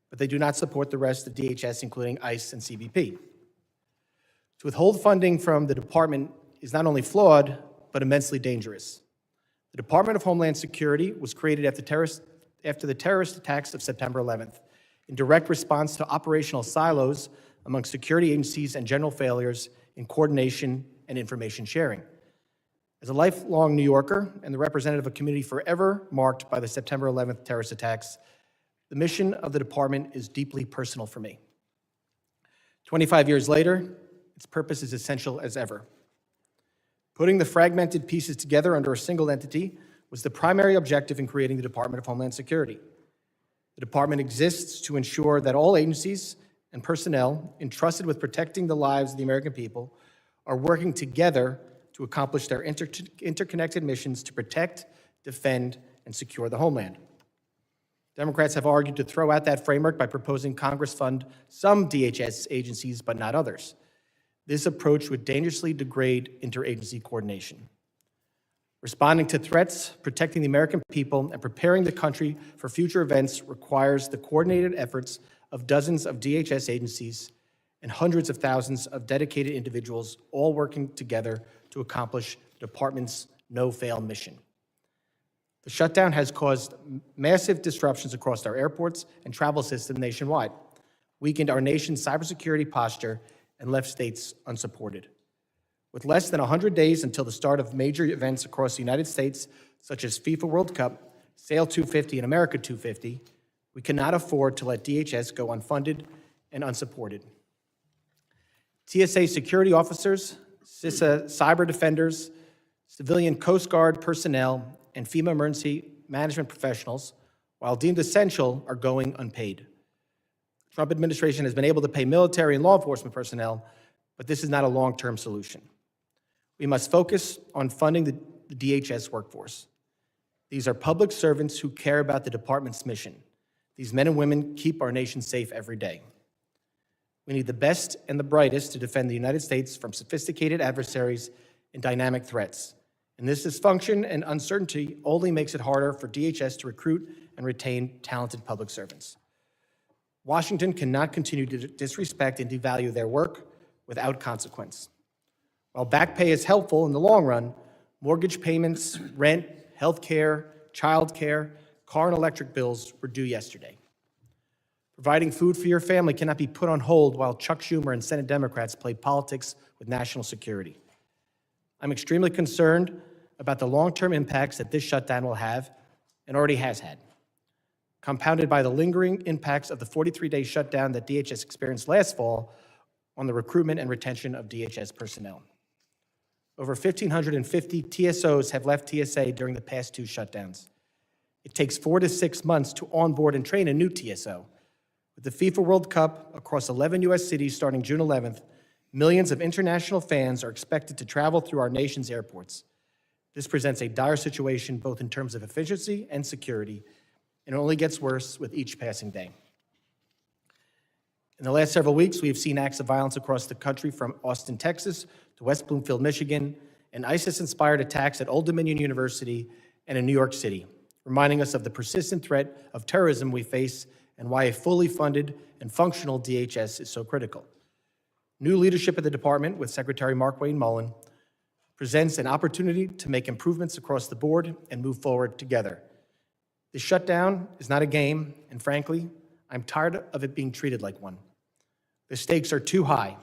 but they do not support the rest of DHS, including ICE and CBP. To withhold funding from the department is not only flawed, but immensely dangerous. The Department of Homeland Security was created after the terrorist attacks of September 11th, in direct response to operational silos among security agencies and general failures in coordination and information sharing. As a lifelong New Yorker and the representative of a community forever marked by the September 11th terrorist attacks, the mission of the department is deeply personal for me. 25 years later, its purpose is essential as ever. Putting the fragmented pieces together under a single entity was the primary objective in creating the Department of Homeland Security. The department exists to ensure that all agencies and personnel entrusted with protecting the lives of the American people are working together to accomplish their interconnected missions to protect, defend, and secure the homeland. Democrats have argued to throw out that framework by proposing Congress fund some DHS agencies, but not others. This approach would dangerously degrade interagency coordination. Responding to threats, protecting the American people, and preparing the country for future events requires the coordinated efforts of dozens of DHS agencies and hundreds of thousands of dedicated individuals all working together to accomplish the department's no-fail mission. The shutdown has caused massive disruptions across our airports and travel system nationwide, weakened our nation's cybersecurity posture, and left states unsupported. With less than 100 days until the start of major events across the United States, such as FIFA World Cup, Sail 250, and America 250, we cannot afford to let DHS go unfunded and unsupported. TSA security officers, CISA cyber defenders, civilian Coast Guard personnel, and FEMA emergency management professionals, while deemed essential, are going unpaid. The Trump administration has been able to pay military and law enforcement personnel, but this is not a long-term solution. We must focus on funding the DHS workforce. These are public servants who care about the department's mission. These men and women keep our nation safe every day. We need the best and the brightest to defend the United States from sophisticated adversaries and dynamic threats. And this dysfunction and uncertainty only makes it harder for DHS to recruit and retain talented public servants. Washington cannot continue to disrespect and devalue their work without consequence. While back pay is helpful in the long run, mortgage payments, rent, health care, child care, car and electric bills were due yesterday. Providing food for your family cannot be put on hold while Chuck Schumer and Senate Democrats play politics with national security. I'm extremely concerned about the long-term impacts that this shutdown will have and already has had, compounded by the lingering impacts of the 43-day shutdown that DHS experienced last fall on the recruitment and retention of DHS personnel. Over 1,550 TSOs have left TSA during the past 2 shutdowns. It takes 4 to 6 months to onboard and train a new TSO. With the FIFA World Cup across 11 U.S. cities starting June 11th, millions of international fans are expected to travel through our nation's airports. This presents a dire situation both in terms of efficiency and security, and it only gets worse with each passing day. In the last several weeks, we have seen acts of violence across the country from Austin, Texas, to West Bloomfield, Michigan, and ISIS-inspired attacks at Old Dominion University and in New York City, reminding us of the persistent threat of terrorism we face and why a fully funded and functional DHS is so critical. New leadership at the department, with Secretary Mark Wayne Mullen, presents an opportunity to make improvements across the board and move forward together. The shutdown is not a game, and frankly, I'm tired of it being treated like one. The stakes are too high.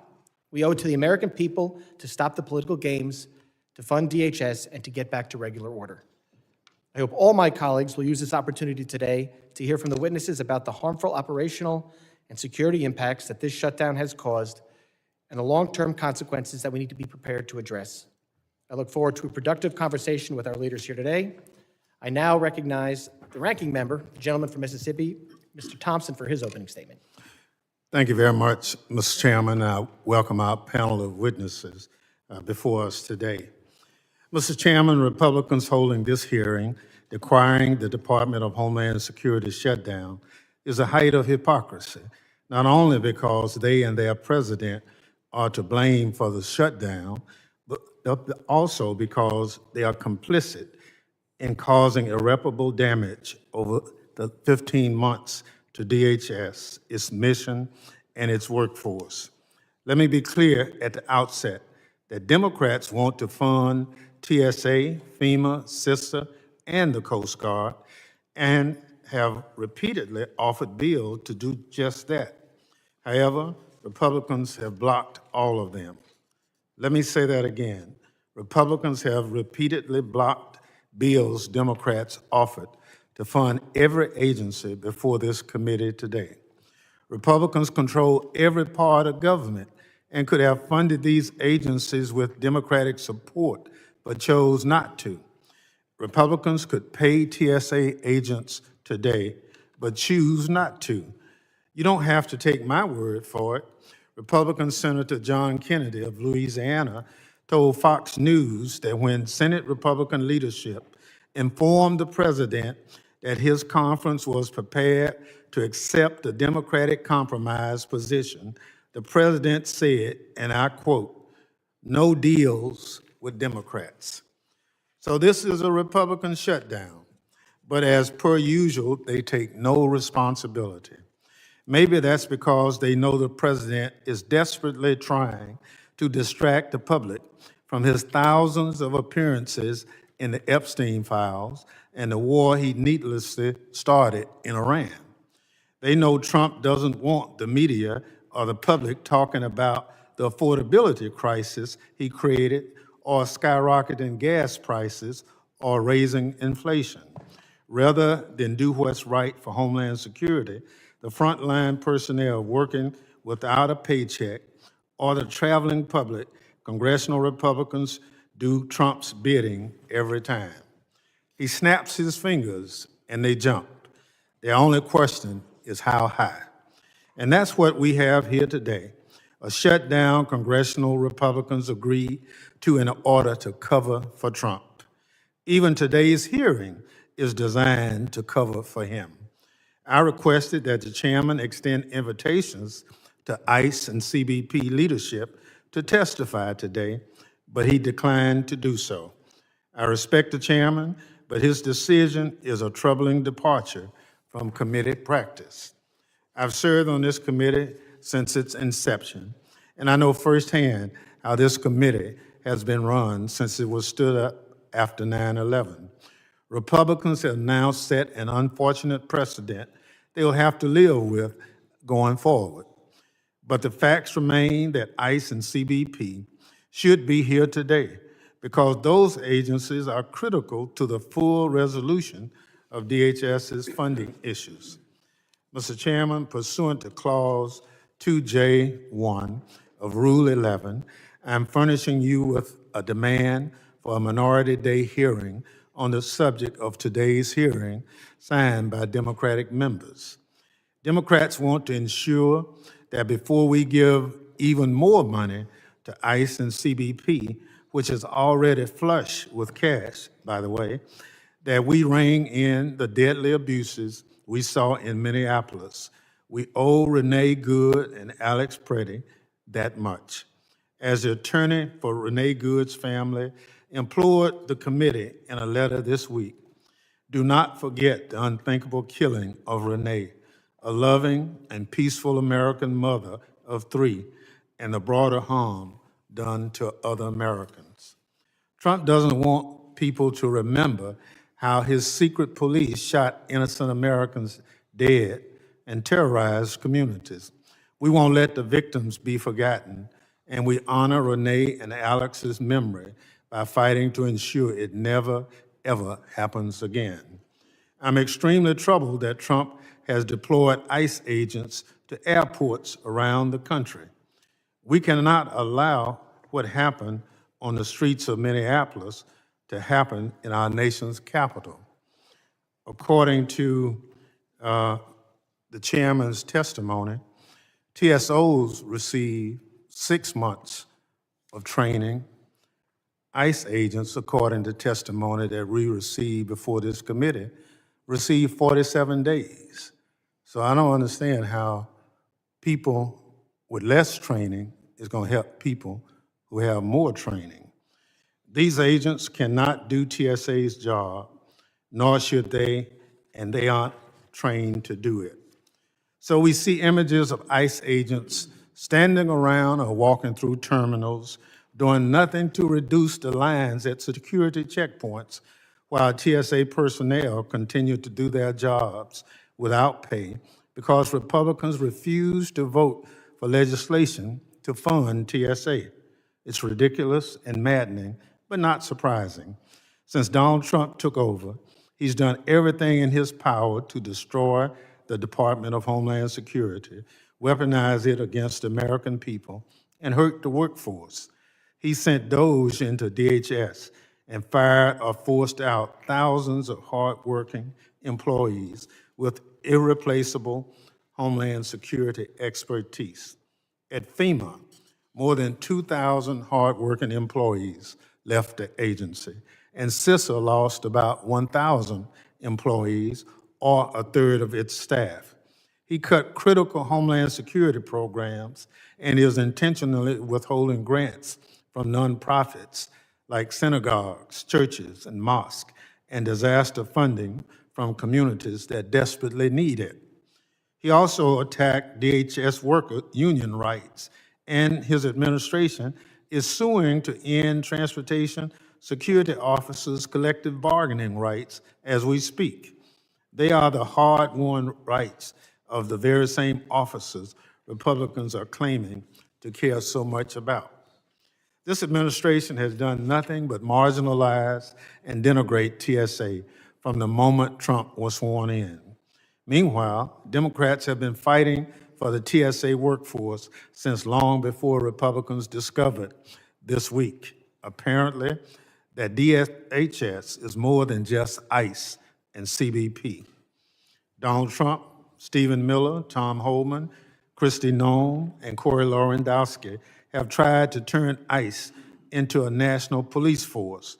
We owe it to the American people to stop the political games, to fund DHS, and to get back to regular order. I hope all my colleagues will use this opportunity today to hear from the witnesses about the harmful operational and security impacts that this shutdown has caused and the long-term consequences that we need to be prepared to address. I look forward to a productive conversation with our leaders here today. I now recognize the ranking member, the gentleman from Mississippi, Mr. Thompson, for his opening statement. Thank you very much, Mr. Chairman. I welcome our panel of witnesses before us today. Mr. Chairman, Republicans holding this hearing requiring the Department of Homeland Security shutdown is a height of hypocrisy, not only because they and their president are to blame for the shutdown, but also because they are complicit in causing irreparable damage over the 15 months to DHS, its mission, and its workforce. Let me be clear at the outset that Democrats want to fund TSA, FEMA, CISA, and the Coast Guard, and have repeatedly offered bills to do just that. However, Republicans have blocked all of them. Let me say that again. Republicans have repeatedly blocked bills Democrats offered to fund every agency before this committee today. Republicans control every part of government and could have funded these agencies with Democratic support, but chose not to. Republicans could pay TSA agents today, but choose not to. You don't have to take my word for it. Republican Senator John Kennedy of Louisiana told Fox News that when Senate Republican leadership informed the president that his conference was prepared to accept the Democratic compromise position, the president said, and I quote, "No deals with Democrats." So this is a Republican shutdown, but as per usual, they take no responsibility. Maybe that's because they know the president is desperately trying to distract the public from his thousands of appearances in the Epstein files and the war he needlessly started in Iran. They know Trump doesn't want the media or the public talking about the affordability crisis he created, or skyrocketing gas prices, or raising inflation. Rather than do what's right for Homeland Security, the frontline personnel working without a paycheck, or the traveling public, congressional Republicans do Trump's bidding every time. He snaps his fingers and they jump. The only question is how high. And that's what we have here today. A shutdown congressional Republicans agreed to in order to cover for Trump. Even today's hearing is designed to cover for him. I requested that the chairman extend invitations to ICE and CBP leadership to testify today, but he declined to do so. I respect the chairman, but his decision is a troubling departure from committee practice. I've served on this committee since its inception, and I know firsthand how this committee has been run since it was stood up after 9/11. Republicans have now set an unfortunate precedent they'll have to live with going forward. But the facts remain that ICE and CBP should be here today because those agencies are critical to the full resolution of DHS's funding issues. Mr. Chairman, pursuant to Clause 2J1 of Rule 11, I'm furnishing you with a demand for a Minority Day hearing on the subject of today's hearing, signed by Democratic members. Democrats want to ensure that before we give even more money to ICE and CBP, which is already flush with cash, by the way, that we rein in the deadly abuses we saw in Minneapolis. We owe Renee Good and Alex Preddy that much. As the attorney for Renee Good's family implored the committee in a letter this week, do not forget the unthinkable killing of Renee, a loving and peaceful American mother of 3, and the broader harm done to other Americans. Trump doesn't want people to remember how his secret police shot innocent Americans dead and terrorized communities. We won't let the victims be forgotten, and we honor Renee and Alex's memory by fighting to ensure it never, ever happens again. I'm extremely troubled that Trump has deployed ICE agents to airports around the country. We cannot allow what happened on the streets of Minneapolis to happen in our nation's capital. According to the chairman's testimony, TSOs receive 6 months of training. ICE agents, according to testimony that we received before this committee, receive 47 days. So I don't understand how people with less training is going to help people who have more training. These agents cannot do TSA's job, nor should they, and they aren't trained to do it. So we see images of ICE agents standing around or walking through terminals, doing nothing to reduce the lines at security checkpoints, while TSA personnel continue to do their jobs without pay because Republicans refuse to vote for legislation to fund TSA. It's ridiculous and maddening, but not surprising. Since Donald Trump took over, he's done everything in his power to destroy the Department of Homeland Security, weaponize it against the American people, and hurt the workforce. He sent DOJ into DHS and fired or forced out thousands of hardworking employees with irreplaceable Homeland Security expertise. At FEMA, more than 2,000 hardworking employees left the agency, and CISA lost about 1,000 employees, or a third of its staff. He cut critical Homeland Security programs and is intentionally withholding grants from nonprofits like synagogues, churches, and mosques, and disaster funding from communities that desperately need it. He also attacked DHS worker union rights, and his administration is suing to end transportation security officers' collective bargaining rights as we speak. They are the hard-won rights of the very same officers Republicans are claiming to care so much about. This administration has done nothing but marginalize and denigrate TSA from the moment Trump was sworn in. Meanwhile, Democrats have been fighting for the TSA workforce since long before Republicans discovered this week, apparently, that DHS is more than just ICE and CBP. Donald Trump, Stephen Miller, Tom Homan, Kristi Noem, and Corey Lewandowski have tried to turn ICE into a national police force,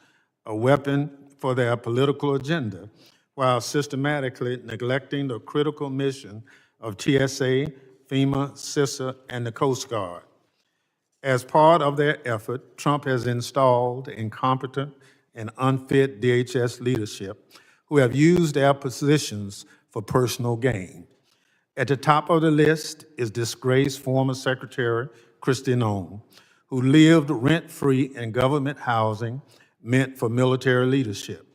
a weapon for their political agenda, while systematically neglecting the critical mission of TSA, FEMA, CISA, and the Coast Guard. As part of their effort, Trump has installed incompetent and unfit DHS leadership who have used their positions for personal gain. At the top of the list is disgraced former Secretary Kristi Noem, who lived rent-free in government housing meant for military leadership.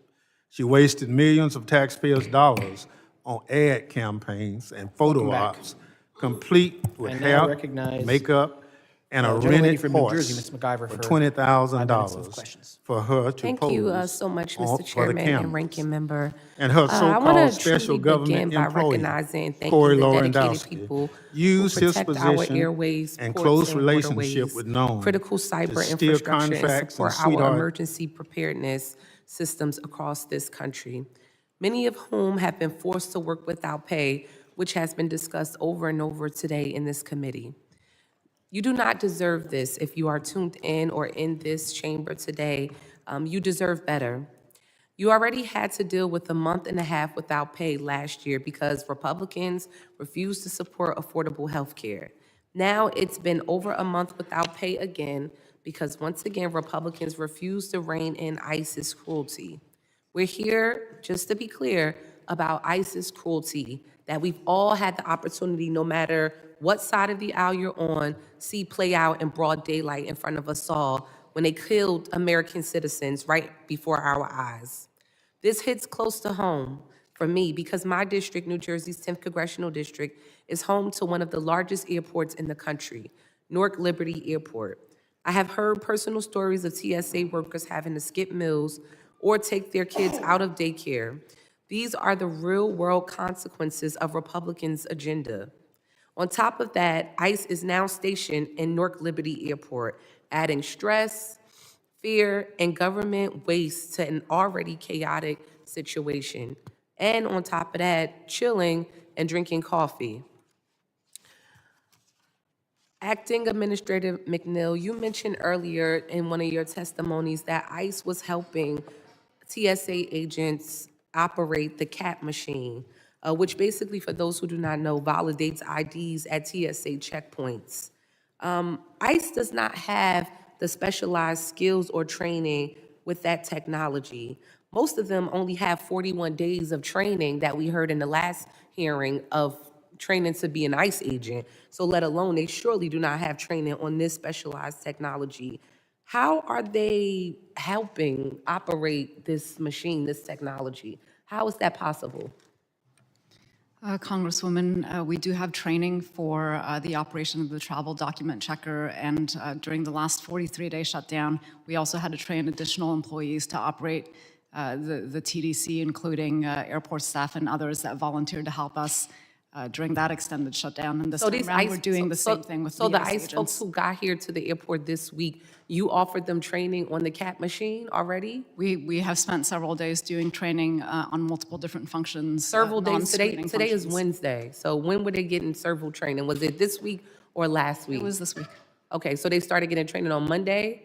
She wasted millions of taxpayers' dollars on ad campaigns and photo ops, complete with I now hair, recognize makeup, and a gentleman rented from New horse Jersey, Ms. McIver, for for 5 minutes of $20,000 questions. for her to Thank pose you so much, on- Mr. for the Chairman and cameras. Ranking Member. And her I want so-called to special truly government begin by employee, recognizing and Corey thanking the dedicated Lewandowski, people used who his protect our position airways, and ports, close and relationship waterways, with Noem critical to cyber steer infrastructure, and contracts and support our sweetheart emergency preparedness systems across this country, many of whom have been forced to work without pay, which has been discussed over and over today in this committee. You do not deserve this if you are tuned in or in this chamber today. You deserve better. You already had to deal with a month and a half without pay last year because Republicans refused to support affordable health care. Now it's been over a month without pay again because once again, Republicans refuse to rein in ICE's cruelty. We're here, just to be clear, about ICE's cruelty that we've all had the opportunity, no matter what side of the aisle you're on, see play out in broad daylight in front of us all when they killed American citizens right before our eyes. This hits close to home for me because my district, New Jersey's 10th Congressional District, is home to one of the largest airports in the country, Newark Liberty Airport. I have heard personal stories of TSA workers having to skip meals or take their kids out of daycare. These are the real-world consequences of Republicans' agenda. On top of that, ICE is now stationed in Newark Liberty Airport, adding stress, fear, and government waste to an already chaotic situation. And on top of that, chilling and drinking coffee. Acting Administrator McNeil, you mentioned earlier in one of your testimonies that ICE was helping TSA agents operate the CAT machine, which basically, for those who do not know, validates IDs at TSA checkpoints. ICE does not have the specialized skills or training with that technology. Most of them only have 41 days of training that we heard in the last hearing of training to be an ICE agent. So let alone, they surely do not have training on this specialized technology. How are they helping operate this machine, this technology? How is that possible? Congresswoman, we do have training for the operation of the travel document checker, and during the last 43-day shutdown, we also had to train additional employees to operate the TDC, including airport staff and others that volunteered to help us during that extended shutdown. And this time around, we're doing the same thing with the the ICE ICE agents. folks who got here to the airport this week, you offered them training on the CAT machine already? We have spent several days doing training on multiple different functions. Several days. non-screening Today is functions. Wednesday. So when were they getting serval training? Was it this week or last week? It was this week. Okay, so they started getting training on Monday?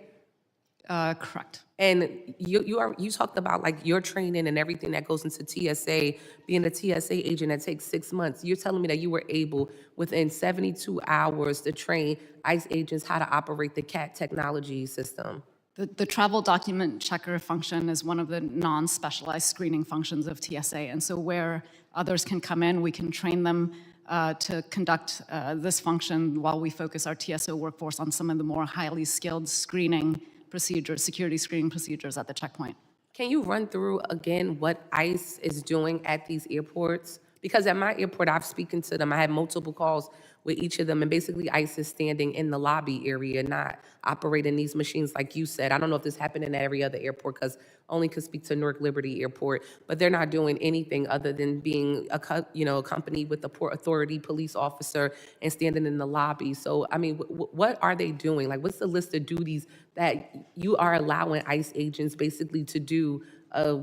Correct. And you talked about like your training and everything that goes into TSA, being a TSA agent that takes 6 months. You're telling me that you were able within 72 hours to train ICE agents how to operate the CAT technology system. The travel document checker function is one of the non-specialized screening functions of TSA. And so where others can come in, we can train them to conduct this function while we focus our TSO workforce on some of the more highly skilled screening procedures, security screening procedures at the checkpoint. Can you run through again what ICE is doing at these airports? Because at my airport, I've spoken to them. I had multiple calls with each of them, and basically ICE is standing in the lobby area, not operating these machines like you said. I don't know if this happened in every other airport, because only could speak to Newark Liberty Airport, but they're not doing anything other than being accompanied with the Port Authority police officer and standing in the lobby. So, I mean, what are they doing? Like, what's the list of duties that you are allowing ICE agents basically to do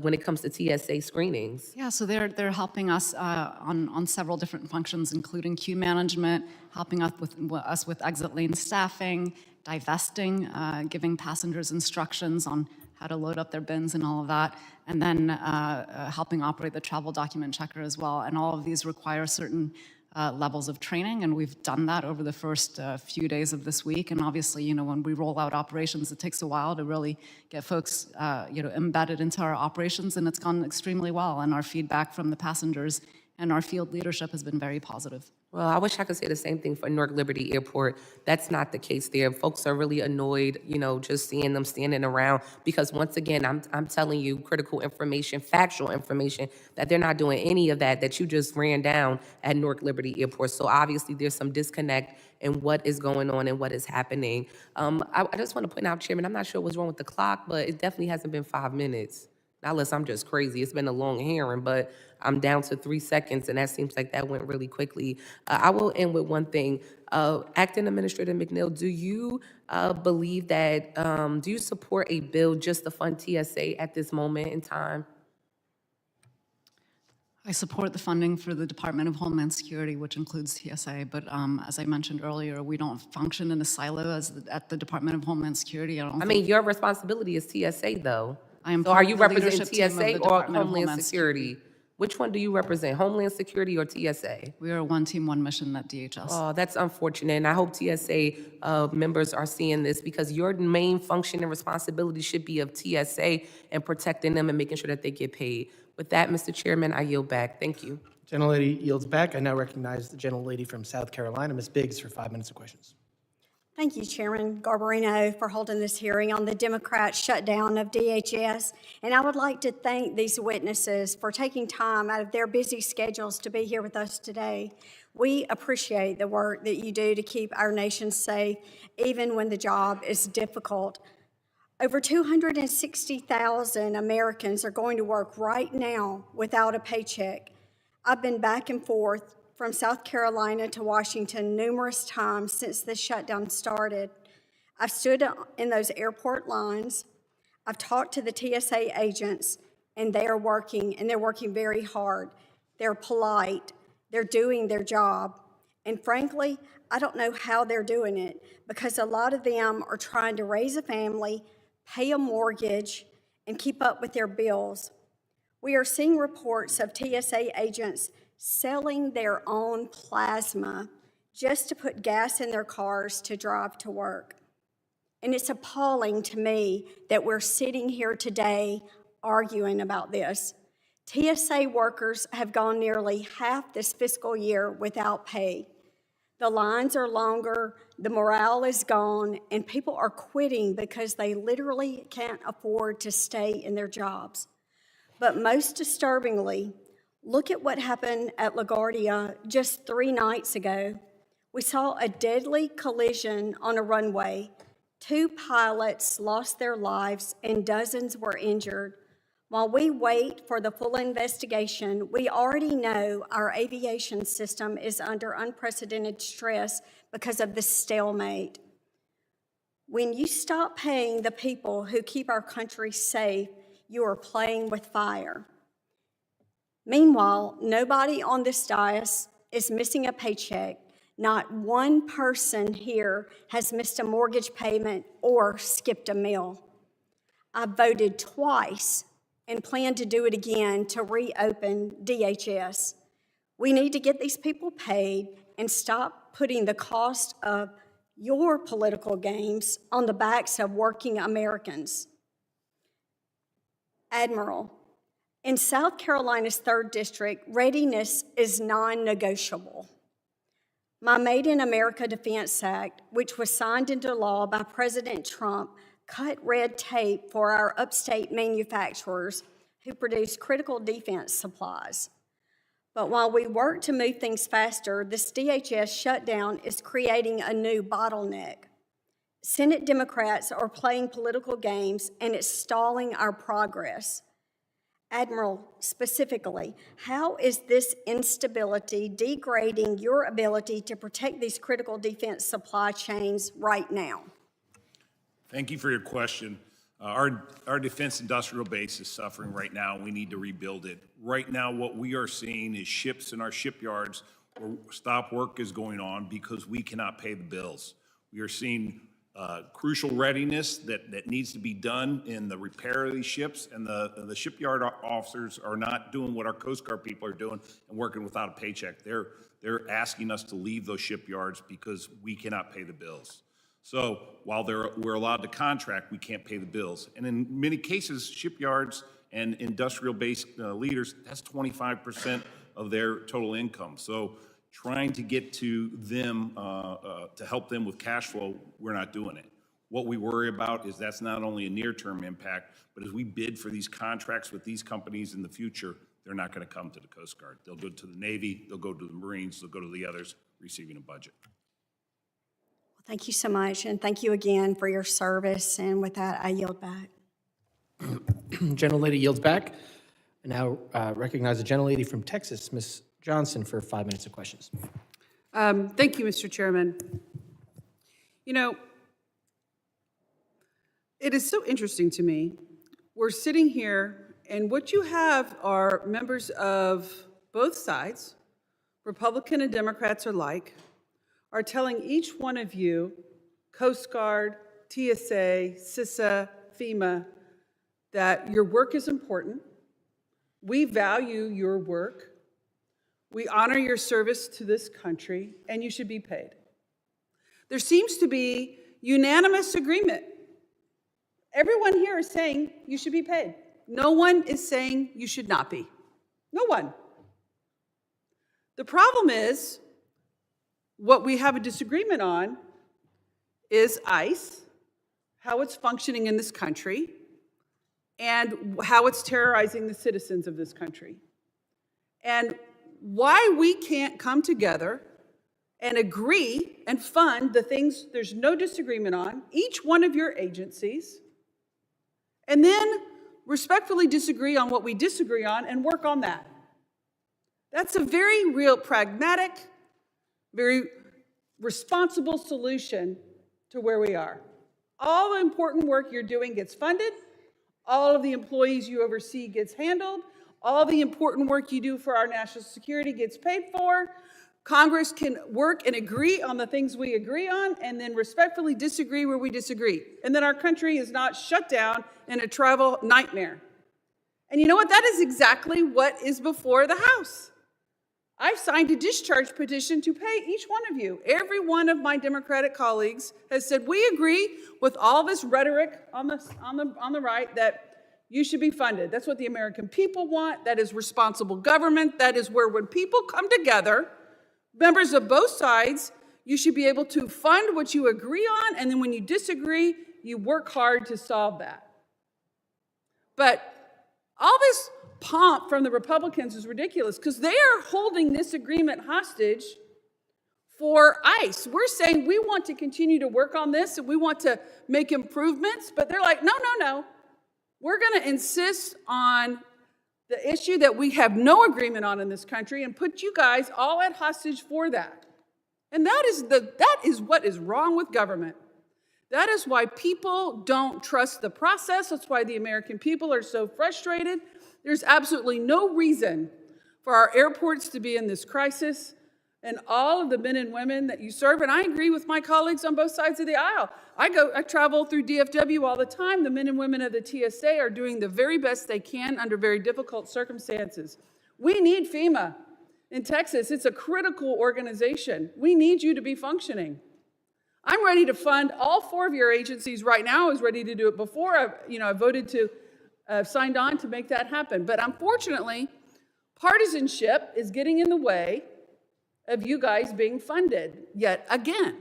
when it comes to TSA screenings? Yeah, so they're helping us on several different functions, including queue management, helping us with exit lane staffing, divesting, giving passengers instructions on how to load up their bins and all of that, and then helping operate the travel document checker as well. And all of these require certain levels of training, and we've done that over the first few days of this week. And obviously, you know, when we roll out operations, it takes a while to really get folks, embedded into our operations, and it's gone extremely well. And our feedback from the passengers and our field leadership has been very positive. Well, I wish I could say the same thing for Newark Liberty Airport. That's not the case there. Folks are really annoyed, just seeing them standing around, because once again, I'm telling you critical information, factual information, that they're not doing any of that you just ran down at Newark Liberty Airport. So obviously there's some disconnect in what is going on and what is happening. I just want to point out, Chairman, I'm not sure what's wrong with the clock, but it definitely hasn't been 5 minutes. Not unless I'm just crazy. It's been a long hearing, but I'm down to 3 seconds, and that seems like that went really quickly. I will end with one thing. Acting Administrator McNeil, do you believe that, do you support a bill just to fund TSA at this moment in time? I support the funding for the Department of Homeland Security, which includes TSA, but as I mentioned earlier, we don't function in a silo at the Department of Homeland Security. I mean, your responsibility is TSA, though. am So are part you of the representing leadership team of the TSA or Department of Homeland Security? Which one do you represent, Homeland Security or TSA? We are one team, one mission at DHS. Oh, that's unfortunate, and I hope TSA members are seeing this, because your main function and responsibility should be of TSA and protecting them and making sure that they get paid. With that, Mr. Chairman, I yield back. Thank you. Gentlelady yields back. I now recognize the gentlelady from South Carolina, Ms. Biggs, for 5 minutes of questions. Thank you, Chairman Garbarino, for holding this hearing on the Democrat shutdown of DHS. And I would like to thank these witnesses for taking time out of their busy schedules to be here with us today. We appreciate the work that you do to keep our nation safe, even when the job is difficult. Over 260,000 Americans are going to work right now without a paycheck. I've been back and forth from South Carolina to Washington numerous times since this shutdown started. I've stood in those airport lines. I've talked to the TSA agents, and they are working, and they're working very hard. They're polite. They're doing their job. And frankly, I don't know how they're doing it because a lot of them are trying to raise a family, pay a mortgage, and keep up with their bills. We are seeing reports of TSA agents selling their own plasma just to put gas in their cars to drive to work. And it's appalling to me that we're sitting here today arguing about this. TSA workers have gone nearly half this fiscal year without pay. The lines are longer, the morale is gone, and people are quitting because they literally can't afford to stay in their jobs. But most disturbingly, look at what happened at LaGuardia just 3 nights ago. We saw a deadly collision on a runway. 2 pilots lost their lives and dozens were injured. While we wait for the full investigation, we already know our aviation system is under unprecedented stress because of this stalemate. When you stop paying the people who keep our country safe, you are playing with fire. Meanwhile, nobody on this dais is missing a paycheck. Not one person here has missed a mortgage payment or skipped a meal. I voted twice and plan to do it again to reopen DHS. We need to get these people paid and stop putting the cost of your political games on the backs of working Americans. Admiral, in South Carolina's 3rd District, readiness is non-negotiable. My Made in America Defense Act, which was signed into law by President Trump, cut red tape for our upstate manufacturers who produce critical defense supplies. But while we work to move things faster, this DHS shutdown is creating a new bottleneck. Senate Democrats are playing political games and it's stalling our progress. Admiral, specifically, how is this instability degrading your ability to protect these critical defense supply chains right now? Thank you for your question. Our defense industrial base is suffering right now. We need to rebuild it. Right now, what we are seeing is ships in our shipyards where stop work is going on because we cannot pay the bills. We are seeing crucial readiness that needs to be done in the repair of these ships, and the shipyard officers are not doing what our Coast Guard people are doing and working without a paycheck. They're asking us to leave those shipyards because we cannot pay the bills. So while we're allowed to contract, we can't pay the bills. And in many cases, shipyards and industrial-based leaders, that's 25% of their total income. So trying to get to them to help them with cash flow, we're not doing it. What we worry about is that's not only a near-term impact, but as we bid for these contracts with these companies in the future, they're not going to come to the Coast Guard. They'll go to the Navy, they'll go to the Marines, they'll go to the others receiving a budget. Thank you so much, and thank you again for your service. And with that, I yield back. Gentlelady yields back. I now recognize the gentlelady from Texas, Ms. Johnson, for 5 minutes of questions. Thank you, Mr. Chairman. You know, it is so interesting to me. We're sitting here, and what you have are members of both sides, Republican and Democrats alike, are telling each one of you, Coast Guard, TSA, CISA, FEMA, that your work is important. We value your work. We honor your service to this country, and you should be paid. There seems to be unanimous agreement. Everyone here is saying you should be paid. No one is saying you should not be. No one. The problem is, what we have a disagreement on is ICE, how it's functioning in this country, and how it's terrorizing the citizens of this country. And why we can't come together and agree and fund the things there's no disagreement on, each one of your agencies, and then respectfully disagree on what we disagree on and work on that. That's a very real pragmatic, very responsible solution to where we are. All the important work you're doing gets funded. All of the employees you oversee gets handled. All the important work you do for our national security gets paid for. Congress can work and agree on the things we agree on and then respectfully disagree where we disagree. And then our country is not shut down in a travel nightmare. And you know what? That is exactly what is before the House. I've signed a discharge petition to pay each one of you. Every one of my Democratic colleagues has said, we agree with all this rhetoric on the right that you should be funded. That's what the American people want. That is responsible government. That is where when people come together, members of both sides, you should be able to fund what you agree on, and then when you disagree, you work hard to solve that. But all this pomp from the Republicans is ridiculous because they are holding this agreement hostage for ICE. We're saying we want to continue to work on this and we want to make improvements, but they're like, no, no, no. We're going to insist on the issue that we have no agreement on in this country and put you guys all at hostage for that. And that is what is wrong with government. That is why people don't trust the process. That's why the American people are so frustrated. There's absolutely no reason for our airports to be in this crisis and all of the men and women that you serve. And I agree with my colleagues on both sides of the aisle. I travel through DFW all the time. The men and women of the TSA are doing the very best they can under very difficult circumstances. We need FEMA in Texas. It's a critical organization. We need you to be functioning. I'm ready to fund all 4 of your agencies right now. I was ready to do it before I voted to, signed on to make that happen. But unfortunately, partisanship is getting in the way of you guys being funded yet again.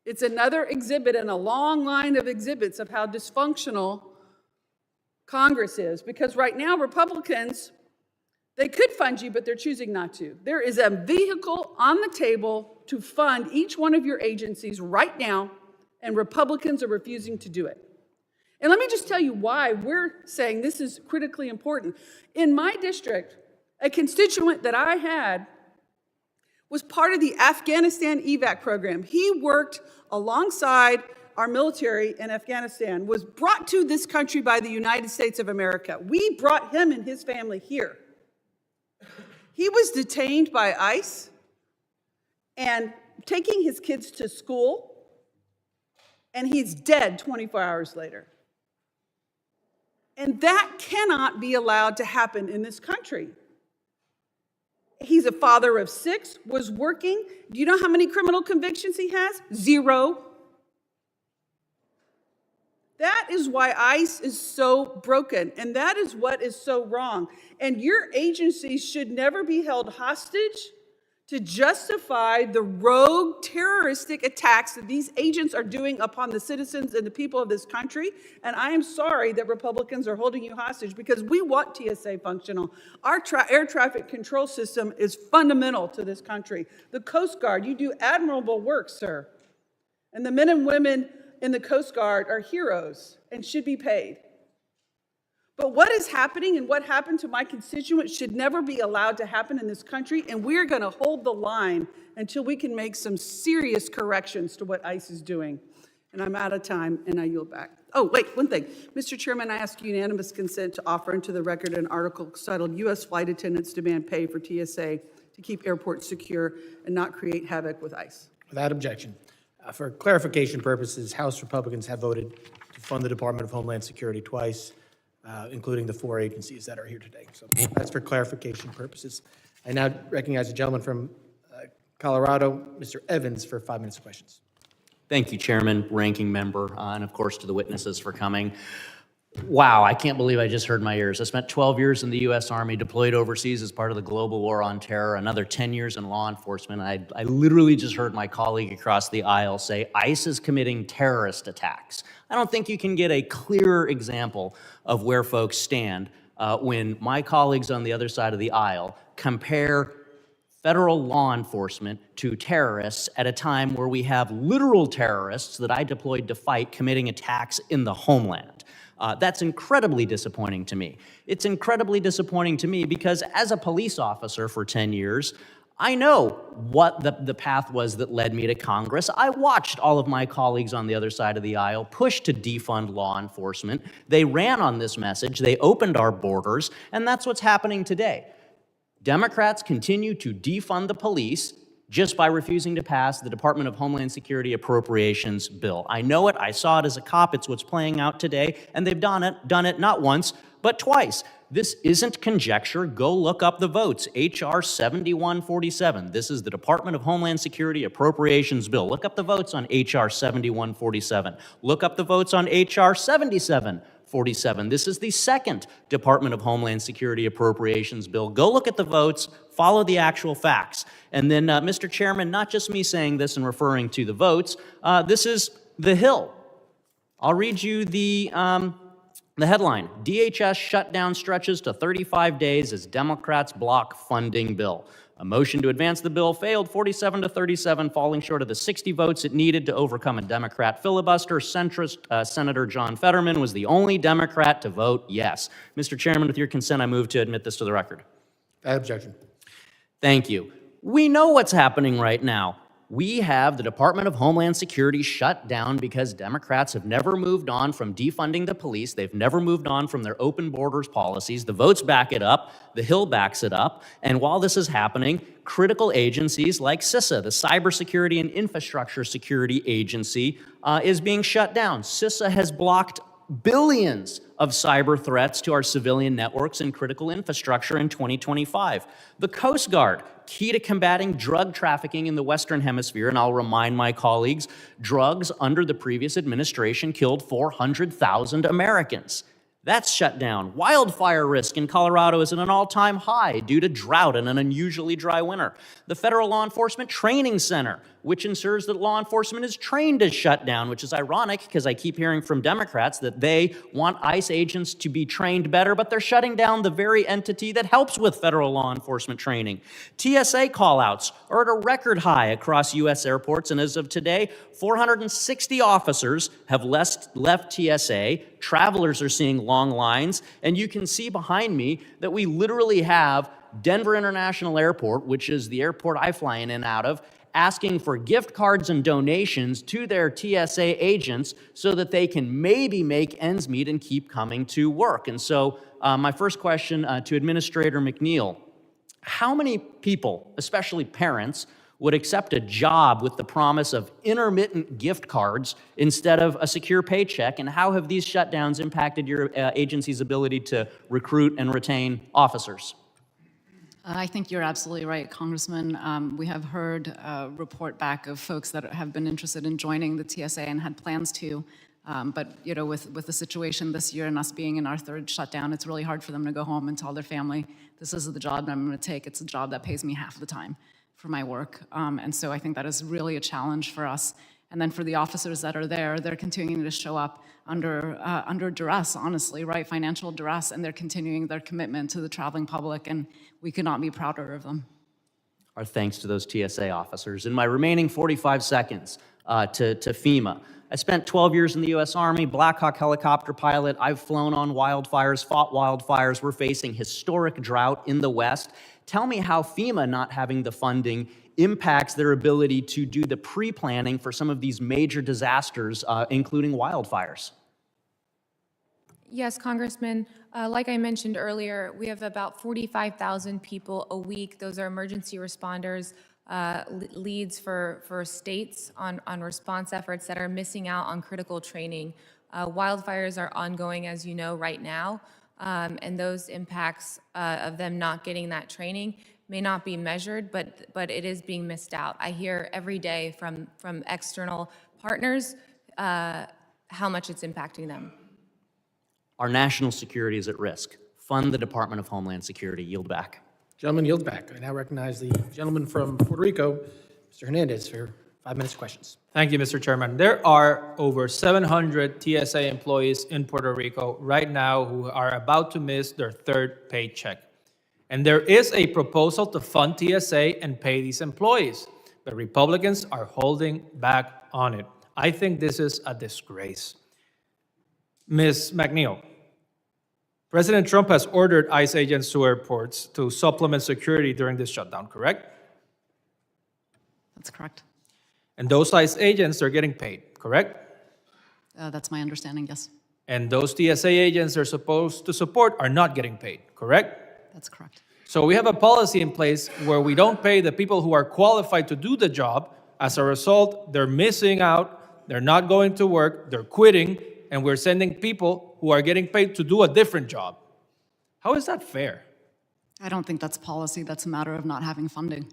It's another exhibit in a long line of exhibits of how dysfunctional Congress is. Because right now, Republicans, they could fund you, but they're choosing not to. There is a vehicle on the table to fund each one of your agencies right now, and Republicans are refusing to do it. And let me just tell you why we're saying this is critically important. In my district, a constituent that I had was part of the Afghanistan evac program. He worked alongside our military in Afghanistan, was brought to this country by the United States of America. We brought him and his family here. He was detained by ICE and taking his kids to school, and he's dead 24 hours later. And that cannot be allowed to happen in this country. He's a father of 6, was working. Do you know how many criminal convictions he has? 0. That is why ICE is so broken, and that is what is so wrong. And your agencies should never be held hostage to justify the rogue terroristic attacks that these agents are doing upon the citizens and the people of this country. And I am sorry that Republicans are holding you hostage because we want TSA functional. Our air traffic control system is fundamental to this country. The Coast Guard, you do admirable work, sir. And the men and women in the Coast Guard are heroes and should be paid. But what is happening and what happened to my constituents should never be allowed to happen in this country, and we're going to hold the line until we can make some serious corrections to what ICE is doing. And I'm out of time, and I yield back. Oh, wait, one thing. Mr. Chairman, I ask unanimous consent to offer into the record an article titled U.S. Flight Attendants Demand Pay for TSA to Keep Airports Secure and Not Create Havoc with ICE. Without objection. For clarification purposes, House Republicans have voted to fund the Department of Homeland Security twice, including the 4 agencies that are here today. So that's for clarification purposes. I now recognize the gentleman from Colorado, Mr. Evans, for 5 minutes of questions. Thank you, Chairman, Ranking Member, and of course to the witnesses for coming. Wow, I can't believe I just heard my ears. I spent 12 years in the U.S. Army, deployed overseas as part of the global war on terror, another 10 years in law enforcement. I literally just heard my colleague across the aisle say ICE is committing terrorist attacks. I don't think you can get a clearer example of where folks stand when my colleagues on the other side of the aisle compare federal law enforcement to terrorists at a time where we have literal terrorists that I deployed to fight committing attacks in the homeland. That's incredibly disappointing to me. It's incredibly disappointing to me because as a police officer for 10 years, I know what the path was that led me to Congress. I watched all of my colleagues on the other side of the aisle push to defund law enforcement. They ran on this message. They opened our borders, and that's what's happening today. Democrats continue to defund the police, just by refusing to pass the Department of Homeland Security appropriations bill. I know it, I saw it as a cop, it's what's playing out today, and they've done it not once, but twice. This isn't conjecture. Go look up the votes. H.R. 7147. This is the Department of Homeland Security appropriations bill. Look up the votes on H.R. 7147. Look up the votes on H.R. 7747. This is the second Department of Homeland Security appropriations bill. Go look at the votes, follow the actual facts. And then, Mr. Chairman, not just me saying this and referring to the votes, this is The Hill. I'll read you the headline: DHS shutdown stretches to 35 days as Democrats block funding bill. A motion to advance the bill failed 47 to 37, falling short of the 60 votes it needed to overcome a Democrat filibuster. Centrist Senator John Fetterman was the only Democrat to vote yes. Mr. Chairman, with your consent, I move to admit this to the record. Without objection. Thank you. We know what's happening right now. We have the Department of Homeland Security shut down because Democrats have never moved on from defunding the police. They've never moved on from their open borders policies. The votes back it up. The Hill backs it up. And while this is happening, critical agencies like CISA, the Cybersecurity and Infrastructure Security Agency, is being shut down. CISA has blocked billions of cyber threats to our civilian networks and critical infrastructure in 2025. The Coast Guard, key to combating drug trafficking in the Western Hemisphere, and I'll remind my colleagues, drugs under the previous administration killed 400,000 Americans. That's shut down. Wildfire risk in Colorado is at an all-time high due to drought and an unusually dry winter. The Federal Law Enforcement Training Center, which ensures that law enforcement is trained, is shut down, which is ironic because I keep hearing from Democrats that they want ICE agents to be trained better, but they're shutting down the very entity that helps with federal law enforcement training. TSA callouts are at a record high across U.S. airports, and as of today, 460 officers have left TSA. Travelers are seeing long lines, and you can see behind me that we literally have Denver International Airport, which is the airport I fly in and out of, asking for gift cards and donations to their TSA agents so that they can maybe make ends meet and keep coming to work. And so my first question to Administrator McNeil: how many people, especially parents, would accept a job with the promise of intermittent gift cards instead of a secure paycheck? And how have these shutdowns impacted your agency's ability to recruit and retain officers? I think you're absolutely right, Congressman. We have heard a report back of folks that have been interested in joining the TSA and had plans to. But you know, with the situation this year and us being in our third shutdown, it's really hard for them to go home and tell their family, this is the job that I'm going to take. It's a job that pays me half the time for my work. And so I think that is really a challenge for us. And then for the officers that are there, they're continuing to show up under duress, honestly, right? Financial duress, and they're continuing their commitment to the traveling public, and we could not be prouder of them. Our thanks to those TSA officers. In my remaining 45 seconds to FEMA, I spent 12 years in the U.S. Army, Black Hawk helicopter pilot. I've flown on wildfires, fought wildfires. We're facing historic drought in the West. Tell me how FEMA not having the funding impacts their ability to do the pre-planning for some of these major disasters, including wildfires. Yes, Congressman. Like I mentioned earlier, we have about 45,000 people a week. Those are emergency responders, leads for states on response efforts that are missing out on critical training. Wildfires are ongoing, as you know, right now, and those impacts of them not getting that training may not be measured, but it is being missed out. I hear every day from external partners how much it's impacting them. Our national security is at risk. Fund the Department of Homeland Security. Yield back. Gentleman yield back. I now recognize the gentleman from Puerto Rico, Mr. Hernandez, for 5 minutes questions. Thank you, Mr. Chairman. There are over 700 TSA employees in Puerto Rico right now who are about to miss their third paycheck. And there is a proposal to fund TSA and pay these employees, but Republicans are holding back on it. I think this is a disgrace. Ms. McNeil, President Trump has ordered ICE agents to airports to supplement security during this shutdown, correct? That's correct. And those ICE agents are getting paid, correct? That's my understanding, yes. And those TSA agents they're supposed to support are not getting paid, correct? That's correct. So we have a policy in place where we don't pay the people who are qualified to do the job. As a result, they're missing out, they're not going to work, they're quitting, and we're sending people who are getting paid to do a different job. How is that fair? I don't think that's policy. That's a matter of not having funding.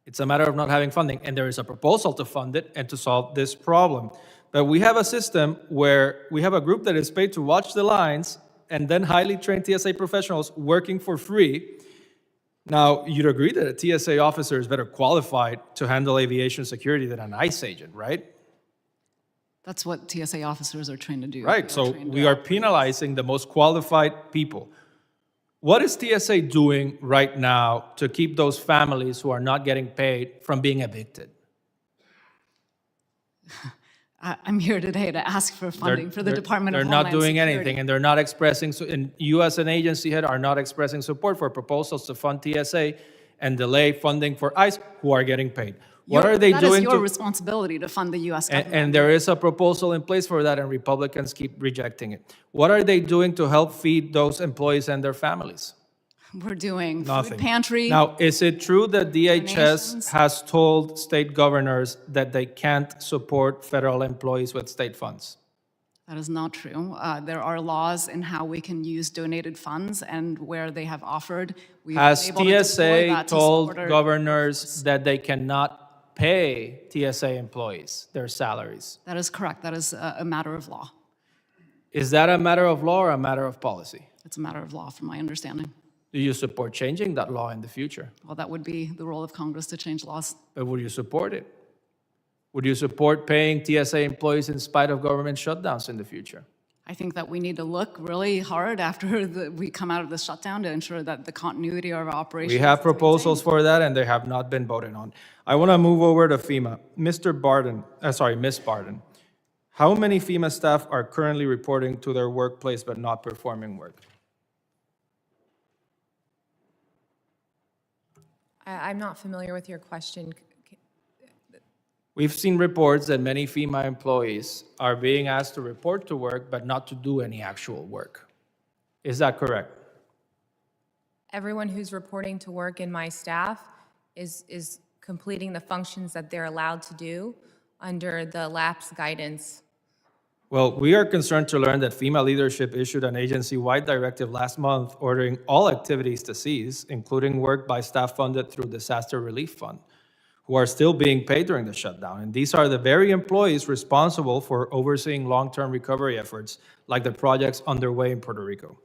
It's a matter of not having funding, and there is a proposal to fund it and to solve this problem. But we have a system where we have a group that is paid to watch the lines and then highly trained TSA professionals working for free. Now, you'd agree that a TSA officer is better qualified to handle aviation security than an ICE agent, right? That's what TSA officers are trained to do. Right, so we are penalizing the most qualified people. What is TSA doing right now to keep those families who are not getting paid from being evicted? I'm here today to ask for funding for the Department of Homeland Security. They're not doing anything, and they're not expressing, and you as an agency head are not expressing support for proposals to fund TSA and delay funding for ICE, who are getting paid. What are they doing? That is your responsibility to fund the U.S. government. And there is a proposal in place for that, and Republicans keep rejecting it. What are they doing to help feed those employees and their families? We're doing Nothing. food pantry. Now, is it true that DHS donations. has told state governors that they can't support federal employees with state funds? That is not true. There are laws in how we can use donated funds, and where they have offered, we've Has been able to deploy TSA that to told support our- governors that they cannot pay TSA employees their salaries? That is correct. That is a matter of law. Is that a matter of law or a matter of policy? It's a matter of law, from my understanding. Do you support changing that law in the future? Well, that would be the role of Congress to change laws. But would you support it? Would you support paying TSA employees in spite of government shutdowns in the future? I think that we need to look really hard after we come out of the shutdown to ensure that the continuity of our operations. We have proposals for that, and they have not been voted on. I want to move over to FEMA. Ms. Barden, how many FEMA staff are currently reporting to their workplace but not performing work? I'm not familiar with your question. We've seen reports that many FEMA employees are being asked to report to work but not to do any actual work. Is that correct? Everyone who's reporting to work in my staff is completing the functions that they're allowed to do under the LAPS guidance. Well, we are concerned to learn that FEMA leadership issued an agency-wide directive last month ordering all activities to cease, including work by staff funded through Disaster Relief Fund, who are still being paid during the shutdown. And these are the very employees responsible for overseeing long-term recovery efforts, like the projects underway in Puerto Rico.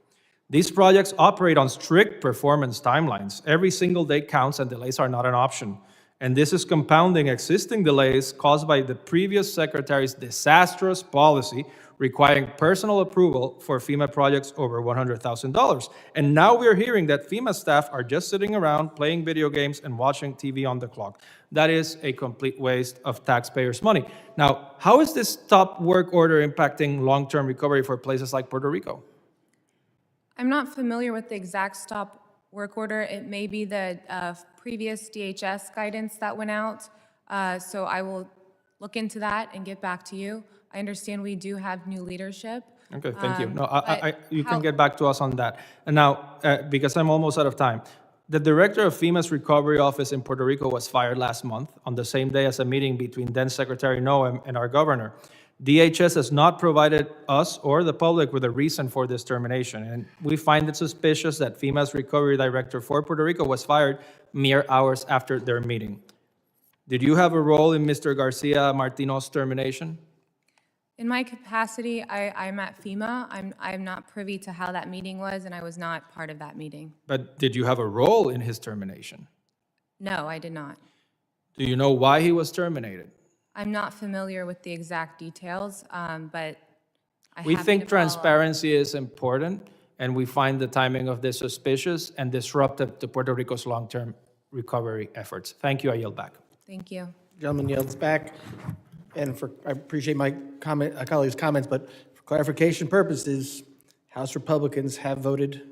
These projects operate on strict performance timelines. Every single day counts, and delays are not an option. And this is compounding existing delays caused by the previous secretary's disastrous policy requiring personal approval for FEMA projects over $100,000. And now we're hearing that FEMA staff are just sitting around playing video games and watching TV on the clock. That is a complete waste of taxpayers' money. Now, how is this stop work order impacting long-term recovery for places like Puerto Rico? I'm not familiar with the exact stop work order. It may be the previous DHS guidance that went out. So I will look into that and get back to you. I understand we do have new leadership. Okay, thank you. No, you can get back to us on that. And now, because I'm almost out of time, the director of FEMA's recovery office in Puerto Rico was fired last month on the same day as a meeting between then Secretary Noem and our governor. DHS has not provided us or the public with a reason for this termination, and we find it suspicious that FEMA's recovery director for Puerto Rico was fired mere hours after their meeting. Did you have a role in Mr. Garcia Martino's termination? In my capacity, I'm at FEMA. I'm not privy to how that meeting was, and I was not part of that meeting. But did you have a role in his termination? No, I did not. Do you know why he was terminated? I'm not familiar with the exact details, but We think transparency is important, and we find the timing of this suspicious and disruptive to Puerto Rico's long-term recovery efforts. Thank you. I yield back. Thank you. Gentleman yields back. And I appreciate my colleagues' comments, but for clarification purposes, House Republicans have voted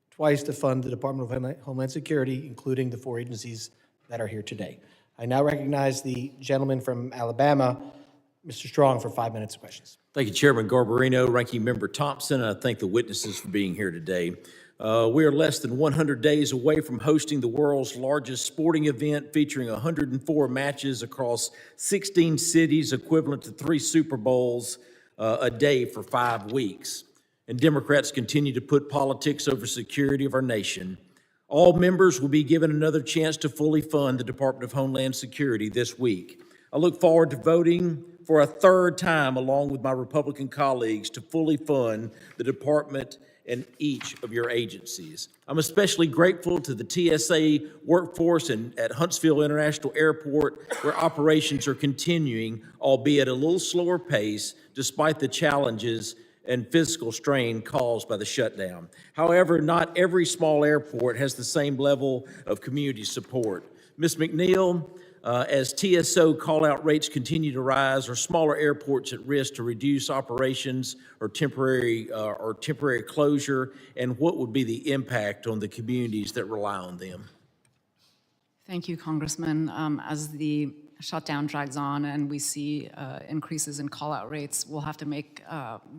twice to fund the Department of Homeland Security, including the 4 agencies that are here today. I now recognize the gentleman from Alabama, Mr. Strong, for 5 minutes of questions. Thank you, Chairman Garbarino, Ranking Member Thompson, and I thank the witnesses for being here today. We are less than 100 days away from hosting the world's largest sporting event featuring 104 matches across 16 cities, equivalent to 3 Super Bowls a day for 5 weeks. And Democrats continue to put politics over security of our nation. All members will be given another chance to fully fund the Department of Homeland Security this week. I look forward to voting for a third time along with my Republican colleagues to fully fund the department and each of your agencies. I'm especially grateful to the TSA workforce at Huntsville International Airport, where operations are continuing, albeit at a little slower pace, despite the challenges and physical strain caused by the shutdown. However, not every small airport has the same level of community support. Ms. McNeil, as TSO call-out rates continue to rise, are smaller airports at risk to reduce operations or temporary closure, and what would be the impact on the communities that rely on them? Thank you, Congressman. As the shutdown drags on and we see increases in call-out rates, we'll have to make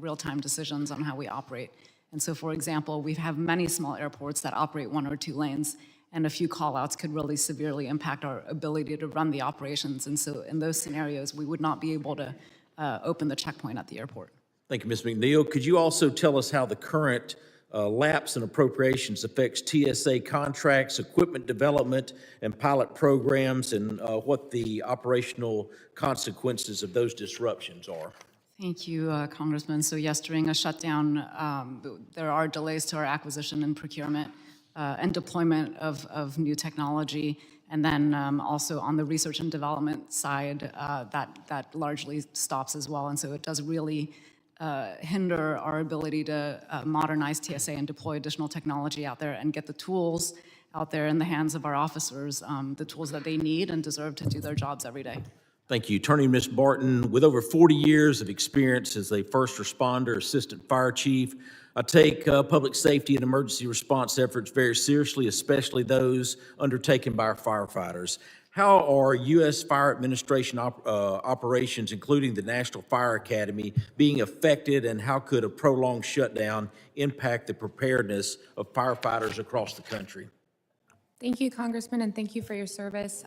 real-time decisions on how we operate. And so, for example, we have many small airports that operate 1 or 2 lanes, and a few call-outs could really severely impact our ability to run the operations. And so in those scenarios, we would not be able to open the checkpoint at the airport. Thank you, Ms. McNeil. Could you also tell us how the current lapse in appropriations affects TSA contracts, equipment development, and pilot programs, and what the operational consequences of those disruptions are? Thank you, Congressman. So yes, during a shutdown, there are delays to our acquisition and procurement and deployment of new technology. And then also on the research and development side, that largely stops as well. And so it does really hinder our ability to modernize TSA and deploy additional technology out there and get the tools out there in the hands of our officers, the tools that they need and deserve to do their jobs every day. Thank you. Turning to Ms. Barton, with over 40 years of experience as a first responder, assistant fire chief, I take public safety and emergency response efforts very seriously, especially those undertaken by our firefighters. How are U.S. Fire Administration operations, including the National Fire Academy, being affected, and how could a prolonged shutdown impact the preparedness of firefighters across the country? Thank you, Congressman, and thank you for your service.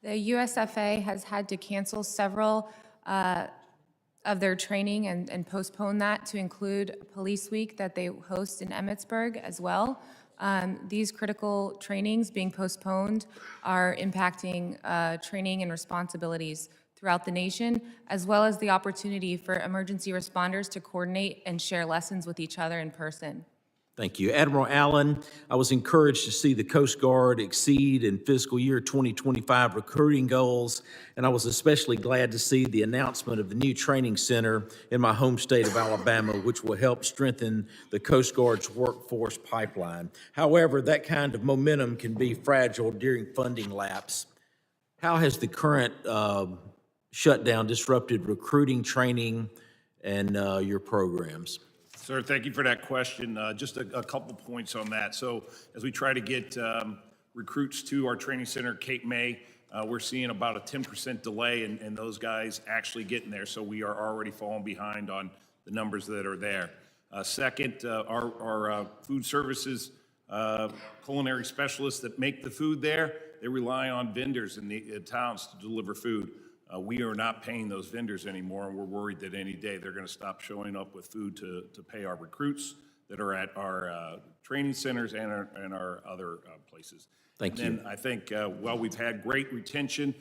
The USFA has had to cancel several of their training and postpone that to include Police Week that they host in Emmitsburg as well. These critical trainings being postponed are impacting training and responsibilities throughout the nation, as well as the opportunity for emergency responders to coordinate and share lessons with each other in person. Thank you. Admiral Allen, I was encouraged to see the Coast Guard exceed in fiscal year 2025 recruiting goals, and I was especially glad to see the announcement of the new training center in my home state of Alabama, which will help strengthen the Coast Guard's workforce pipeline. However, that kind of momentum can be fragile during funding lapse. How has the current shutdown disrupted recruiting, training, and your programs? Sir, thank you for that question. Just a couple points on that. So as we try to get recruits to our training center, Cape May, we're seeing about a 10% delay in those guys actually getting there. So we are already falling behind on the numbers that are there. Second, our food services culinary specialists that make the food there, they rely on vendors in the towns to deliver food. We are not paying those vendors anymore, and we're worried that any day they're going to stop showing up with food to pay our recruits that are at our training centers and our other places. Thank you. And then I think while we've had great retention,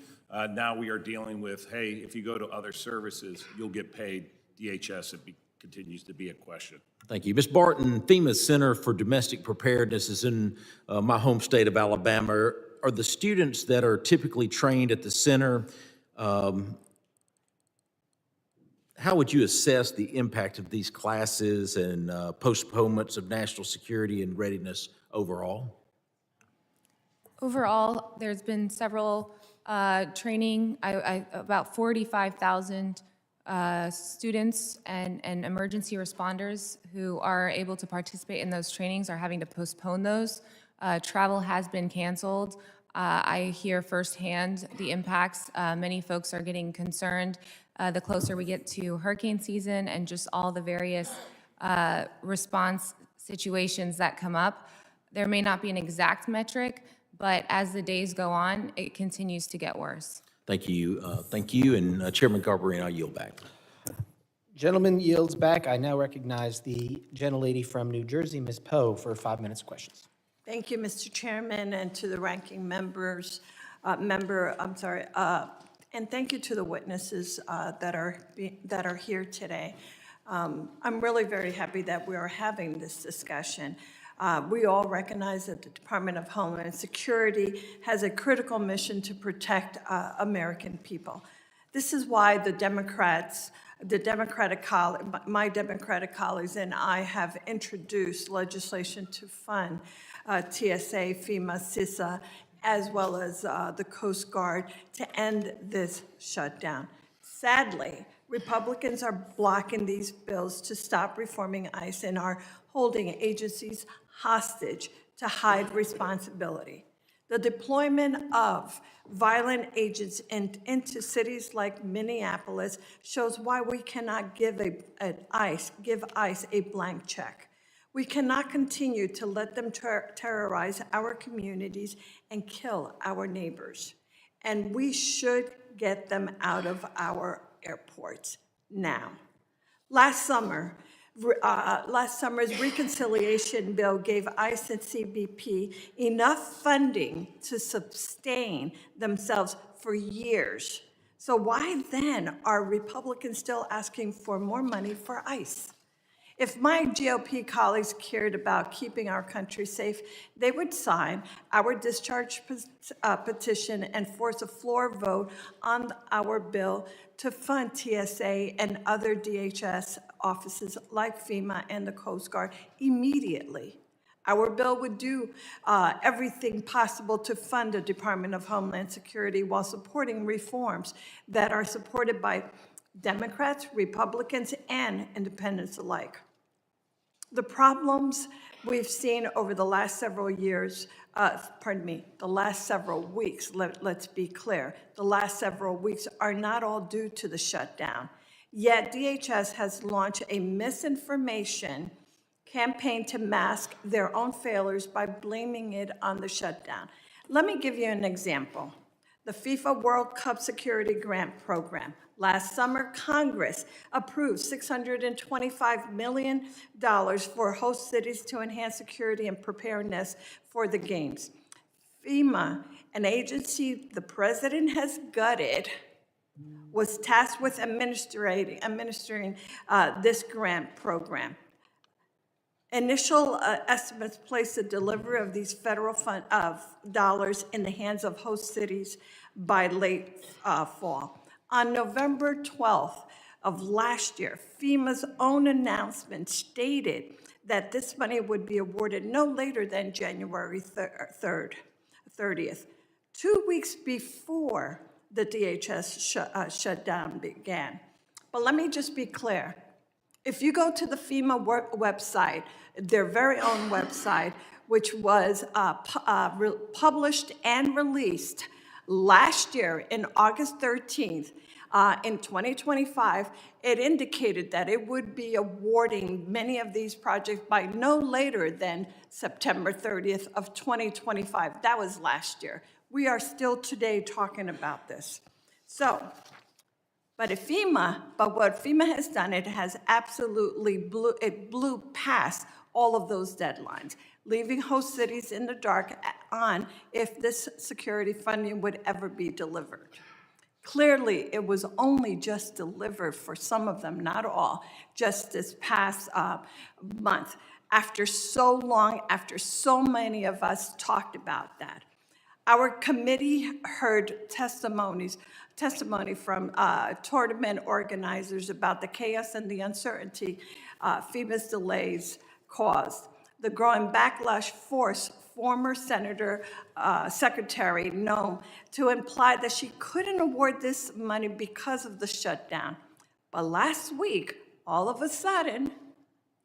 now we are dealing with, hey, if you go to other services, you'll get paid. DHS, it continues to be a question. Thank you. Ms. Barton, FEMA's Center for Domestic Preparedness is in my home state of Alabama. Are the students that are typically trained at the center, how would you assess the impact of these classes and postponements of national security and readiness overall? Overall, there's been several training, about 45,000 students and emergency responders who are able to participate in those trainings are having to postpone those. Travel has been canceled. I hear firsthand the impacts. Many folks are getting concerned the closer we get to hurricane season and just all the various response situations that come up. There may not be an exact metric, but as the days go on, it continues to get worse. Thank you. Thank you. And Chairman Garbarino, I yield back. Gentleman yields back. I now recognize the gentlelady from New Jersey, Ms. Poe, for 5 minutes of questions. Thank you, Mr. Chairman, and to the ranking members, and thank you to the witnesses that are here today. I'm really very happy that we are having this discussion. We all recognize that the Department of Homeland Security has a critical mission to protect American people. This is why my Democratic colleagues and I have introduced legislation to fund TSA, FEMA, CISA, as well as the Coast Guard to end this shutdown. Sadly, Republicans are blocking these bills to stop reforming ICE and are holding agencies hostage to hide responsibility. The deployment of violent agents into cities like Minneapolis shows why we cannot give ICE a blank check. We cannot continue to let them terrorize our communities and kill our neighbors. And we should get them out of our airports now. Last summer's reconciliation bill gave ICE and CBP enough funding to sustain themselves for years. So why then are Republicans still asking for more money for ICE? If my GOP colleagues cared about keeping our country safe, they would sign our discharge petition and force a floor vote on our bill to fund TSA and other DHS offices like FEMA and the Coast Guard immediately. Our bill would do everything possible to fund the Department of Homeland Security while supporting reforms that are supported by Democrats, Republicans, and independents alike. The problems we've seen over the last several years, the last several weeks, let's be clear, the last several weeks are not all due to the shutdown. Yet DHS has launched a misinformation campaign to mask their own failures by blaming it on the shutdown. Let me give you an example. The FIFA World Cup Security Grant Program. Last summer, Congress approved $625 million for host cities to enhance security and preparedness for the games. FEMA, an agency the president has gutted, was tasked with administering this grant program. Initial estimates place the delivery of these federal dollars in the hands of host cities by late fall. On November 12th of last year, FEMA's own announcement stated that this money would be awarded no later than January 30th, 2 weeks before the DHS shutdown began. But let me just be clear. If you go to the FEMA website, their very own website, which was published and released last year in August 13th, in 2025, it indicated that it would be awarding many of these projects by no later than September 30th of 2025. That was last year. We are still today talking about this. So, but what FEMA has done, it has absolutely blew past all of those deadlines, leaving host cities in the dark on if this security funding would ever be delivered. Clearly, it was only just delivered for some of them, not all, just this past month, after so long, after so many of us talked about that. Our committee heard testimony from tournament organizers about the chaos and the uncertainty FEMA's delays caused. The growing backlash forced former Secretary Noem to imply that she couldn't award this money because of the shutdown. But last week, all of a sudden,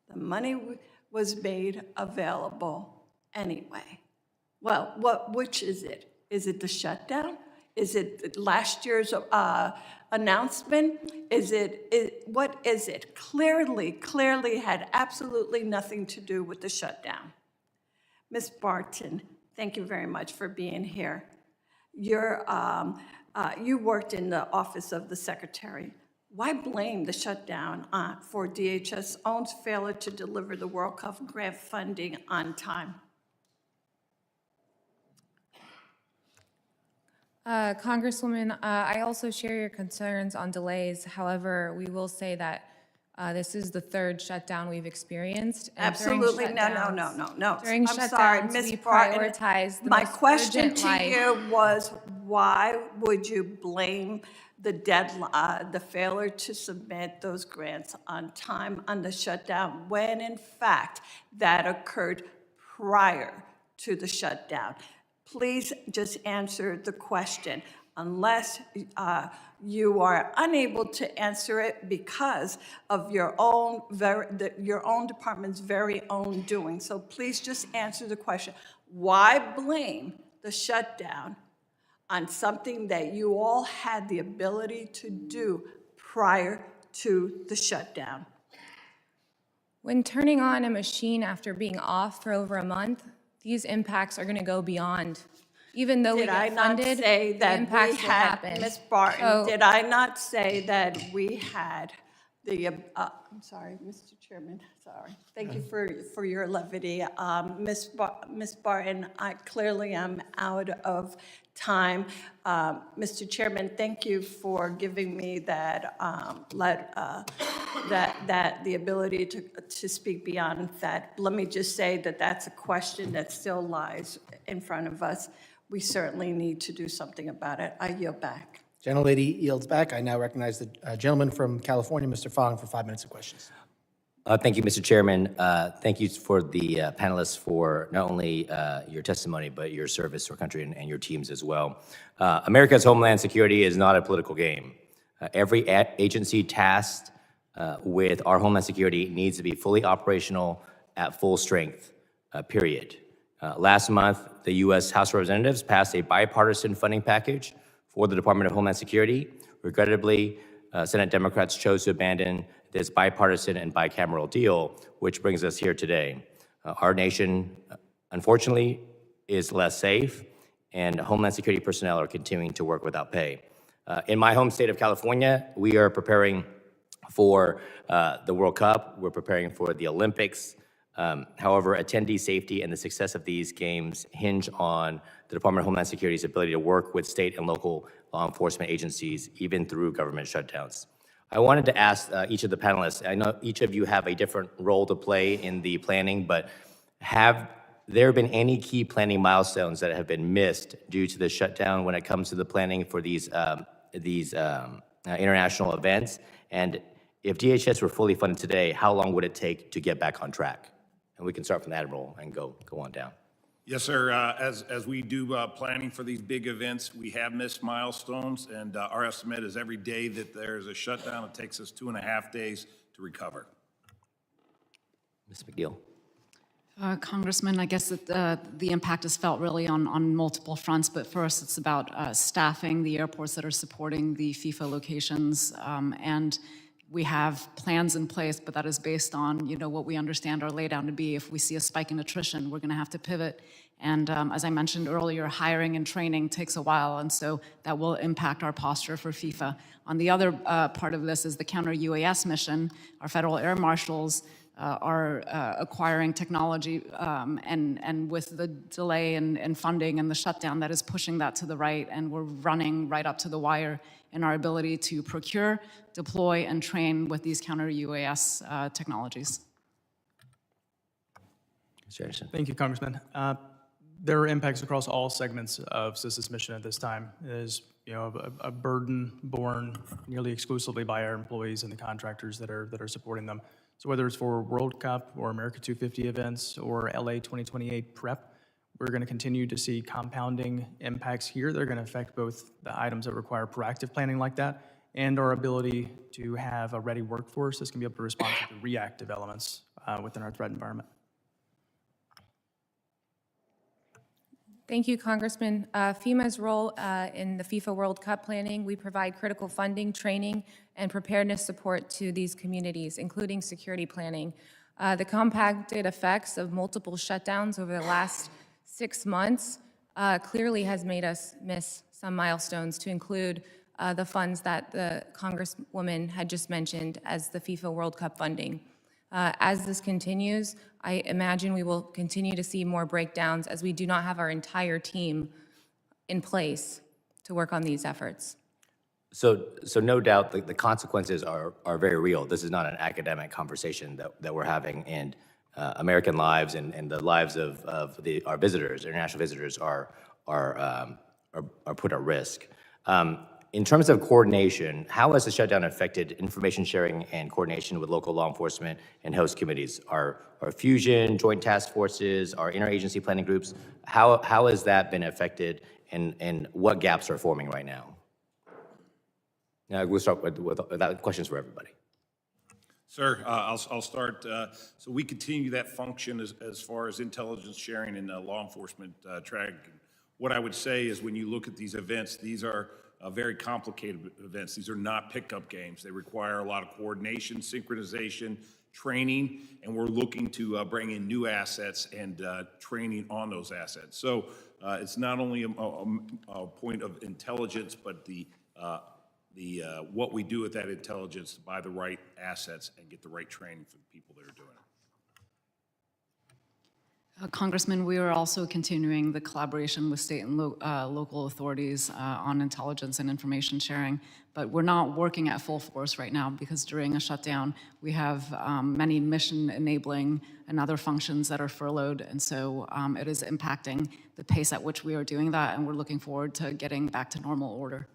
the money was made available anyway. Well, which is it? Is it the shutdown? Is it last year's announcement? What is it? Clearly had absolutely nothing to do with the shutdown. Ms. Barton, thank you very much for being here. You worked in the office of the secretary. Why blame the shutdown for DHS' own failure to deliver the World Cup grant funding on time? Congresswoman, I also share your concerns on delays. However, we will say that this is the third shutdown we've experienced. And Absolutely, no. During I'm sorry, shutdowns, Ms. we Barton. prioritize the My most question urgent to life. you was, why would you blame the deadline, the failure to submit those grants on time on the shutdown, when in fact that occurred prior to the shutdown? Please just answer the question. Unless you are unable to answer it because of your own department's very own doing. So please just answer the question. Why blame the shutdown on something that you all had the ability to do prior to the shutdown? When turning on a machine after being off for over a month, these impacts are going to go beyond. Even though we get funded, the impacts will happen. Ms. Barton, did I not say that we had the, I'm sorry, Mr. Chairman, sorry. Thank you for your levity. Ms. Barton, I clearly am out of time. Mr. Chairman, thank you for giving me that, the ability to speak beyond that. Let me just say that that's a question that still lies in front of us. We certainly need to do something about it. I yield back. Gentlelady yields back. I now recognize the gentleman from California, Mr. Fong, for 5 minutes of questions. Thank you, Mr. Chairman. Thank you for the panelists for not only your testimony, but your service to our country and your teams as well. America's Homeland Security is not a political game. Every agency tasked with our Homeland Security needs to be fully operational at full strength, period. Last month, the U.S. House of Representatives passed a bipartisan funding package for the Department of Homeland Security. Regrettably, Senate Democrats chose to abandon this bipartisan and bicameral deal, which brings us here today. Our nation, unfortunately, is less safe, and Homeland Security personnel are continuing to work without pay. In my home state of California, we are preparing for the World Cup. We're preparing for the Olympics. However, attendee safety and the success of these games hinge on the Department of Homeland Security's ability to work with state and local law enforcement agencies, even through government shutdowns. I wanted to ask each of the panelists, I know each of you have a different role to play in the planning, but have there been any key planning milestones that have been missed due to the shutdown when it comes to the planning for these international events? And if DHS were fully funded today, how long would it take to get back on track? And we can start from the Admiral and go on down. Yes, sir. As we do planning for these big events, we have missed milestones, and our estimate is every day that there's a shutdown, it takes us 2.5 days to recover. Ms. McNeil. Congressman, I guess that the impact is felt really on multiple fronts, but first it's about staffing the airports that are supporting the FIFA locations, and we have plans in place, but that is based on, what we understand are laid down to be. If we see a spike in attrition, we're going to have to pivot. And as I mentioned earlier, hiring and training takes a while, and so that will impact our posture for FIFA. On the other part of this is the counter-UAS mission. Our federal air marshals are acquiring technology, and with the delay in funding and the shutdown, that is pushing that to the right, and we're running right up to the wire in our ability to procure, deploy, and train with these counter-UAS technologies. Mr. Anderson. Thank you, Congressman. There are impacts across all segments of CISA's mission at this time. It is, a burden borne nearly exclusively by our employees and the contractors that are supporting them. So whether it's for World Cup or America 250 events or LA 2028 prep, we're going to continue to see compounding impacts here. They're going to affect both the items that require proactive planning like that and our ability to have a ready workforce that's going to be able to respond to the reactive elements within our threat environment. Thank you, Congressman. FEMA's role in the FIFA World Cup planning, we provide critical funding, training, and preparedness support to these communities, including security planning. The compounded effects of multiple shutdowns over the last 6 months clearly has made us miss some milestones, to include the funds that the Congresswoman had just mentioned as the FIFA World Cup funding. As this continues, I imagine we will continue to see more breakdowns as we do not have our entire team in place to work on these efforts. So no doubt the consequences are very real. This is not an academic conversation that we're having, and American lives and the lives of our visitors, international visitors, are put at risk. In terms of coordination, how has the shutdown affected information sharing and coordination with local law enforcement and host committees? Our fusion, joint task forces, our interagency planning groups, how has that been affected, and what gaps are forming right now? Now, we'll start with that. Questions for everybody. Sir, I'll start. So we continue that function as far as intelligence sharing and law enforcement track. What I would say is, when you look at these events, these are very complicated events. These are not pickup games. They require a lot of coordination, synchronization, training, and we're looking to bring in new assets and training on those assets. So it's not only a point of intelligence, but the what we do with that intelligence to buy the right assets and get the right training for the people that are doing it. Congressman, we are also continuing the collaboration with state and local authorities on intelligence and information sharing, but we're not working at full force right now because during a shutdown, we have many mission enabling and other functions that are furloughed, and so it is impacting the pace at which we are doing that, and we're looking forward to getting back to normal order.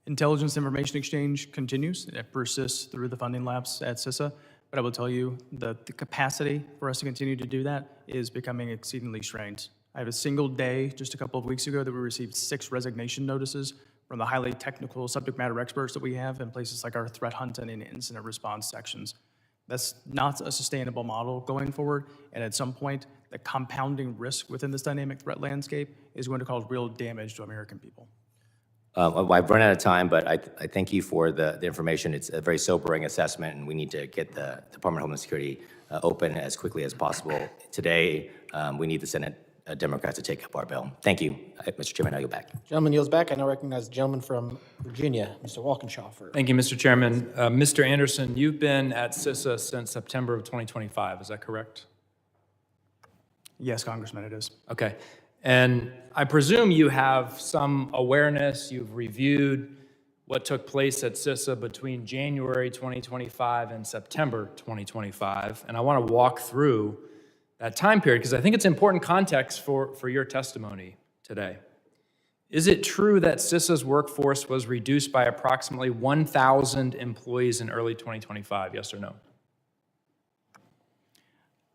Intelligence information exchange continues. It persists through the funding lapse at CISA, but I will tell you that the capacity for us to continue to do that is becoming exceedingly strained. I have a single day just a couple of weeks ago that we received 6 resignation notices from the highly technical subject matter experts that we have in places like our threat hunting and incident response sections. That's not a sustainable model going forward, and at some point, the compounding risk within this dynamic threat landscape is going to cause real damage to American people. I've run out of time, but I thank you for the information. It's a very sobering assessment, and we need to get the Department of Homeland Security open as quickly as possible. Today, we need the Senate Democrats to take up our bill. Thank you, Mr. Chairman. I yield back. Gentleman yields back. I now recognize the gentleman from Virginia, Mr. Walkinshaw. Thank you, Mr. Chairman. Mr. Anderson, you've been at CISA since September of 2025. Is that correct? Yes, Congressman, it is. Okay. And I presume you have some awareness, you've reviewed what took place at CISA between January 2025 and September 2025. And I want to walk through that time period because I think it's important context for your testimony today. Is it true that CISA's workforce was reduced by approximately 1,000 employees in early 2025? Yes or no?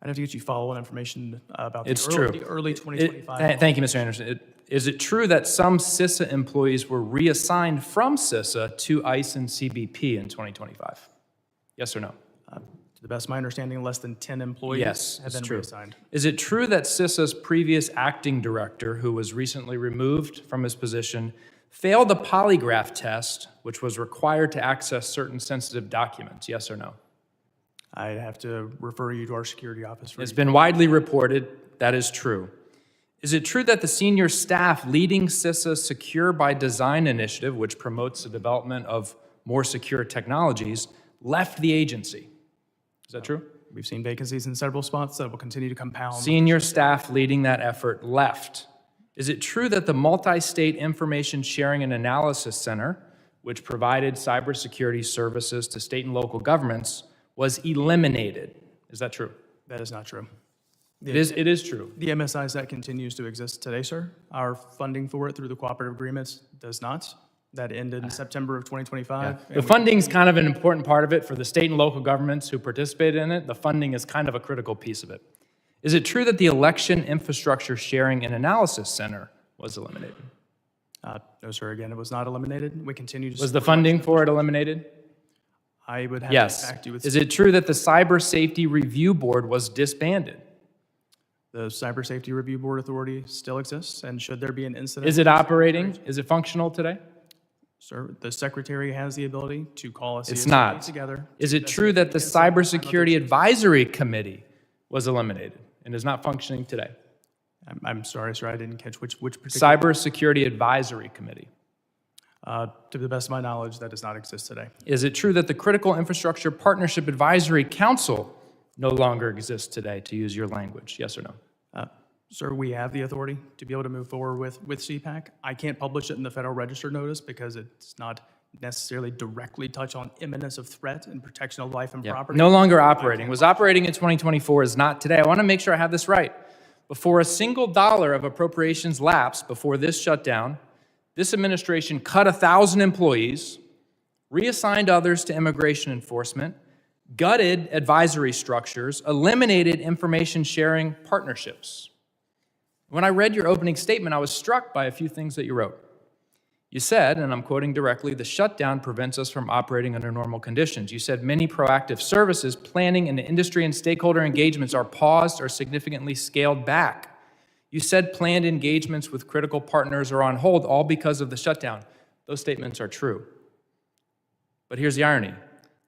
I'd have to get you follow-on information about the early 2025. Thank you, Mr. Anderson. Is it true that some CISA employees were reassigned from CISA to ICE and CBP in 2025? Yes or no? To the best of my understanding, less than 10 employees have been reassigned. Is it true that CISA's previous acting director, who was recently removed from his position, failed a polygraph test, which was required to access certain sensitive documents? Yes or no? I'd have to refer you to our security office. It's been widely reported that is true. Is it true that the senior staff leading CISA's Secure by Design initiative, which promotes the development of more secure technologies, left the agency? Is that true? We've seen vacancies in several spots that will continue to compound. Senior staff leading that effort left. Is it true that the Multi-State Information Sharing and Analysis Center, which provided cybersecurity services to state and local governments, was eliminated? Is that true? That is not true. It is true. The MSI set continues to exist today, sir. Our funding for it through the cooperative agreements does not. That ended in September of 2025. Yeah. The funding's kind of an important part of it for the state and local governments who participated in it. The funding is kind of a critical piece of it. Is it true that the Election Infrastructure Sharing and Analysis Center was eliminated? No, sir. Again, it was not eliminated. We continue to. Was the funding for it eliminated? I would have to yes. back you with. Is it true that the Cyber Safety Review Board was disbanded? The Cyber Safety Review Board Authority still exists, and should there be an incident... Is it operating? Is it functional today? Sir, the Secretary has the ability to call a It's CSRB not. together. Is it true that the Cybersecurity Advisory Committee was eliminated and is not functioning today? I'm sorry, sir, I didn't catch which particular... Cybersecurity Advisory Committee. To the best of my knowledge, that does not exist today. Is it true that the Critical Infrastructure Partnership Advisory Council no longer exists today, to use your language? Yes or no? Sir, we have the authority to be able to move forward with CPAC. I can't publish it in the Federal Register notice because it's not necessarily directly touch on imminence of threat and protection of life and property. No longer operating. Was operating in 2024, is not today. I want to make sure I have this right. Before a single dollar of appropriations lapsed before this shutdown, this administration cut 1,000 employees, reassigned others to immigration enforcement, gutted advisory structures, eliminated information sharing partnerships. When I read your opening statement, I was struck by a few things that you wrote. You said, and I'm quoting directly, the shutdown prevents us from operating under normal conditions. You said many proactive services, planning, and industry and stakeholder engagements are paused or significantly scaled back. You said planned engagements with critical partners are on hold, all because of the shutdown. Those statements are true. But here's the irony.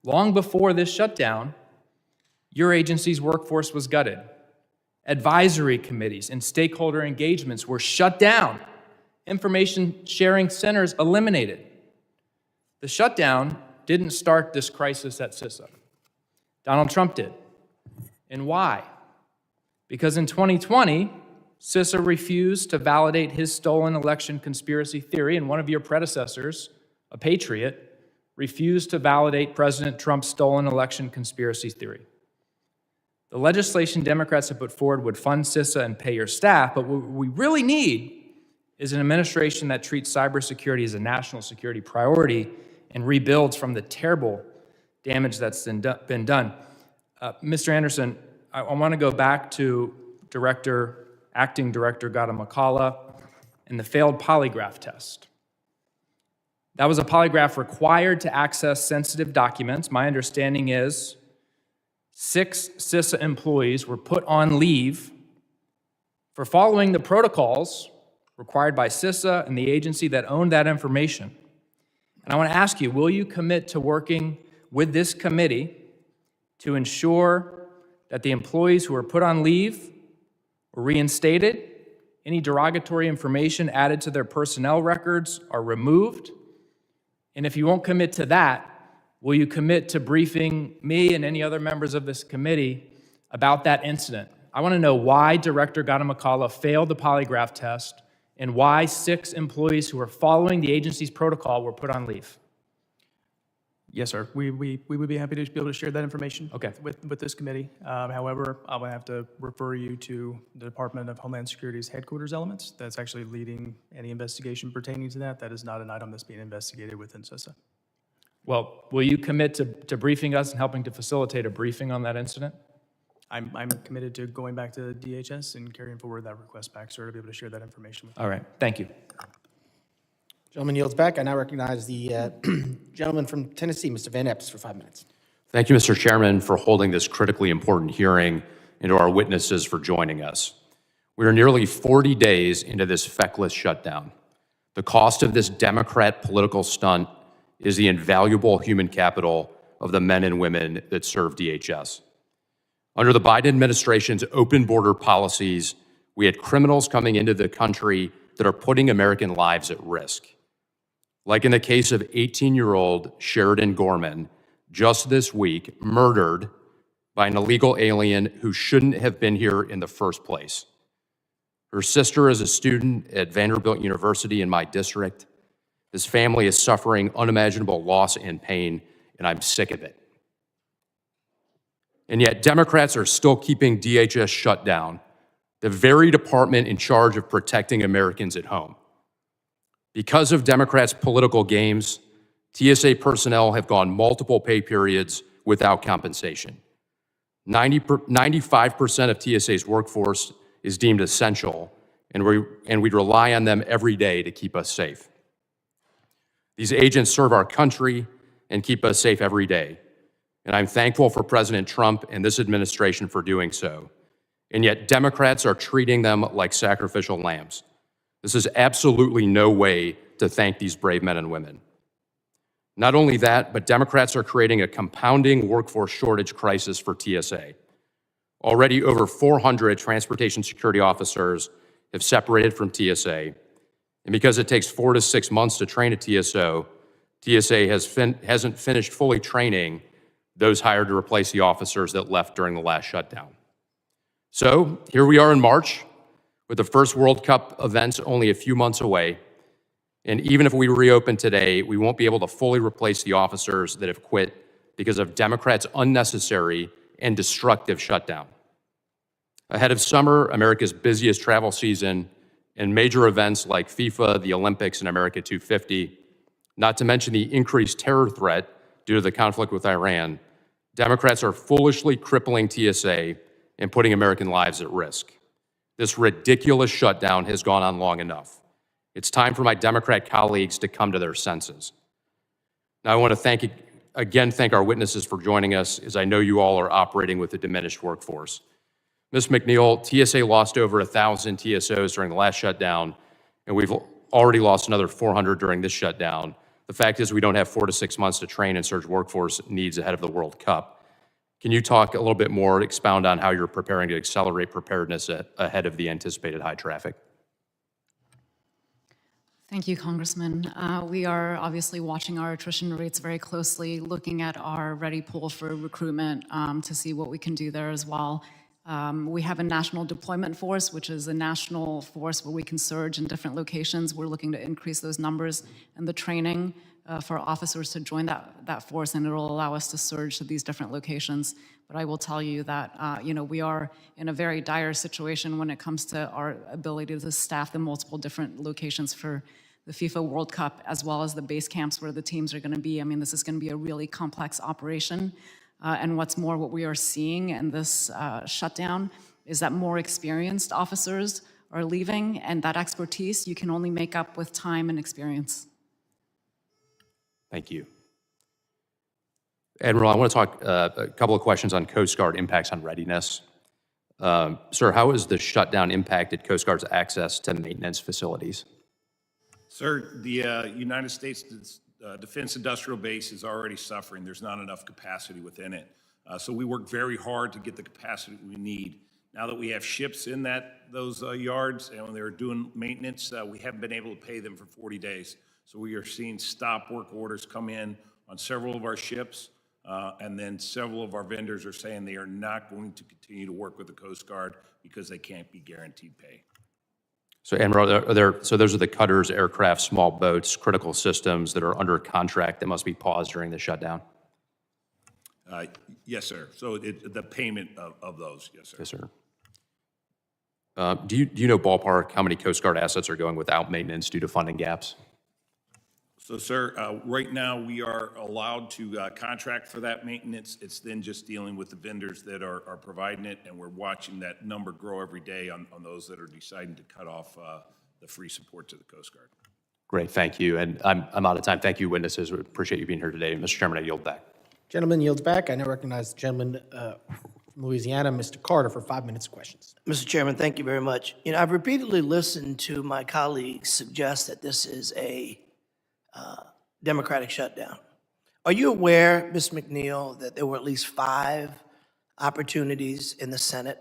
Long before this shutdown, your agency's workforce was gutted. Advisory committees and stakeholder engagements were shut down. Information sharing centers eliminated. The shutdown didn't start this crisis at CISA. Donald Trump did. And why? Because in 2020, CISA refused to validate his stolen election conspiracy theory, and one of your predecessors, a patriot, refused to validate President Trump's stolen election conspiracy theory. The legislation Democrats have put forward would fund CISA and pay your staff, but what we really need is an administration that treats cybersecurity as a national security priority and rebuilds from the terrible damage that's been done. Mr. Anderson, I want to go back to Acting Director Gautam McCullough and the failed polygraph test. That was a polygraph required to access sensitive documents. My understanding is 6 CISA employees were put on leave for following the protocols required by CISA and the agency that owned that information. And I want to ask you, will you commit to working with this committee to ensure that the employees who were put on leave or reinstated, any derogatory information added to their personnel records are removed? And if you won't commit to that, will you commit to briefing me and any other members of this committee about that incident? I want to know why Director Gautam McCullough failed the polygraph test and why 6 employees who were following the agency's protocol were put on leave. Yes, sir. We would be happy to be able to share that information with this committee. However, I will have to refer you to the Department of Homeland Security's headquarters elements. That's actually leading any investigation pertaining to that. That is not an item that's being investigated within CISA. Well, will you commit to briefing us and helping to facilitate a briefing on that incident? I'm committed to going back to DHS and carrying forward that request back, sir, to be able to share that information with you. All right, thank you. Gentleman yields back. I now recognize the gentleman from Tennessee, Mr. Van Epps, for 5 minutes. Thank you, Mr. Chairman, for holding this critically important hearing and to our witnesses for joining us. We are nearly 40 days into this feckless shutdown. The cost of this Democrat political stunt is the invaluable human capital of the men and women that serve DHS. Under the Biden administration's open border policies, we had criminals coming into the country that are putting American lives at risk. Like in the case of 18-year-old Sheridan Gorman, just this week, murdered by an illegal alien who shouldn't have been here in the first place. Her sister is a student at Vanderbilt University in my district. This family is suffering unimaginable loss and pain, and I'm sick of it. And yet Democrats are still keeping DHS shut down, the very department in charge of protecting Americans at home. Because of Democrats' political games, TSA personnel have gone multiple pay periods without compensation. 95% of TSA's workforce is deemed essential, and we rely on them every day to keep us safe. These agents serve our country and keep us safe every day. And I'm thankful for President Trump and this administration for doing so. and yet Democrats are treating them like sacrificial lambs. This is absolutely no way to thank these brave men and women. Not only that, but Democrats are creating a compounding workforce shortage crisis for TSA. Already over 400 transportation security officers have separated from TSA, and because it takes 4 to 6 months to train a TSO, TSA hasn't finished fully training those hired to replace the officers that left during the last shutdown. So here we are in March, with the first World Cup events only a few months away, and even if we reopen today, we won't be able to fully replace the officers that have quit because of Democrats' unnecessary and destructive shutdown. Ahead of summer, America's busiest travel season, and major events like FIFA, the Olympics, and America 250, not to mention the increased terror threat due to the conflict with Iran, Democrats are foolishly crippling TSA and putting American lives at risk. This ridiculous shutdown has gone on long enough. It's time for my Democrat colleagues to come to their senses. Now, I want to thank our witnesses for joining us, as I know you all are operating with a diminished workforce. Ms. McNeil, TSA lost over 1,000 TSOs during the last shutdown, and we've already lost another 400 during this shutdown. The fact is we don't have 4 to 6 months to train and surge workforce needs ahead of the World Cup. Can you talk a little bit more, expound on how you're preparing to accelerate preparedness ahead of the anticipated high traffic? Thank you, Congressman. We are obviously watching our attrition rates very closely, looking at our ready pool for recruitment to see what we can do there as well. We have a national deployment force, which is a national force where we can surge in different locations. We're looking to increase those numbers and the training for officers to join that force, and it'll allow us to surge to these different locations. But I will tell you that we are in a very dire situation when it comes to our ability to staff the multiple different locations for the FIFA World Cup, as well as the base camps where the teams are going to be. I mean, this is going to be a really complex operation. And what's more, what we are seeing in this shutdown is that more experienced officers are leaving, and that expertise you can only make up with time and experience. Thank you. Admiral, I want to talk a couple of questions on Coast Guard impacts on readiness. Sir, how has the shutdown impacted Coast Guard's access to maintenance facilities? Sir, the United States Defense Industrial Base is already suffering. There's not enough capacity within it. So we work very hard to get the capacity we need. Now that we have ships in those yards and when they're doing maintenance, we haven't been able to pay them for 40 days. So we are seeing stop work orders come in on several of our ships. And then several of our vendors are saying they are not going to continue to work with the Coast Guard because they can't be guaranteed pay. So, Admiral, so those are the cutters, aircraft, small boats, critical systems that are under contract that must be paused during the shutdown? Yes, sir. So the payment of those, yes, sir. Yes, sir. Do you know ballpark how many Coast Guard assets are going without maintenance due to funding gaps? So, sir, right now we are allowed to contract for that maintenance. It's then just dealing with the vendors that are providing it, and we're watching that number grow every day on those that are deciding to cut off the free support to the Coast Guard. Great, thank you. And I'm out of time. Thank you, witnesses. We appreciate you being here today. Mr. Chairman, I yield back. Gentleman yields back. I now recognize the gentleman from Louisiana, Mr. Carter, for 5 minutes of questions. Mr. Chairman, thank you very much. I've repeatedly listened to my colleagues suggest that this is a Democratic shutdown. Are you aware, Ms. McNeil, that there were at least 5 opportunities in the Senate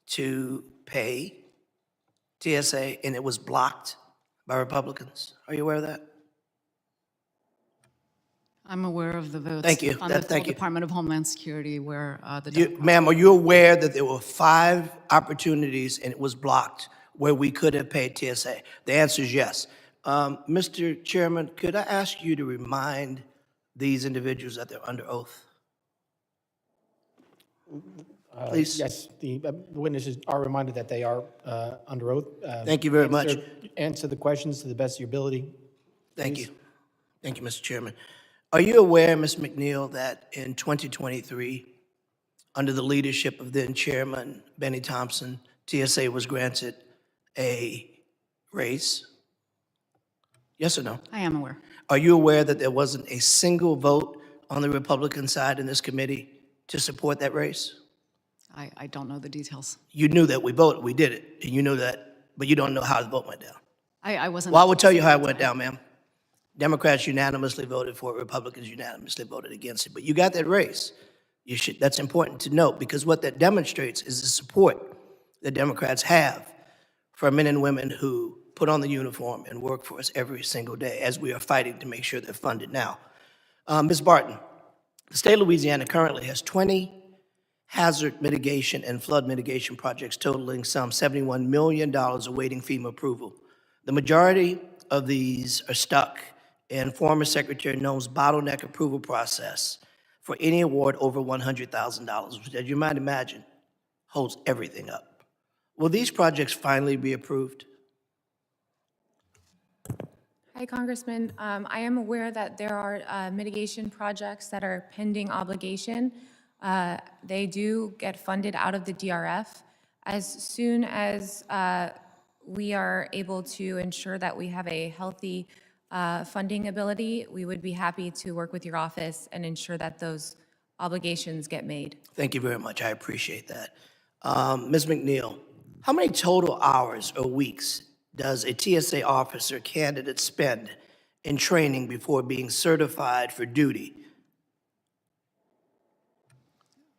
to pay TSA, and it was blocked by Republicans? Are you aware of that? I'm aware of the votes. Thank you. On the Thank you. Department of Homeland Security where Ma'am, are you aware that there were 5 opportunities and it was blocked where we could have paid TSA? The answer is yes. Mr. Chairman, could I ask you to remind these individuals that they're under oath? Please. Yes, the witnesses are reminded that they are under oath. Thank you very much. Answer the questions to the best of your ability. Thank you. Thank you, Mr. Chairman. Are you aware, Ms. McNeil, that in 2023, under the leadership of then Chairman Benny Thompson, TSA was granted a raise? Yes or no? I am aware. Are you aware that there wasn't a single vote on the Republican side in this committee to support that raise? I don't know the details. You knew that we voted, we did it, and you knew that, but you don't know how the vote went down. I wasn't. Well, I will tell you how it went down, ma'am. Democrats unanimously voted for it, Republicans unanimously voted against it, but you got that race. That's important to note, because what that demonstrates is the support that Democrats have for men and women who put on the uniform and work for us every single day, as we are fighting to make sure they're funded now. Ms. Barton, the state of Louisiana currently has 20 hazard mitigation and flood mitigation projects totaling some $71 million awaiting FEMA approval. The majority of these are stuck in former Secretary Noem's bottleneck approval process for any award over $100,000, which, as you might imagine, holds everything up. Will these projects finally be approved? Hi, Congressman. I am aware that there are mitigation projects that are pending obligation. They do get funded out of the DRF. As soon as we are able to ensure that we have a healthy funding ability, we would be happy to work with your office and ensure that those obligations get made. Thank you very much. I appreciate that. Ms. McNeil, how many total hours or weeks does a TSA officer candidate spend in training before being certified for duty?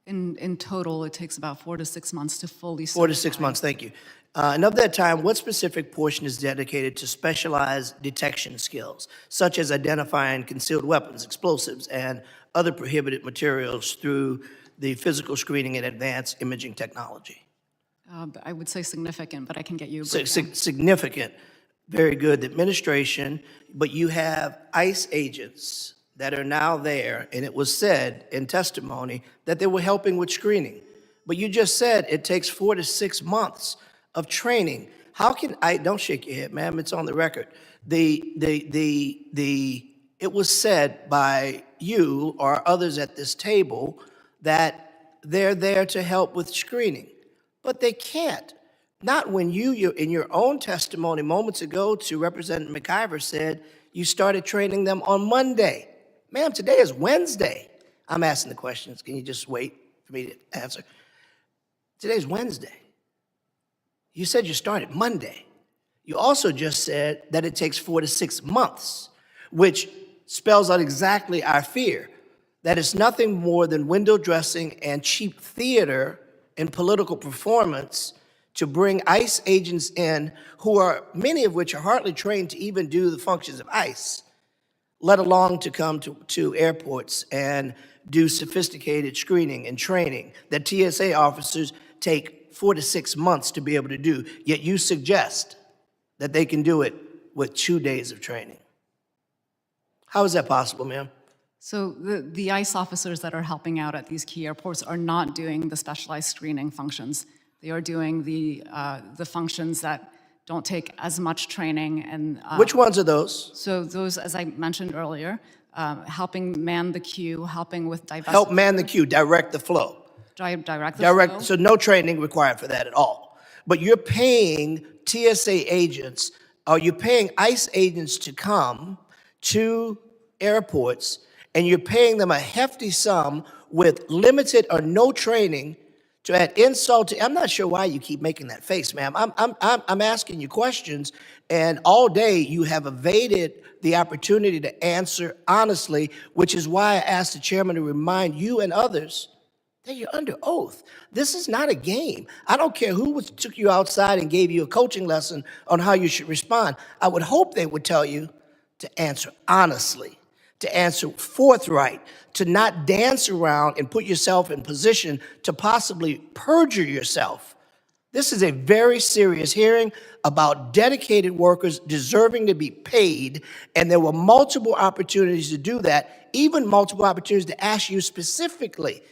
In total, it takes about 4 to 6 months to fully. 4 to 6 months, thank you. And of that time, what specific portion is dedicated to specialized detection skills, such as identifying concealed weapons, explosives, and other prohibited materials through the physical screening and advanced imaging technology? I would say significant, but I can get you a Significant, very good. The administration, but you have ICE agents that are now there, and it was said in testimony that they were helping with screening. But you just said it takes 4 to 6 months of training. How can don't shake your head, ma'am, it's on the record. It was said by you or others at this table that they're there to help with screening, but they can't. Not when you in your own testimony moments ago to Representative McIver said you started training them on Monday. Ma'am, today is Wednesday. I'm asking the questions. Can you just wait for me to answer? Today's Wednesday. You said you started Monday. You also just said that it takes 4 to 6 months, which spells out exactly our fear, that it's nothing more than window dressing and cheap theater and political performance to bring ICE agents in who are, many of which are hardly trained to even do the functions of ICE, let alone to come to airports and do sophisticated screening and training that TSA officers take 4 to 6 months to be able to do, yet you suggest that they can do it with 2 days of training. How is that possible, ma'am? So the ICE officers that are helping out at these key airports are not doing the specialized screening functions. They are doing the functions that don't take as much training. And which ones are those? So those, as I mentioned earlier, helping man the queue, helping with divestment. Help man the queue, direct the flow. Direct the flow. So no training required for that at all. But you're paying TSA agents, or you're paying ICE agents to come to airports, and you're paying them a hefty sum with limited or no training to add insult to. I'm not sure why you keep making that face, ma'am. I'm asking you questions, and all day you have evaded the opportunity to answer honestly, which is why I asked the chairman to remind you and others that you're under oath. This is not a game. I don't care who took you outside and gave you a coaching lesson on how you should respond. I would hope they would tell you to answer honestly, to answer forthright, to not dance around and put yourself in position to possibly perjure yourself. This is a very serious hearing about dedicated workers deserving to be paid, and there were multiple opportunities to do that, even multiple opportunities to ask you specifically,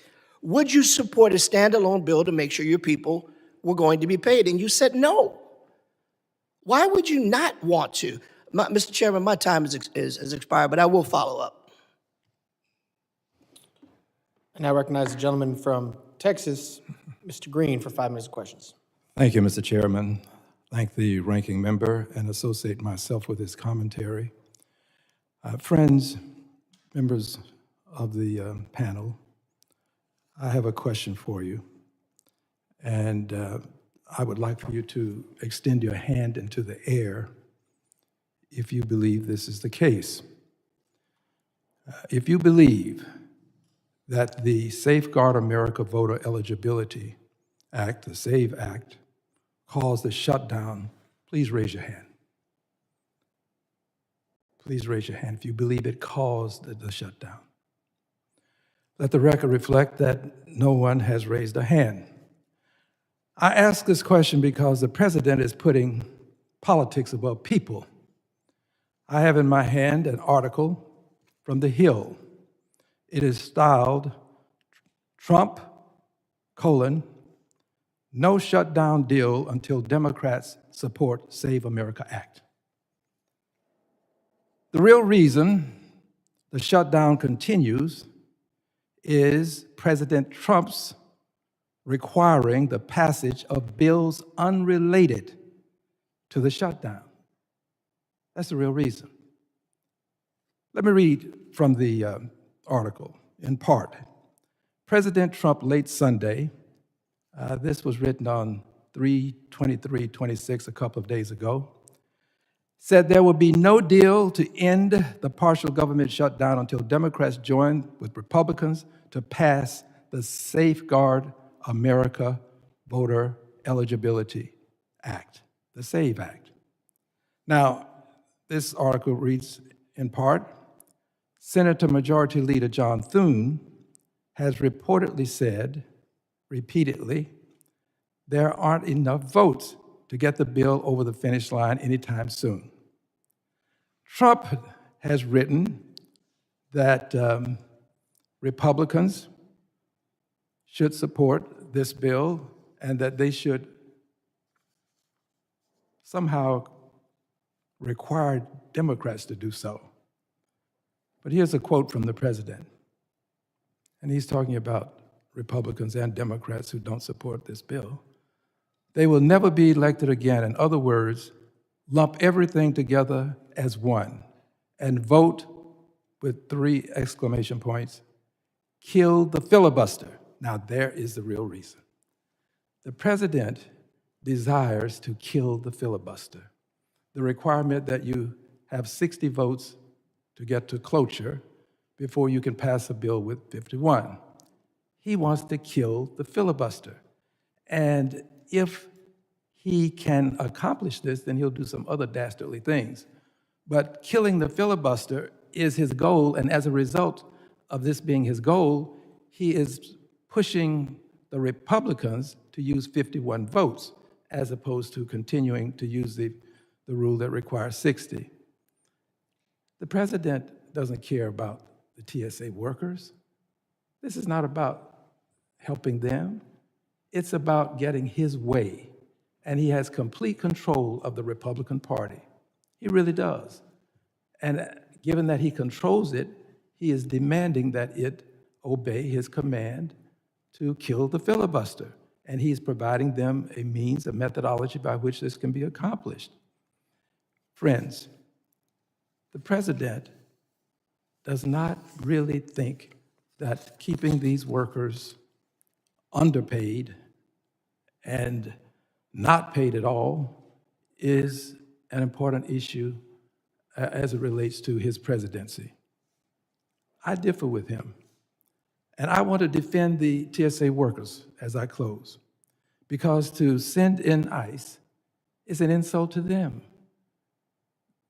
would you support a standalone bill to make sure your people were going to be paid? And you said no. Why would you not want to? Mr. Chairman, my time is expired, but I will follow up. I now recognize the gentleman from Texas, Mr. Green, for 5 minutes of questions. Thank you, Mr. Chairman. Thank the ranking member and associate myself with his commentary. Friends, members of the panel, I have a question for you. And I would like for you to extend your hand into the air if you believe this is the case. If you believe that the Safeguard America Voter Eligibility Act, the SAVE Act, caused the shutdown, please raise your hand. Please raise your hand if you believe it caused the shutdown. Let the record reflect that no one has raised a hand. I ask this question because the president is putting politics above people. I have in my hand an article from The Hill. It is styled, Trump, no shutdown deal until Democrats support Save America Act. The real reason the shutdown continues is President Trump's requiring the passage of bills unrelated to the shutdown. That's the real reason. Let me read from the article in part. President Trump late Sunday, this was written on 3/23/26 a couple of days ago, said there will be no deal to end the partial government shutdown until Democrats join with Republicans to pass the Safeguard America Voter Eligibility Act, the SAVE Act. Now, this article reads in part, Senator Majority Leader John Thune has reportedly said, repeatedly, there aren't enough votes to get the bill over the finish line anytime soon. Trump has written that Republicans should support this bill and that they should somehow require Democrats to do so. But here's a quote from the president, and he's talking about Republicans and Democrats who don't support this bill. They will never be elected again. In other words, lump everything together as one and vote with 3 exclamation points, kill the filibuster. Now, there is the real reason. The president desires to kill the filibuster, the requirement that you have 60 votes to get to cloture before you can pass a bill with 51. He wants to kill the filibuster. And if he can accomplish this, then he'll do some other dastardly things. But killing the filibuster is his goal, and as a result of this being his goal, he is pushing the Republicans to use 51 votes, as opposed to continuing to use the rule that requires 60. The president doesn't care about the TSA workers. This is not about helping them. It's about getting his way. And he has complete control of the Republican Party. He really does. And given that he controls it, he is demanding that it obey his command to kill the filibuster. And he's providing them a means, a methodology by which this can be accomplished. Friends, the president does not really think that keeping these workers underpaid and not paid at all is an important issue as it relates to his presidency. I differ with him. And I want to defend the TSA workers as I close, because to send in ICE is an insult to them.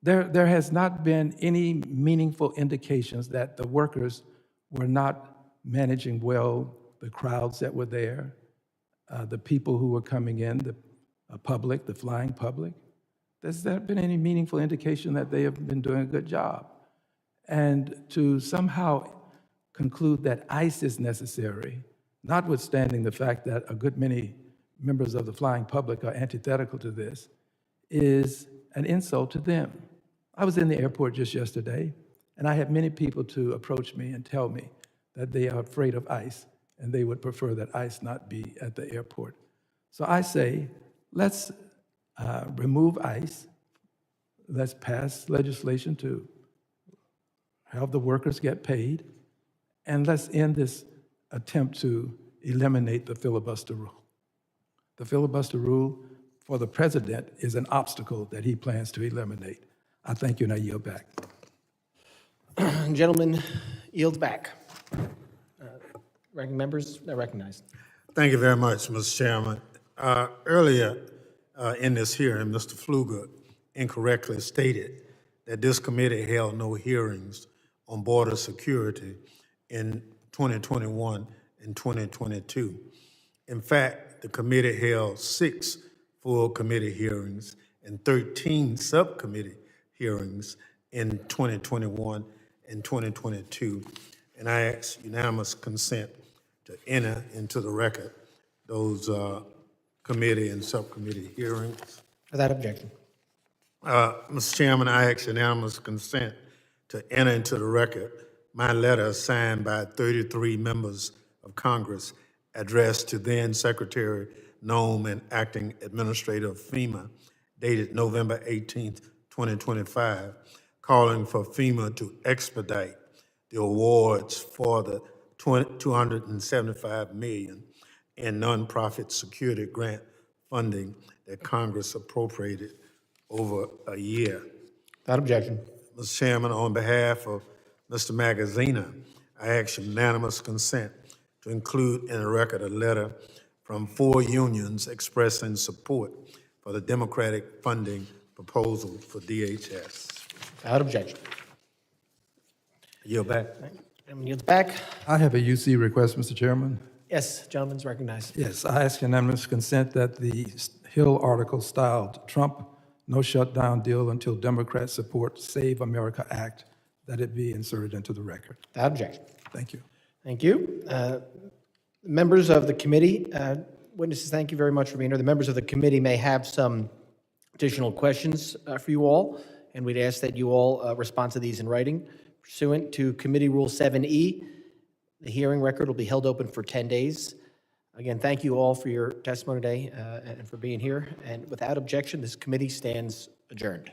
There has not been any meaningful indications that the workers were not managing well the crowds that were there, the people who were coming in, the public, the flying public. There's not been any meaningful indication that they have been doing a good job. And to somehow conclude that ICE is necessary, notwithstanding the fact that a good many members of the flying public are antithetical to this, is an insult to them. I was in the airport just yesterday, and I had many people to approach me and tell me that they are afraid of ICE, and they would prefer that ICE not be at the airport. So I say, let's remove ICE, let's pass legislation to have the workers get paid, and let's end this attempt to eliminate the filibuster rule. the filibuster rule for the president is an obstacle that he plans to eliminate. I thank you and I yield back. Gentleman yields back. Ranking members are recognized. Thank you very much, Mr. Chairman. Earlier in this hearing, Mr. Pfluger incorrectly stated that this committee held no hearings on border security in 2021 and 2022. In fact, the committee held 6 full committee hearings and 13 subcommittee hearings in 2021 and 2022. And I ask unanimous consent to enter into the record those committee and subcommittee hearings. Without objection. Mr. Chairman, I ask unanimous consent to enter into the record my letter signed by 33 members of Congress addressed to then Secretary Nome and Acting Administrator of FEMA, dated November 18th, 2025, calling for FEMA to expedite the awards for the $275 million in nonprofit security grant funding that Congress appropriated over a year. Without objection. Mr. Chairman, on behalf of Mr. Magaziner, I ask unanimous consent to include in the record a letter from 4 unions expressing support for the Democratic funding proposal for DHS. Without objection. Yield back. Gentleman yields back. I have a UC request, Mr. Chairman. Yes, gentleman's recognized. Yes, I ask unanimous consent that the Hill article styled Trump no shutdown deal until Democrats support Save America Act, that it be inserted into the record. Without objection. Thank you. Thank you. Members of the committee, witnesses, thank you very much for being here. The members of the committee may have some additional questions for you all, and we'd ask that you all respond to these in writing. Pursuant to Committee Rule 7E, the hearing record will be held open for 10 days. Again, thank you all for your testimony today and for being here. And without objection, this committee stands adjourned.